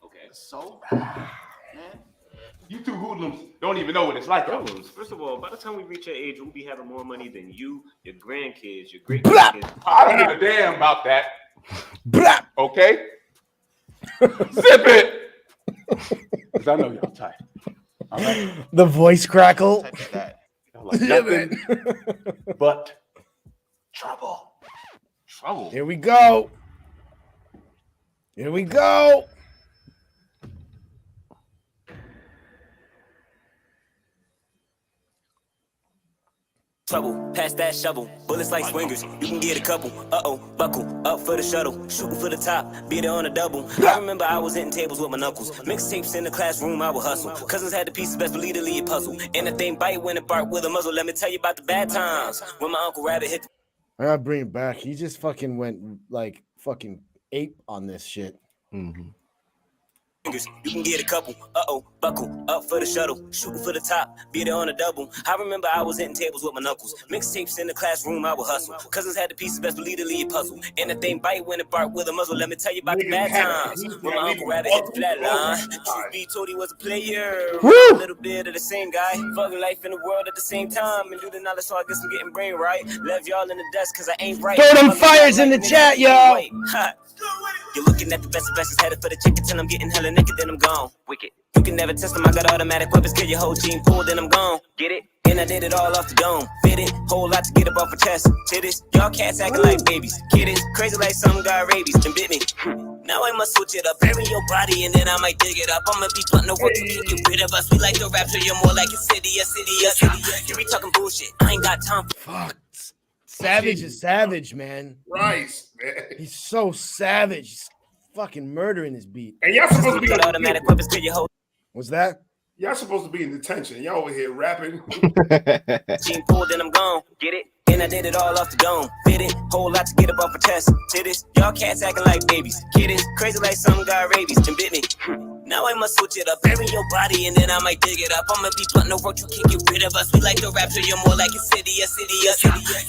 Okay. So, man, you two hoodlums don't even know what it's like. Hoodlums. First of all, by the time we reach your age, we'll be having more money than you, your grandkids, your great grandkids. I don't give a damn about that. Okay? Zip it! Because I know y'all tight. All right? The voice crackle. Like nothing but trouble. trouble. Here we go. Here we go. Trouble, pass that shovel. Bullets like swingers, you can get a couple. Buckle up for the shuttle. Shooting for the top, beat it on a double. I remember I was hitting tables with my knuckles. Mixtapes in the classroom, I would hustle. Cousins had the pieces, best believe to lead a puzzle. And the thing bite when it bark with a muzzle. Let me tell you about the bad times when my Uncle Rabbit hit. I gotta bring it back. He just fucking went like fucking ape on this shit. Mm-hmm. You can get a couple. Buckle up for the shuttle. Shooting for the top. Be there on a double. I remember I was hitting tables with my knuckles. Mixtapes in the classroom, I would hustle. Cousins had the pieces, best believe the lead puzzle. And the thing bite when it bark with a muzzle. Let me tell you about the bad times. When my uncle rabbit hit the flat line. Truth be told, he was a player. A little bit of the same guy. Fucking life in the world at the same time. And do the knowledge so I guess I'm getting brain right. Left y'all in the dust cause I ain't right. Throw them fires in the chat, y'all. You're looking at the best of best, headed for the chicken till I'm getting hella naked, then I'm gone. Wicked. You can never test them, I got automatic weapons, kill your whole team full, then I'm gone. Get it? And I did it all off the dome. Fit it, whole lot to get up off a chest. Titties, y'all cats acting like babies. Kidding, crazy like some got rabies, then bit me. Now I must switch it up, bury your body, and then I might dig it up. I'ma be plotting the work to kick you rid of us. We like the rapture, you're more like a city. You be talking bullshit, I ain't got time for. Fuck. Savage is savage, man. Christ, man. He's so savage. He's fucking murdering his beat. And y'all supposed to be in automatic weapons to your whole. What's that? Y'all supposed to be in detention. Y'all over here rapping. Team pulled, then I'm gone. Get it? And I did it all off the dome. Fit it, whole lot to get up off a chest. Titties, y'all cats acting like babies. Kidding, crazy like some got rabies, then bit me. Now I must switch it up, bury your body, and then I might dig it up. I'ma be plotting the work, you can't get rid of us. We like the rapture, you're more like a city.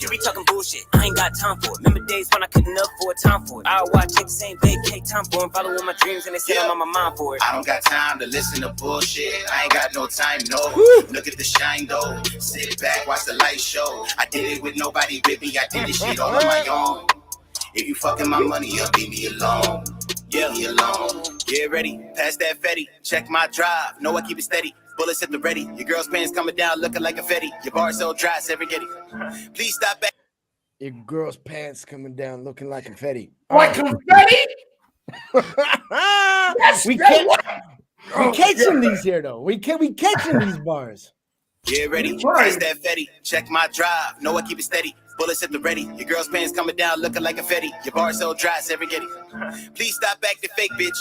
You be talking bullshit, I ain't got time for it. Remember days when I couldn't afford time for it. I watch take the same vacate time for it. Follow my dreams, and they said I'm on my mind for it. I don't got time to listen to bullshit. I ain't got no time, no. Look at the shine though. Sit back, watch the light show. I did it with nobody with me. I did this shit all on my own. If you fucking my money up, leave me alone. Leave me alone. Get ready, pass that fetty. Check my drive. Know I keep it steady. Bullets at the ready. Your girl's pants coming down, looking like a fetty. Your bar so dry, Serengeti. Please stop back. Your girl's pants coming down, looking like confetti. Like confetti? We catching these here though. We catching these bars. Get ready, pass that fetty. Check my drive. Know I keep it steady. Bullets at the ready. Your girl's pants coming down, looking like confetti. Your bar so dry, Serengeti. Please stop back the fake bitch.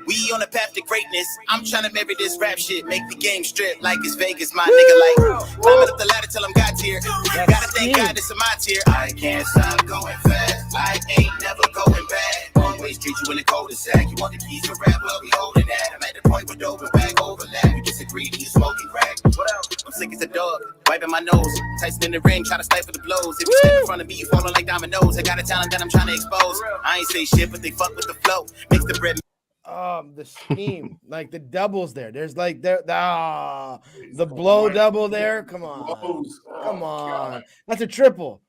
We on a path to greatness. I'm trying to marry this rap shit. Make the game strip like it's Vegas, my nigga. Like climbing up the ladder till I'm God tier. Gotta thank God this is my tier. I can't stop going fast. Life ain't never going bad. Always treat you in the cul-de-sac. You want the keys to rap, well, we holding that. I'm at the point where dope and back overlap. You disagree, you smoking crack. What else? I'm sick as a dog, wiping my nose. Tyson in the ring, try to stifle the blows. If you step in front of me, you falling like dominoes. I got a talent that I'm trying to expose. I ain't say shit, but they fuck with the flow. Makes the bread. The scheme, like the doubles there. There's like the blow double there. Come on. That's a triple.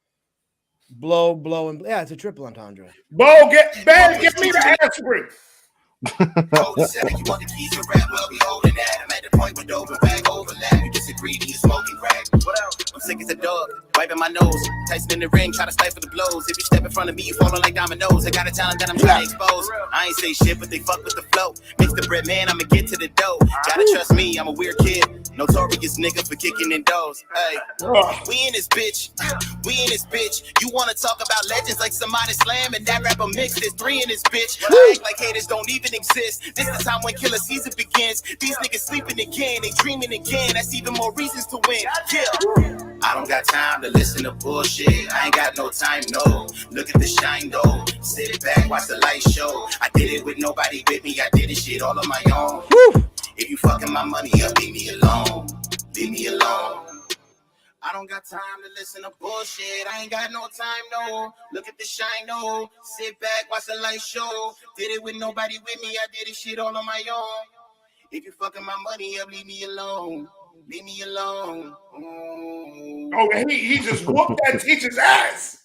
Blow, and yeah, it's a triple entendre. Bo, get me the aspirin. You want the keys to rap, well, we holding that. I'm at the point where dope and back overlap. You disagree, you smoking crack. What else? I'm sick as a dog, wiping my nose. Tyson in the ring, try to stifle the blows. If you step in front of me, you falling like dominoes. I got a talent that I'm trying to expose. I ain't say shit, but they fuck with the flow. Mix the bread, man, I'ma get to the dough. Gotta trust me, I'm a weird kid. Notorious nigga for kicking in doors. Hey, we in this bitch. You wanna talk about legends like somebody slam and that rapper mix. There's 3 in this bitch. I act like haters don't even exist. This the time when killer season begins. These niggas sleeping again, they dreaming again. That's even more reasons to win. Yeah. I don't got time to listen to bullshit. I ain't got no time, no. Look at the shine though. Sit back, watch the light show. I did it with nobody with me. I did this shit all on my own. If you fucking my money up, leave me alone. Leave me alone. I don't got time to listen to bullshit. I ain't got no time, no. Look at the shine, no. Sit back, watch the light show. Did it with nobody with me. I did this shit all on my own. If you fucking my money up, leave me alone. Leave me alone. Oh, he just whooped that teacher's ass.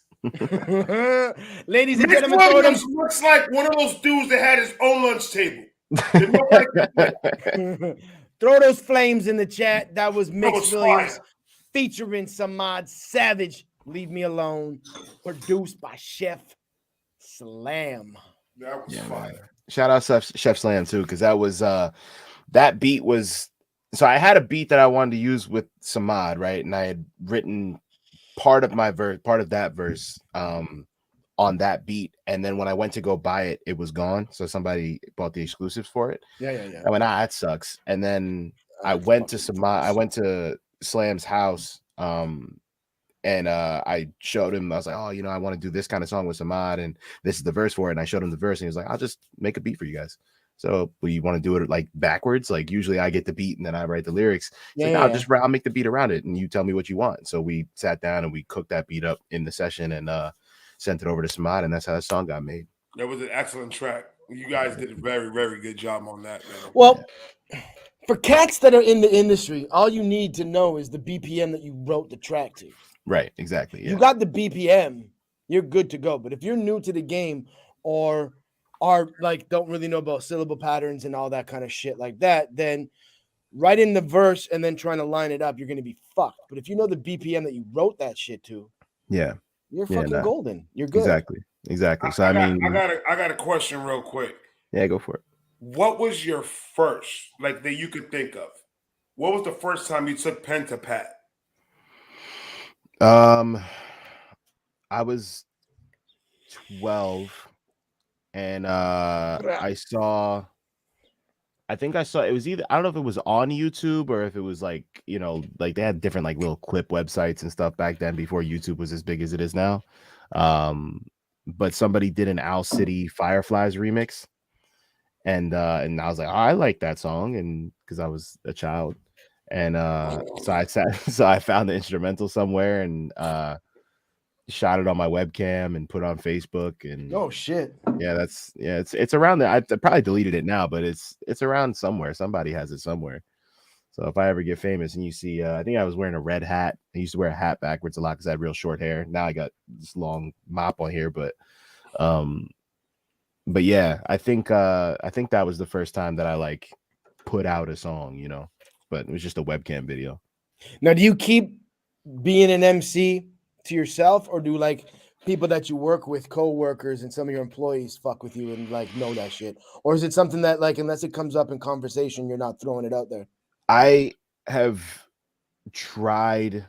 Ladies and Mitch gentlemen, Williams looks like one of those dudes that had his own lunch table. Throw those flames in the chat. That was Mitch Williams fire. featuring Samad Savage. Leave Me Alone. Produced by Chef Slam. That was fire. Man. Shout out Chef Slam too, because that was that beat was. So I had a beat that I wanted to use with Samad, right? And I had written part of that verse on that beat. And then when I went to go buy it, it was gone. So somebody bought the exclusives for it. Yeah. I went, that sucks. And then I went to Slam's house. And I showed him, I was like, oh, I want to do this kind of song with Samad, and this is the verse for it. And I showed him the verse, and he was like, I'll just make a beat for you guys. So we want to do it like backwards. Like usually I get the beat and then I write the lyrics. He's Yeah, like, I'll make the beat around it and you tell me what you want. So we sat down and we cooked that beat up in the session and sent it over to Samad, and that's how the song got made. That was an excellent track. You guys did a very, very good job on that, man. Well, for cats that are in the industry, all you need to know is the BPM that you wrote the track to. Right, exactly. Yeah. You got the BPM, you're good to go. But if you're new to the game or are like don't really know about syllable patterns and all that kind of shit like that, then writing the verse and then trying to line it up, you're gonna be fucked. But if you know the BPM that you wrote that shit to, yeah, you're fucking golden. You're good. Exactly. So I got a question real quick. Yeah, go for it. What was your first, like that you could think of? What was the first time you took pen to pad? I was 12 and I think I saw it was either, I don't know if it was on YouTube or if it was like, you know, like they had different like little clip websites and stuff back then before YouTube was as big as it is now. But somebody did an Owl City Fireflies remix. And I was like, oh, I like that song, and because I was a child. And so I found the instrumental somewhere and shot it on my webcam and put it on Facebook. And oh shit, yeah, it's around there. I probably deleted it now, but it's around somewhere. Somebody has it somewhere. So if I ever get famous and you see, I think I was wearing a red hat. I used to wear a hat backwards a lot because I had real short hair. Now I got this long mop on here, but yeah, I think that was the first time that I like put out a song, you know. But it was just a webcam video. Now, do you keep being an MC to yourself, or do like people that you work with, co-workers and some of your employees fuck with you and like know that shit? Or is it something that like unless it comes up in conversation, you're not throwing it out there? I have tried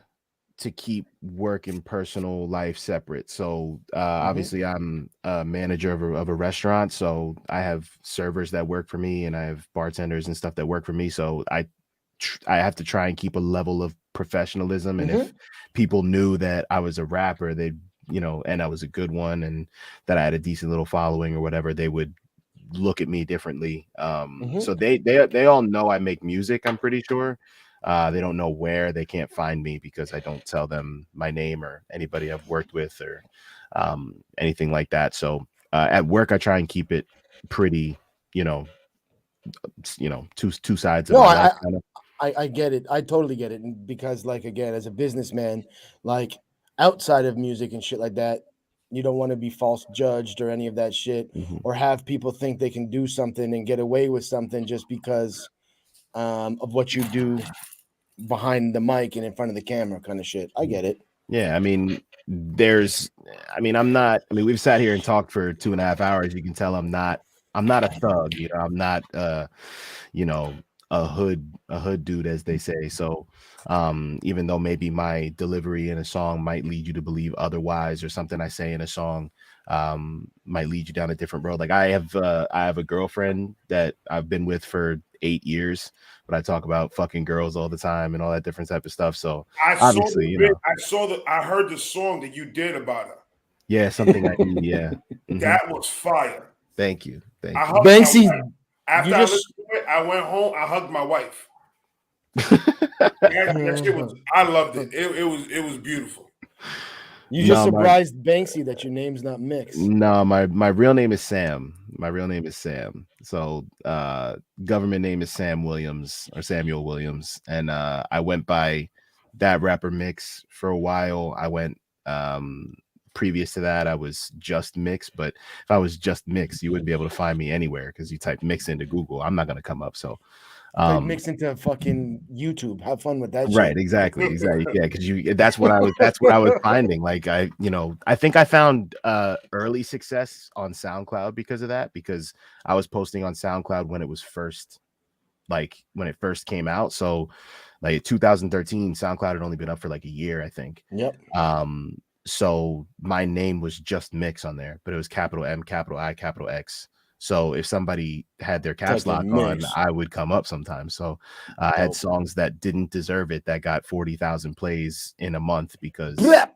to keep work and personal life separate. So obviously I'm a manager of a restaurant, so I have servers that work for me and I have bartenders and stuff that work for me. So I have to try and keep a level of professionalism. And if people knew that I was a rapper, they'd, you know, and I was a good one and that I had a decent little following or whatever, they would look at me differently. So they all know I make music, I'm pretty sure. They don't know where. They can't find me because I don't tell them my name or anybody I've worked with or anything like that. So at work, I try and keep it pretty, you know, two sides of my life, kind of. I get it. I totally get it. And because like, again, as a businessman, like outside of music and shit like that, you don't want to be false judged or any of that shit, or have people think they can do something and get away with something just because of what you do behind the mic and in front of the camera kind of shit. I get it. Yeah, I mean, we've sat here and talked for 2.5 hours. You can tell I'm not a thug, you know, I'm not you know, a hood dude, as they say. So even though maybe my delivery in a song might lead you to believe otherwise, or something I say in a song might lead you down a different road. Like I have a girlfriend that I've been with for 8 years, but I talk about fucking girls all the time and all that different type of stuff. So I heard the song that you did about her. Yeah, something I did. Yeah, that was fire. Thank you. Banksy. After I listened to it, I went home. I hugged my wife. That shit was. I loved it. It was beautiful. You just surprised Banksy that your name's not mixed. No, my real name is Sam. So government name is Sam Williams or Samuel Williams, and I went by that rapper Mix for a while. I went previous to that, I was Just Mix, but if I was Just Mix, you wouldn't be able to find me anywhere because you type Mix into Google, I'm not going to come up. So mix into fucking YouTube. Have fun with that. Right, shit. exactly. Yeah, because that's what I was finding. Like I think I found early success on SoundCloud because of that, because I was posting on SoundCloud when it was first, like when it first came out. So like 2013, SoundCloud had only been up for like a year, I think. Yep. So my name was Just Mix on there, but it was capital M, capital I, capital X. So if somebody had their caps lock on, I would come up sometimes. So I had songs that didn't deserve it that got 40,000 plays in a month because So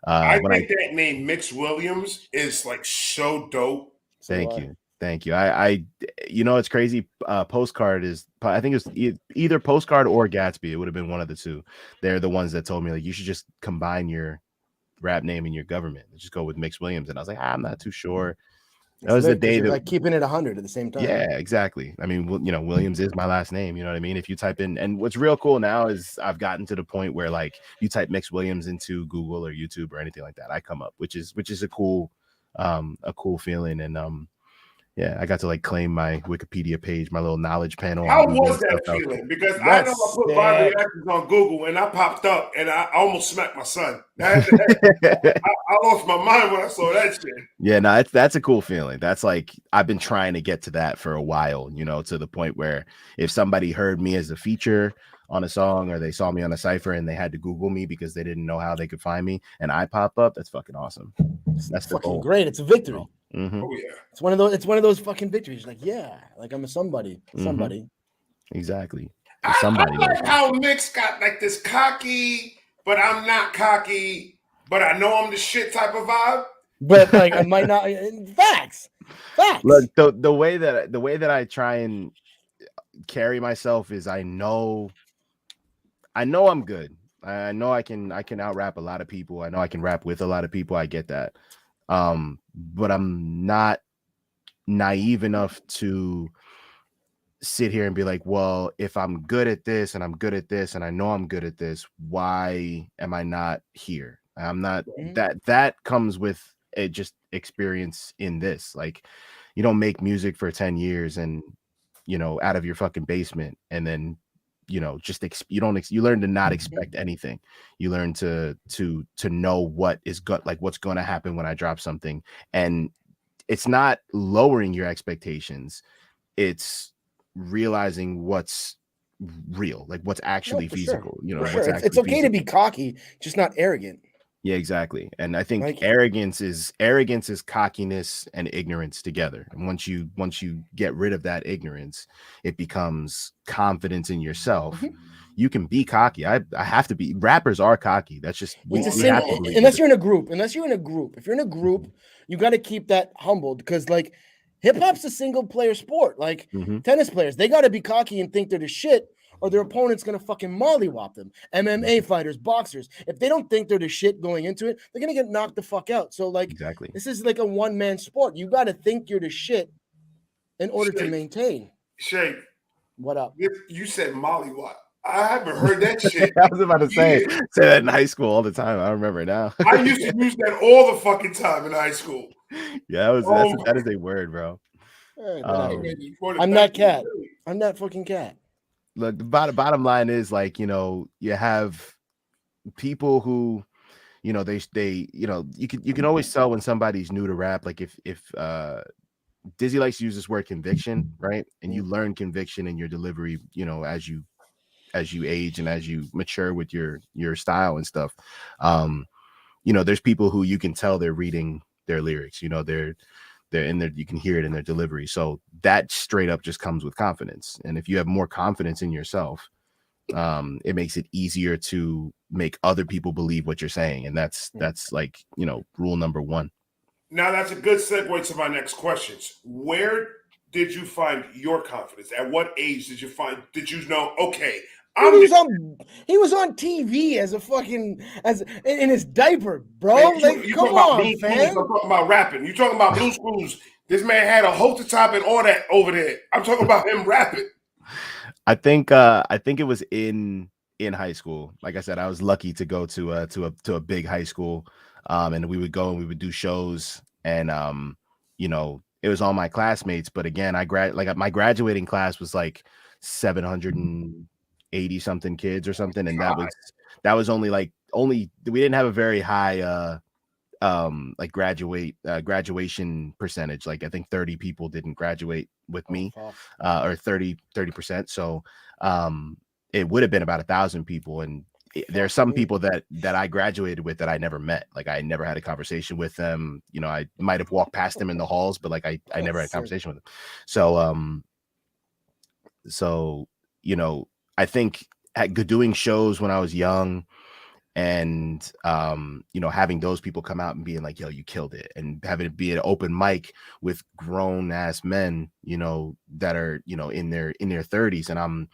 I think that name Mix Williams is like so dope. Thank you. Thank you. I you know, it's crazy. Postcard is, I think it's either Postcard or Gatsby. It would have been one of the two. They're the ones that told me like you should just combine your rap name and your government. Just go with Mix Williams. And I was like, I'm not too sure. That was the day that, like keeping it 100 at the same time. Yeah, exactly. I mean, you know, Williams is my last name. You know what I mean? If you type in, and what's real cool now is I've gotten to the point where like you type Mix Williams into Google or YouTube or anything like that, I come up, which is a cool feeling. And yeah, I got to like claim my Wikipedia page, my little knowledge panel. How was that feeling? Because I know I put my reactions on Google and I popped up and I almost smacked my son. I lost my mind when I saw that shit. Yeah, no, that's a cool feeling. That's like, I've been trying to get to that for a while, you know, to the point where if somebody heard me as a feature on a song or they saw me on a Cipher and they had to Google me because they didn't know how they could find me and I pop up, that's fucking awesome. That's the fucking goal. great. It's a victory. Mm-hmm. Oh yeah, it's one of those fucking victories. Like, yeah, like I'm a somebody. Exactly. I like how Mix got like this cocky, but I'm not cocky, but I know I'm the shit type of vibe. But like I might not. Facts. Look, the way that I try and carry myself is I know I'm good. I know I can out rap a lot of people. I know I can rap with a lot of people. I get that. But I'm not naive enough to sit here and be like, well, if I'm good at this and I'm good at this and I know I'm good at this, why am I not here? I'm not. That comes with a just experience in this. Like, you don't make music for 10 years and, you know, out of your fucking basement and then, you know, just you learn to not expect anything. You learn to know what is what's going to happen when I drop something. And it's not lowering your expectations. It's realizing what's real, like what's actually feasible. Sure. You know, It's okay to be cocky, just not arrogant. Yeah, exactly. And I think Like, arrogance is cockiness and ignorance together. And once you get rid of that ignorance, it becomes confidence in yourself. You can be cocky. I have to be. Rappers are cocky. That's just unless you're in a group. If you're in a group, you got to keep that humbled because like hip hop's a single player sport. Like tennis players, they got to be cocky and think they're the shit, or their opponent's gonna fucking mollywop them. MMA fighters, boxers, if they don't think they're the shit going into it, they're gonna get knocked the fuck out. So like, this is like a one-man sport. You got to think you're the shit in order to maintain. Shake, what up? You said mollywop. I haven't heard that shit. I was about to say that in high school all the time. I remember now. I used to use that all the fucking time in high school. Yeah, that is a word, bro. I'm not cat. I'm not fucking cat. Look, the bottom line is like, you know, you have people who, you know, they you know, you can always tell when somebody's new to rap. Like if Dizzy likes to use this word conviction, right? And you learn conviction in your delivery, you know, as you age and as you mature with your style and stuff. You know, there's people who you can tell they're reading their lyrics, you know, they're in there, you can hear it in their delivery. So that straight up just comes with confidence. And if you have more confidence in yourself, it makes it easier to make other people believe what you're saying. And that's like, you know, rule number one. Now that's a good segue to my next questions. Where did you find your confidence? At what age did you know, okay, he was on TV as in his diaper, bro. Man, like, come on, fam. I'm talking about rapping. You talking about Blue Screws? This man had a halter top and all that over there. I'm talking about him rapping. I think it was in high school. Like I said, I was lucky to go to a big high school, and we would go and we would do shows, and you know, it was all my classmates. But again, my graduating class was like 780 something kids or something, and that was only we didn't have a very high like graduation percentage. Like I think 30 people didn't graduate with me, or 30%. So it would have been about 1,000 people, and there are some people that I graduated with that I never met. Like I never had a conversation with them. You know, I might have walked past them in the halls, but like I never had a conversation with them. So you know, I think doing shows when I was young and you know, having those people come out and being like, yo, you killed it, and having it be an open mic with grown ass men, you know, that are, you know, in their 30s, and I'm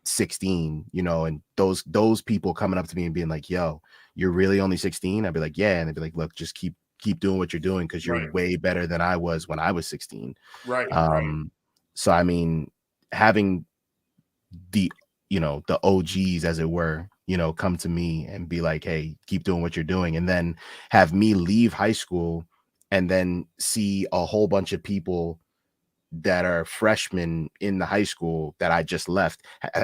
16, you know, and those people coming up to me and being like, yo, you're really only 16? I'd be like, yeah. And they'd be like, look, just keep doing what you're doing, because you're Right. way better than I was when I was 16. Right. So I mean, having the, you know, the OGs, as it were, you know, come to me and be like, hey, keep doing what you're doing, and then have me leave high school and then see a whole bunch of people that are freshmen in the high school that I just left,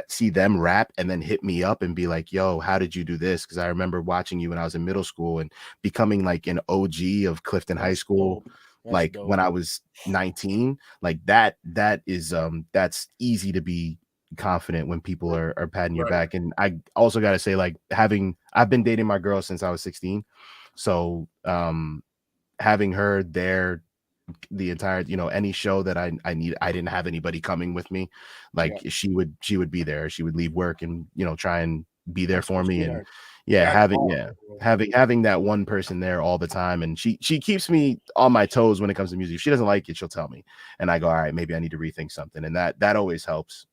see them rap and then hit me up and be like, yo, how did you do this? Because I remember watching you when I was in middle school, and becoming like an OG of Clifton High School, like when I was 19. Like that is that's easy to be confident when people are patting your back. And I also got to say, like, I've been dating my girl since I was 16, so having her there the entire, you know, any show that I didn't have anybody coming with me, like she would be there. She would leave work and, you know, try and be there for me. And having that one person there all the time, and she keeps me on my toes when it comes to music. If she doesn't like it, she'll tell me, and I go, all right, maybe I need to rethink something, and that always helps,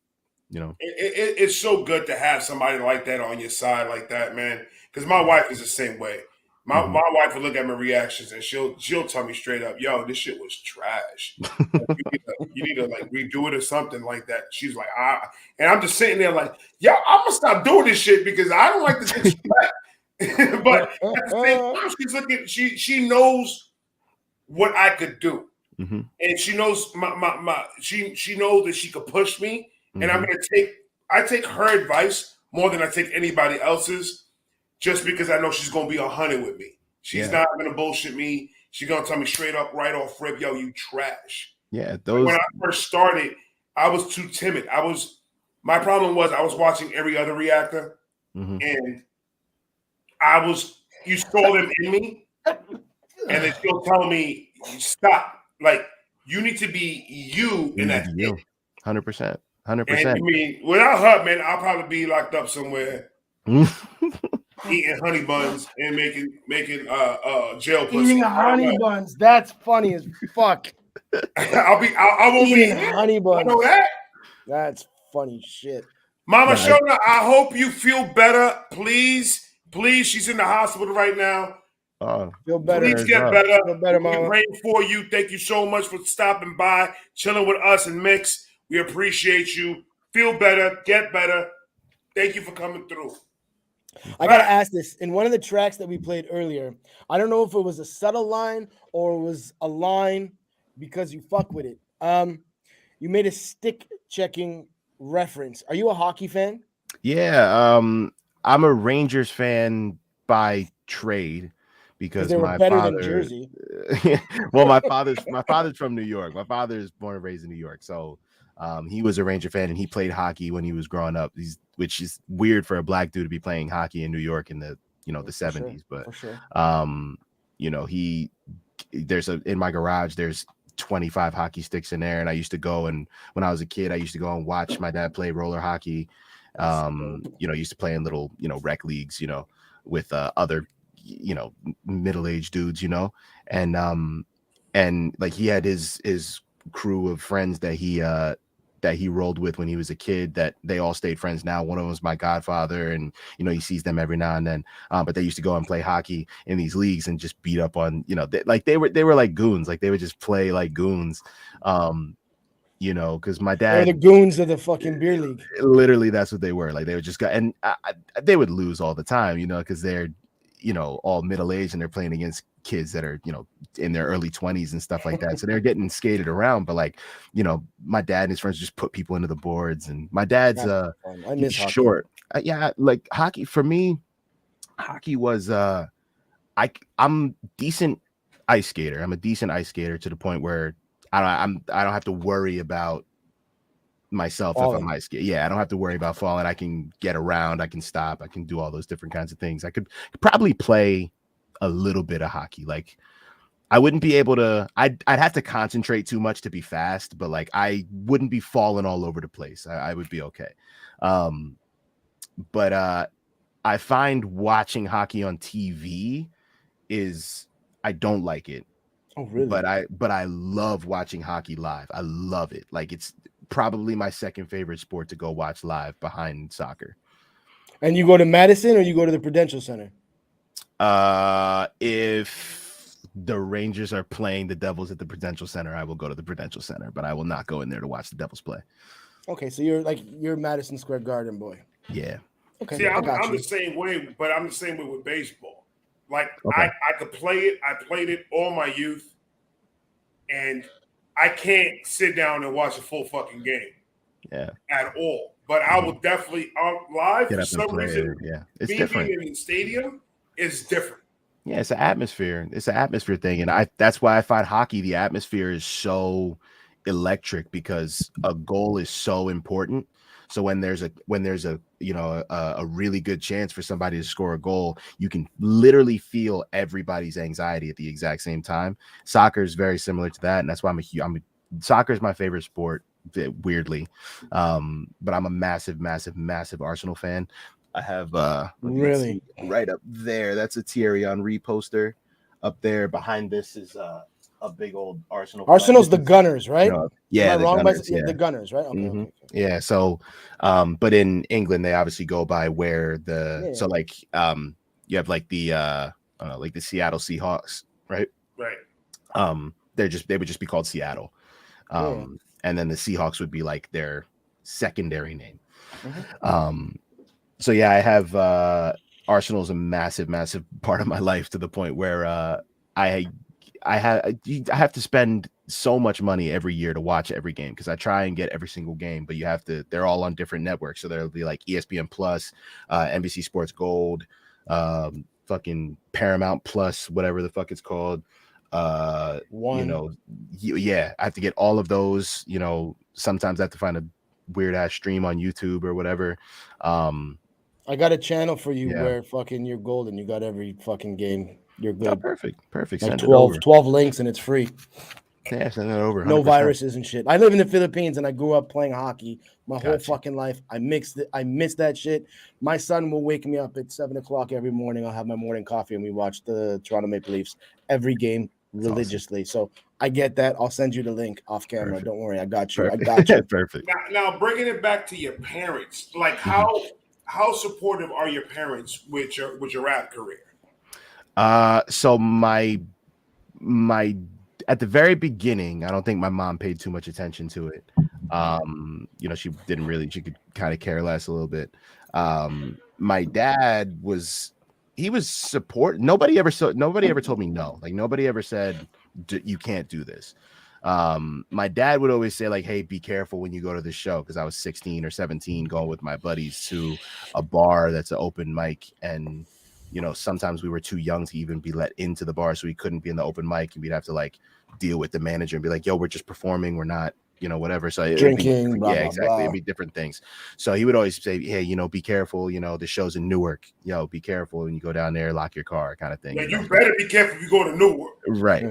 you know. It's so good to have somebody like that on your side, like that, man. Because my wife is the same way. My wife will look at my reactions and she'll tell me straight up, yo, this shit was trash. Like, you need to like redo it or something like that. She's like, and I'm just sitting there like, yo, I'm gonna stop doing this shit because I don't like the disrespect. But at the same time, she's looking, she knows what I could do. And she knows she knows that she could push me. And I take her advice more than I take anybody else's, just because I know she's gonna be 100 with me. She's not gonna bullshit me. She's gonna tell me straight up, right off rip, yo, you trash. Yeah, when I first started, I was too timid. My problem was I was watching every other reactor, and you saw them in me, and then she'll tell me, stop. Like, you need to be you, and that's it. 100%. And I mean, without her, man, I'll probably be locked up somewhere. Eating honey buns and making jail pussy. Eating honey buns. That's funny as fuck. I won't eating be honey buns. I know that. That's funny shit. Mama Shona, I hope you feel better. Please, she's in the hospital right now. Feel better. Please get better. Feel better, Mama. We're praying for you. Thank you so much for stopping by, chilling with us and Mix. We appreciate you. Feel better. Get better. Thank you for coming through. I gotta ask this. In one of the tracks that we played earlier, I don't know if it was a subtle line or it was a line because you fuck with it. You made a stick checking reference. Are you a hockey fan? Yeah, I'm a Rangers fan by trade because they were my better father. Than Jersey. Well, my father's from New York. My father is born and raised in New York, so he was a Ranger fan and he played hockey when he was growing up. Which is weird for a black dude to be playing hockey in New York in the 70s. But for sure. You know, in my garage there's 25 hockey sticks in there, and I used to go, and when I was a kid I used to go and watch my dad play roller hockey. Used to play in little, rec leagues, with other, middle-aged dudes, and like he had his crew of friends that he rolled with when he was a kid, that they all stayed friends now. One of them was my godfather, and he sees them every now and then, but they used to go and play hockey in these leagues and just beat up on, they were like goons. Like they would just play like goons, because my dad, they're the goons of the fucking beer league. Literally, that's what they were. Like they would just go, and they would lose all the time, because they're all middle-aged and they're playing against kids that are in their early 20s and stuff like that, so they're getting skated around. But like, my dad and his friends just put people into the boards, and my dad's he's short. Like hockey for me, hockey was I'm decent ice skater. I'm a decent ice skater to the point where I don't have to worry about myself falling. If I'm ice skating. Yeah, I don't have to worry about falling. I can get around, I can stop, I can do all those different kinds of things. I could probably play a little bit of hockey. Like I wouldn't be able to, I'd have to concentrate too much to be fast, but like I wouldn't be falling all over the place. I would be okay. But I find watching hockey on TV I don't like it. Oh, really? But I love watching hockey live. I love it. Like, it's probably my second favorite sport to go watch live behind soccer. And you go to Madison or you go to the Prudential Center? If the Rangers are playing the Devils at the Prudential Center, I will go to the Prudential Center, but I will not go in there to watch the Devils play. Okay, so you're Madison Square Garden boy. Yeah. Okay. See, I'm you. the same way, but I'm the same way with baseball. Like, Okay. I could play it. I played it all my youth, and I can't sit down and watch a full fucking game. Yeah. At all. But I will definitely live Get for up and some play reason. it. Yeah. It's Being different. in the stadium is different. Yeah, it's an atmosphere. It's an atmosphere thing, and that's why I find hockey. The atmosphere is so electric because a goal is so important. So when there's a a really good chance for somebody to score a goal, you can literally feel everybody's anxiety at the exact same time. Soccer is very similar to that, and that's why soccer is my favorite sport. Weirdly, but I'm a massive Arsenal fan. I have really right up there. That's a Thierry Henry poster. Up there behind this is a big old Arsenal. Arsenal's the Gunners, right? Yeah, Am I wrong? Gunners, The Gunners, right? Okay, okay. Yeah. So, but in England, they obviously go by where so like you have like the like the Seattle Seahawks, right? Right. They would just be called Seattle. And then the Seahawks would be like their secondary name. So yeah, I have Arsenal is a massive part of my life to the point where I have to spend so much money every year to watch every game because I try and get every single game, but they're all on different networks. So there'll be like ESPN Plus, NBC Sports Gold, fucking Paramount Plus, whatever the fuck it's called. I have to get all of those. Sometimes I have to find a weird ass stream on YouTube or whatever. I got a channel for you where fucking you're golden. You got every fucking game. You're good. Oh, perfect. Like Send 12 links and it's free. Yeah, send it over. 100%. No viruses and shit. I live in the Philippines and I grew up playing hockey my whole fucking life. I miss that shit. My son will wake me up at 7:00 every morning. I'll have my morning coffee and we watch the Toronto Maple Leafs every game religiously. Awesome. So I get that. I'll send you the link off camera. Perfect. Don't worry. I got you. Perfect. I got you. Perfect. Now bringing it back to your parents, like how supportive are your parents with your rap career? So my at the very beginning, I don't think my mom paid too much attention to it. She could kind of care less a little bit. My dad was support. Nobody ever told me no. Like nobody ever said you can't do this. My dad would always say like, hey, be careful when you go to the show, because I was 16 or 17 going with my buddies to a bar that's an open mic, and sometimes we were too young to even be let into the bar, so we couldn't be in the open mic, and we'd have to like deal with the manager and be like, yo, we're just performing, we're not whatever. So drinking, blah, exactly, blah. It'd be different things. So he would always say, hey, be careful, the show's in Newark, be careful when you go down there, lock your car, kind of thing. Yeah, you better be careful if you go to Newark. Right.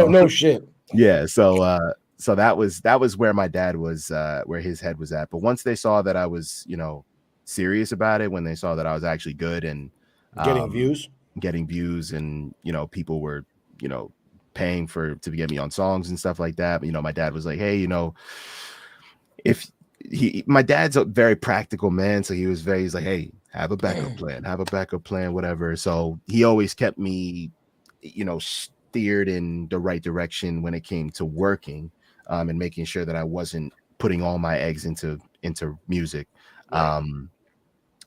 No shit. Yeah, so that was where my dad was, where his head was at. But once they saw that I was serious about it, when they saw that I was actually good and getting views and people were paying to get me on songs and stuff like that. But, my dad was like, hey, my dad's a very practical man, so he's like, hey, have a backup plan, whatever. So he always kept me steered in the right direction when it came to working, and making sure that I wasn't putting all my eggs into music.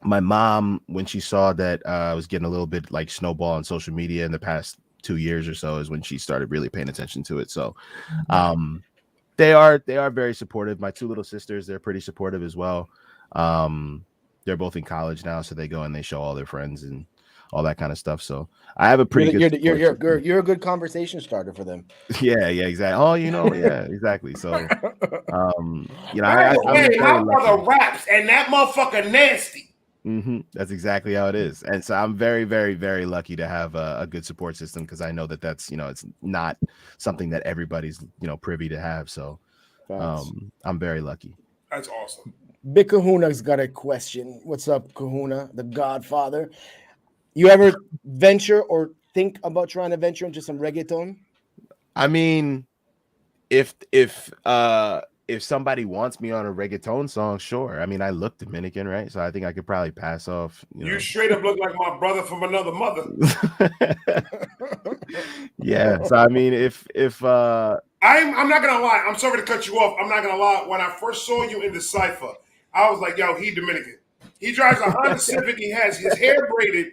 My mom, when she saw that I was getting a little bit like snowball on social media in the past 2 years or so, is when she started really paying attention to it. So they are very supportive. My two little sisters, they're pretty supportive as well. They're both in college now, so they go and they show all their friends and all that kind of stuff. So I have a pretty good. You're a good conversation starter for them. Yeah, exactly. Oh, yeah, exactly. So, Hey, how are the raps and that motherfucker nasty? That's exactly how it is. And so I'm very, very, very lucky to have a good support system, because I know that's it's not something that everybody's privy to have. So I'm very lucky. That's awesome. Big Kahuna's got a question. What's up, Kahuna, the Godfather? You ever venture or think about trying to venture into some reggaeton? I mean, if somebody wants me on a reggaeton song, sure. I mean, I look Dominican, right? So I think I could probably pass off. You straight up look like my brother from another mother. Yeah. So I mean, if I'm not gonna lie. I'm sorry to cut you off. I'm not gonna lie. When I first saw you in the Cipher, I was like, yo, he Dominican. He drives a Honda Civic. He has his hair braided,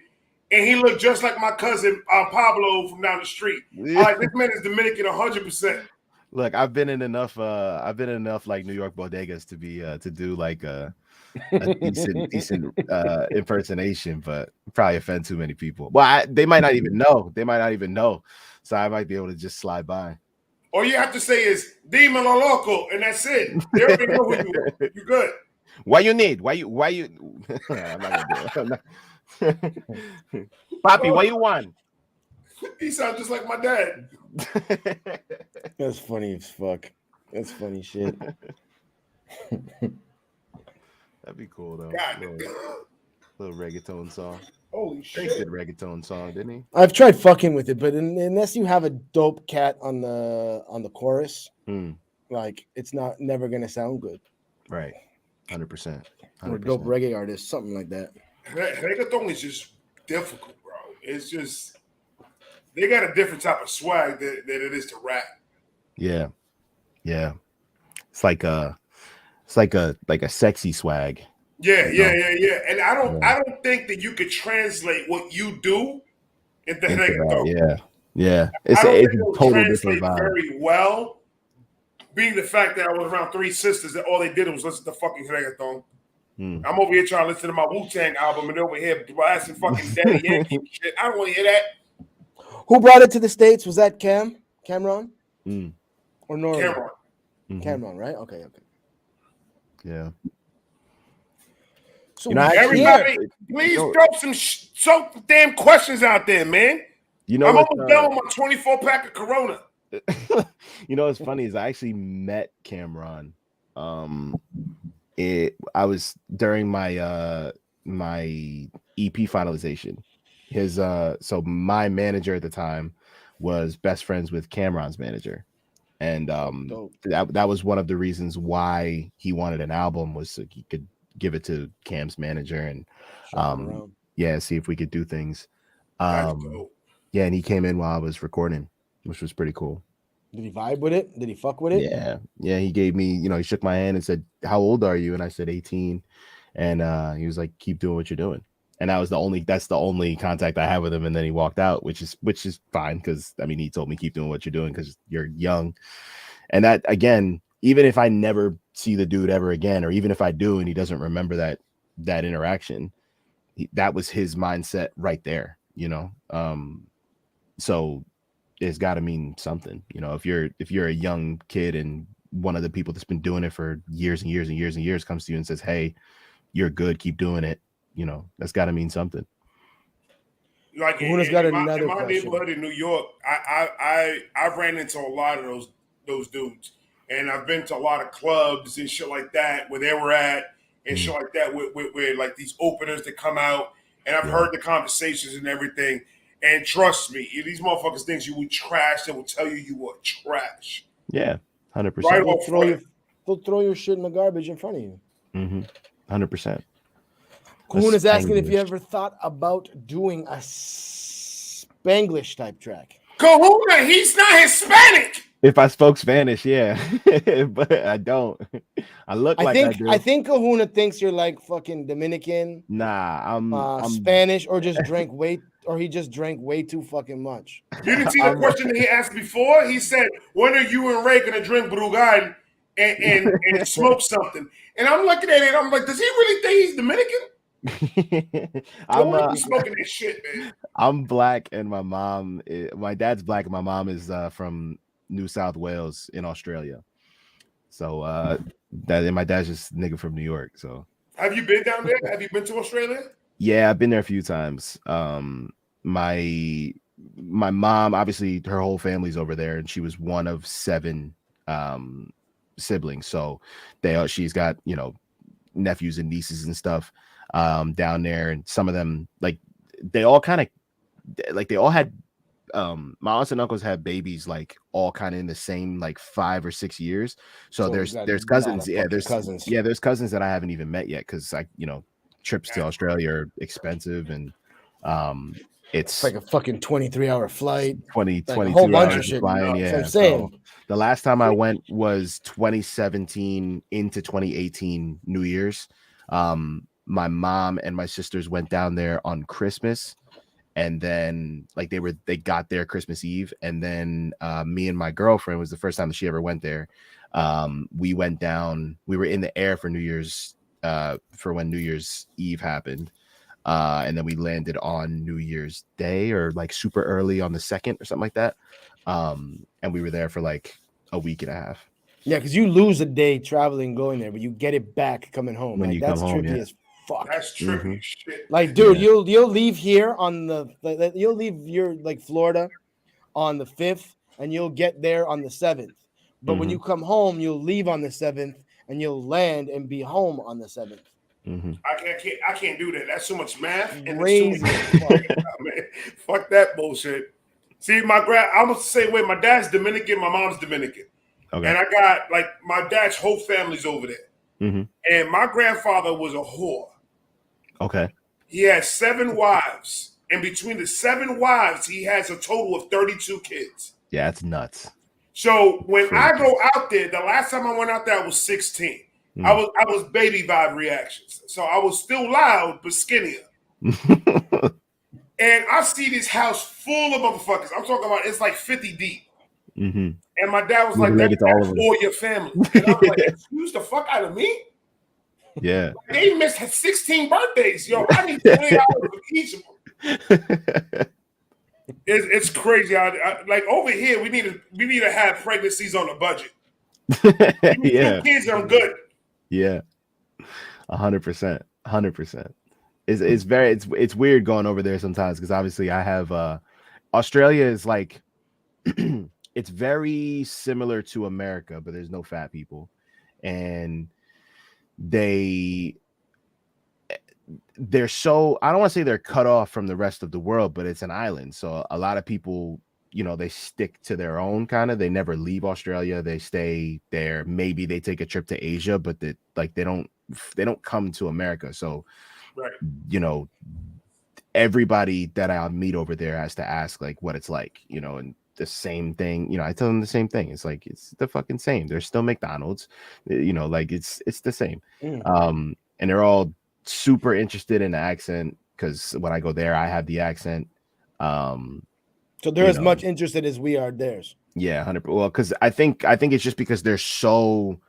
and he looked just like my cousin Pablo from down the street. I'm like, this man is Dominican 100%. Look, I've been in enough like New York bodegas to be to do like a decent impersonation, but probably offend too many people. Well, they might not even know. So I might be able to just slide by. All you have to say is "Dime lo loco," and that's it. They already know who you are. You good? Why you? I'm not gonna do it. Papi, what you want? He sounds just like my dad. That's funny as fuck. That's funny shit. That'd be cool though. God. Little reggaeton song. Holy Drake shit! did reggaeton song, didn't he? I've tried fucking with it, but unless you have a dope cat on the chorus, like it's never gonna sound good. Right, 100%. Or a dope reggae artist, something like that. Reggaeton is just difficult, bro. It's just they got a different type of swag that it is to rap. Yeah. It's like a sexy swag. Yeah. And I don't think that you could translate what you do into reggaeton. Yeah. It's a total different vibe. Very well, being the fact that I was around three sisters that all they did was listen to fucking reggaeton. I'm over here trying to listen to my Wu-Tang album and over here blasting fucking Daddy Yankee shit. I don't want to hear that. Who brought it to the States? Was that Cameron? Or Nora? Cameron, right? Okay. Yeah. So everybody, please throw some damn questions out there, man. I'm almost done with my 24-pack of Corona. You know what's funny is I actually met Cameron. I was during my my EP finalization. So my manager at the time was best friends with Cameron's manager, and that was one of the reasons why he wanted an album, was so he could give it to Cam's manager and see if we could do things. Yeah, and he came in while I was recording, which was pretty cool. Did he vibe with it? Did he fuck with it? Yeah. He gave me, he shook my hand and said, "How old are you?" And I said 18, and he was like, "Keep doing what you're doing." And that's the only contact I had with him. And then he walked out, which is fine, because I mean, he told me keep doing what you're doing because you're young. And that, again, even if I never see the dude ever again, or even if I do and he doesn't remember that interaction, that was his mindset right there, so it's got to mean something. If you're a young kid and one of the people that's been doing it for years and years and years and years comes to you and says, "Hey, you're good, keep doing it," that's got to mean something. Like in my neighborhood in New York, I've ran into a lot of those dudes, and I've been to a lot of clubs and shit like that where they were at, and shit like that where like these openers that come out, and I've heard the conversations and everything. And trust me, if these motherfuckers think you were trash, they will tell you were trash. Yeah, 100%. Right, they'll throw your shit in the garbage in front of you. 100%. Kuhn is asking if you ever thought about doing a Spanglish type track. Kahuna, he's not Hispanic. If I spoke Spanish, yeah, but I don't. I look like I do. I think Kahuna thinks you're like fucking Dominican. Nah, I'm Spanish, or just he just drank way too fucking much. You didn't see the question that he asked before? He said, "When are you and Ray gonna drink Brugal and smoke something?" And I'm looking at it, I'm like, does he really think he's Dominican? I'm smoking this shit, man. I'm black, and my dad's black, and my mom is from New South Wales in Australia. So and my dad's just nigga from New York. So have you been down there? Have you been to Australia? Yeah, I've been there a few times. My mom, obviously, her whole family's over there, and she was one of 7 siblings. So she's got nephews and nieces and stuff down there, and some of them like they all kind of like they all had my aunts and uncles had babies like all kind of in the same like 5 or 6 years. So there's cousins, there's cousins that I haven't even met yet because trips to Australia are expensive, and it's like a fucking 23-hour flight, 22 a whole bunch hours of shit. flying. Yeah, I'm saying. So the last time I went was 2017 into 2018 New Year's. My mom and my sisters went down there on Christmas, and then like they got there Christmas Eve, and then me and my girlfriend, was the first time that she ever went there. We went down, we were in the air for New Year's for when New Year's Eve happened, and then we landed on New Year's Day, or like super early on the 2nd or something like that, and we were there for like a week and a half. Yeah, because you lose a day traveling going there, but you get it back coming home. When like, you that's come home, trippy yeah. as fuck. That's trippy shit. Like, dude, you'll leave here on you'll leave your like Florida on the 5th, and you'll get there on the 7th. But when you come home, you'll leave on the 7th, and you'll land and be home on the 7th. I can't do that. That's too much math. Crazy. Man. Fuck that bullshit. See, I'm the same way. My dad's Dominican, my mom's Dominican. Okay. And I got like my dad's whole family's over there. And my grandfather was a whore. Okay. He had 7 wives. And between the 7 wives, he has a total of 32 kids. Yeah, that's nuts. So when I go out there, the last time I went out there, I was 16. I was baby vibe reactions. So I was still loud, but skinnier. And I see this house full of motherfuckers. I'm talking about, it's like 50 deep. And my dad was like, that's all your family. And I'm like, excuse the fuck out of me? Yeah. Like, they missed 16 birthdays. Yo, I need 20 hours of each of them. It's crazy. Like over here, we need to have pregnancies on the budget. Yeah. 2 kids, I'm good. Yeah. 100%. 100%. It's weird going over there sometimes, because obviously I have Australia is like it's very similar to America, but there's no fat people, and they're so, I don't want to say they're cut off from the rest of the world, but it's an island, so a lot of people, they stick to their own kind of, they never leave Australia, they stay there, maybe they take a trip to Asia, but they don't come to America. So everybody that I meet over there has to ask like what it's like, and the same thing, I tell them the same thing. It's like, it's the fucking same. There's still McDonald's, like it's the same. And they're all super interested in the accent, because when I go there, I have the accent. So they're as much interested as we are theirs. Yeah, 100%. Well, because I think it's just because they're so,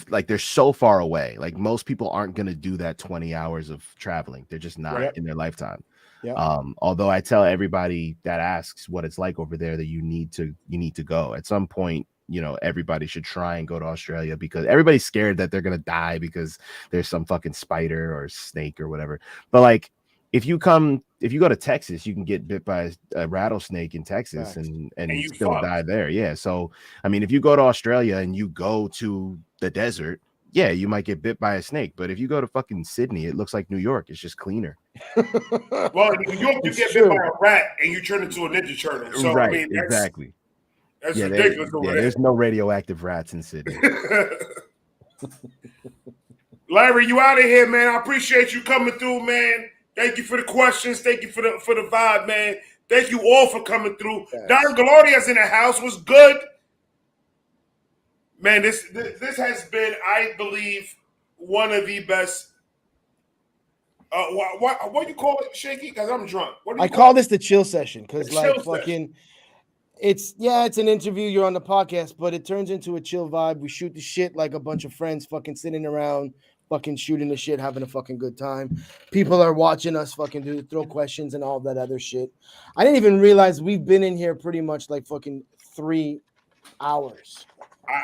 like they're so far away. Like most people aren't gonna do that 20 hours of traveling. They're just not in their lifetime. Although I tell everybody that asks what it's like over there that you need to go at some point. Everybody should try and go to Australia, because everybody's scared that they're gonna die because there's some fucking spider or snake or whatever. But like, if you go to Texas, you can get bit by a rattlesnake in Texas and you still die there. Yeah. So I mean, if you go to Australia and you go to the desert, yeah, you might get bit by a snake. But if you go to fucking Sydney, it looks like New York. It's just cleaner. Well, in New York, you get bit by a rat and you turn into a Ninja Turtle. So right, I mean, exactly. That's ridiculous. There's no radioactive rats in Sydney. Larry, you out of here, man. I appreciate you coming through, man. Thank you for the questions. Thank you for the vibe, man. Thank you all for coming through. Yes. Don Gloria's in the house. Was good. Man, this has been, I believe, one of the best. What do you call it, Shakey? Because I'm drunk. I call this the chill session, because like fucking, it's an interview. You're on the podcast, but it turns into a chill vibe. We shoot the shit like a bunch of friends, fucking sitting around, fucking shooting the shit, having a fucking good time. People are watching us fucking throw questions and all that other shit. I didn't even realize we've been in here pretty much like fucking 3 hours.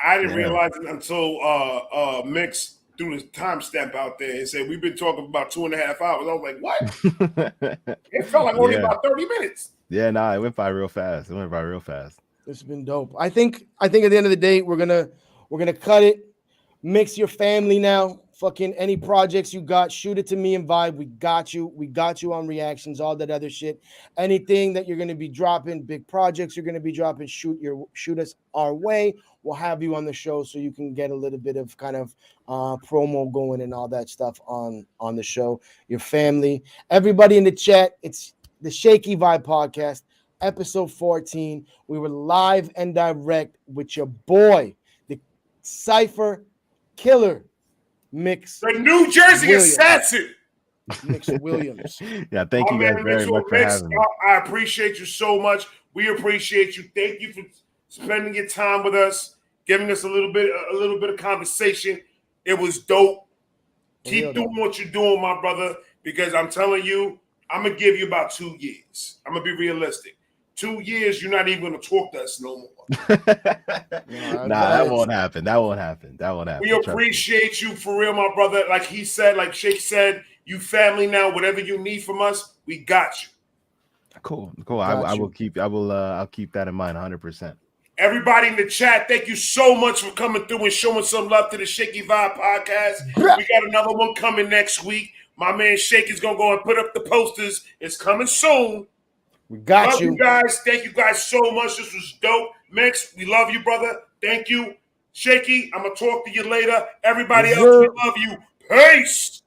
I didn't realize it until Mix threw the timestamp out there and said we've been talking about 2.5 hours. I was like, what? It felt like only about 30 minutes. Yeah, nah, it went by real fast. It's been dope. I think at the end of the day, we're gonna cut it. Mix your family now. Fucking any projects you got, shoot it to me and Vibe. We got you. We got you on reactions, all that other shit. Anything that you're gonna be dropping, big projects you're gonna be dropping, shoot us our way. We'll have you on the show so you can get a little bit of kind of promo going and all that stuff on the show. Your family, everybody in the chat. It's the Shakey Vibe podcast, episode 14. We were live and direct with your boy, the Cipher Killer. Mix The New Jersey Williams. Assassin. Mix Williams. Yeah, thank you My guys man very Mitchell much for Mix, having me. I appreciate you so much. We appreciate you. Thank you for spending your time with us, giving us a little bit of conversation. It was dope. Keep doing what you're doing, my brother, because I'm telling you, I'm gonna give you about 2 years. I'm gonna be realistic. 2 years, you're not even gonna talk to us no more. Nah, that won't happen. That won't hapen. We appreciate you for real, my brother. Like he said, like Shake said, you family now. Whatever you need from us, we got you. Cool. I'll keep that in mind 100%. Everybody in the chat, thank you so much for coming through and showing some love to the Shakey Vibe podcast. We got another one coming next week. My man Shake is gonna go and put up the posters. It's coming soon. We got love you guys. Thank you guys so much. This was dope. Mix, we love you, brother. Thank you. Shakey, I'm gonna talk to you later. Everybody else, we love you. Peace.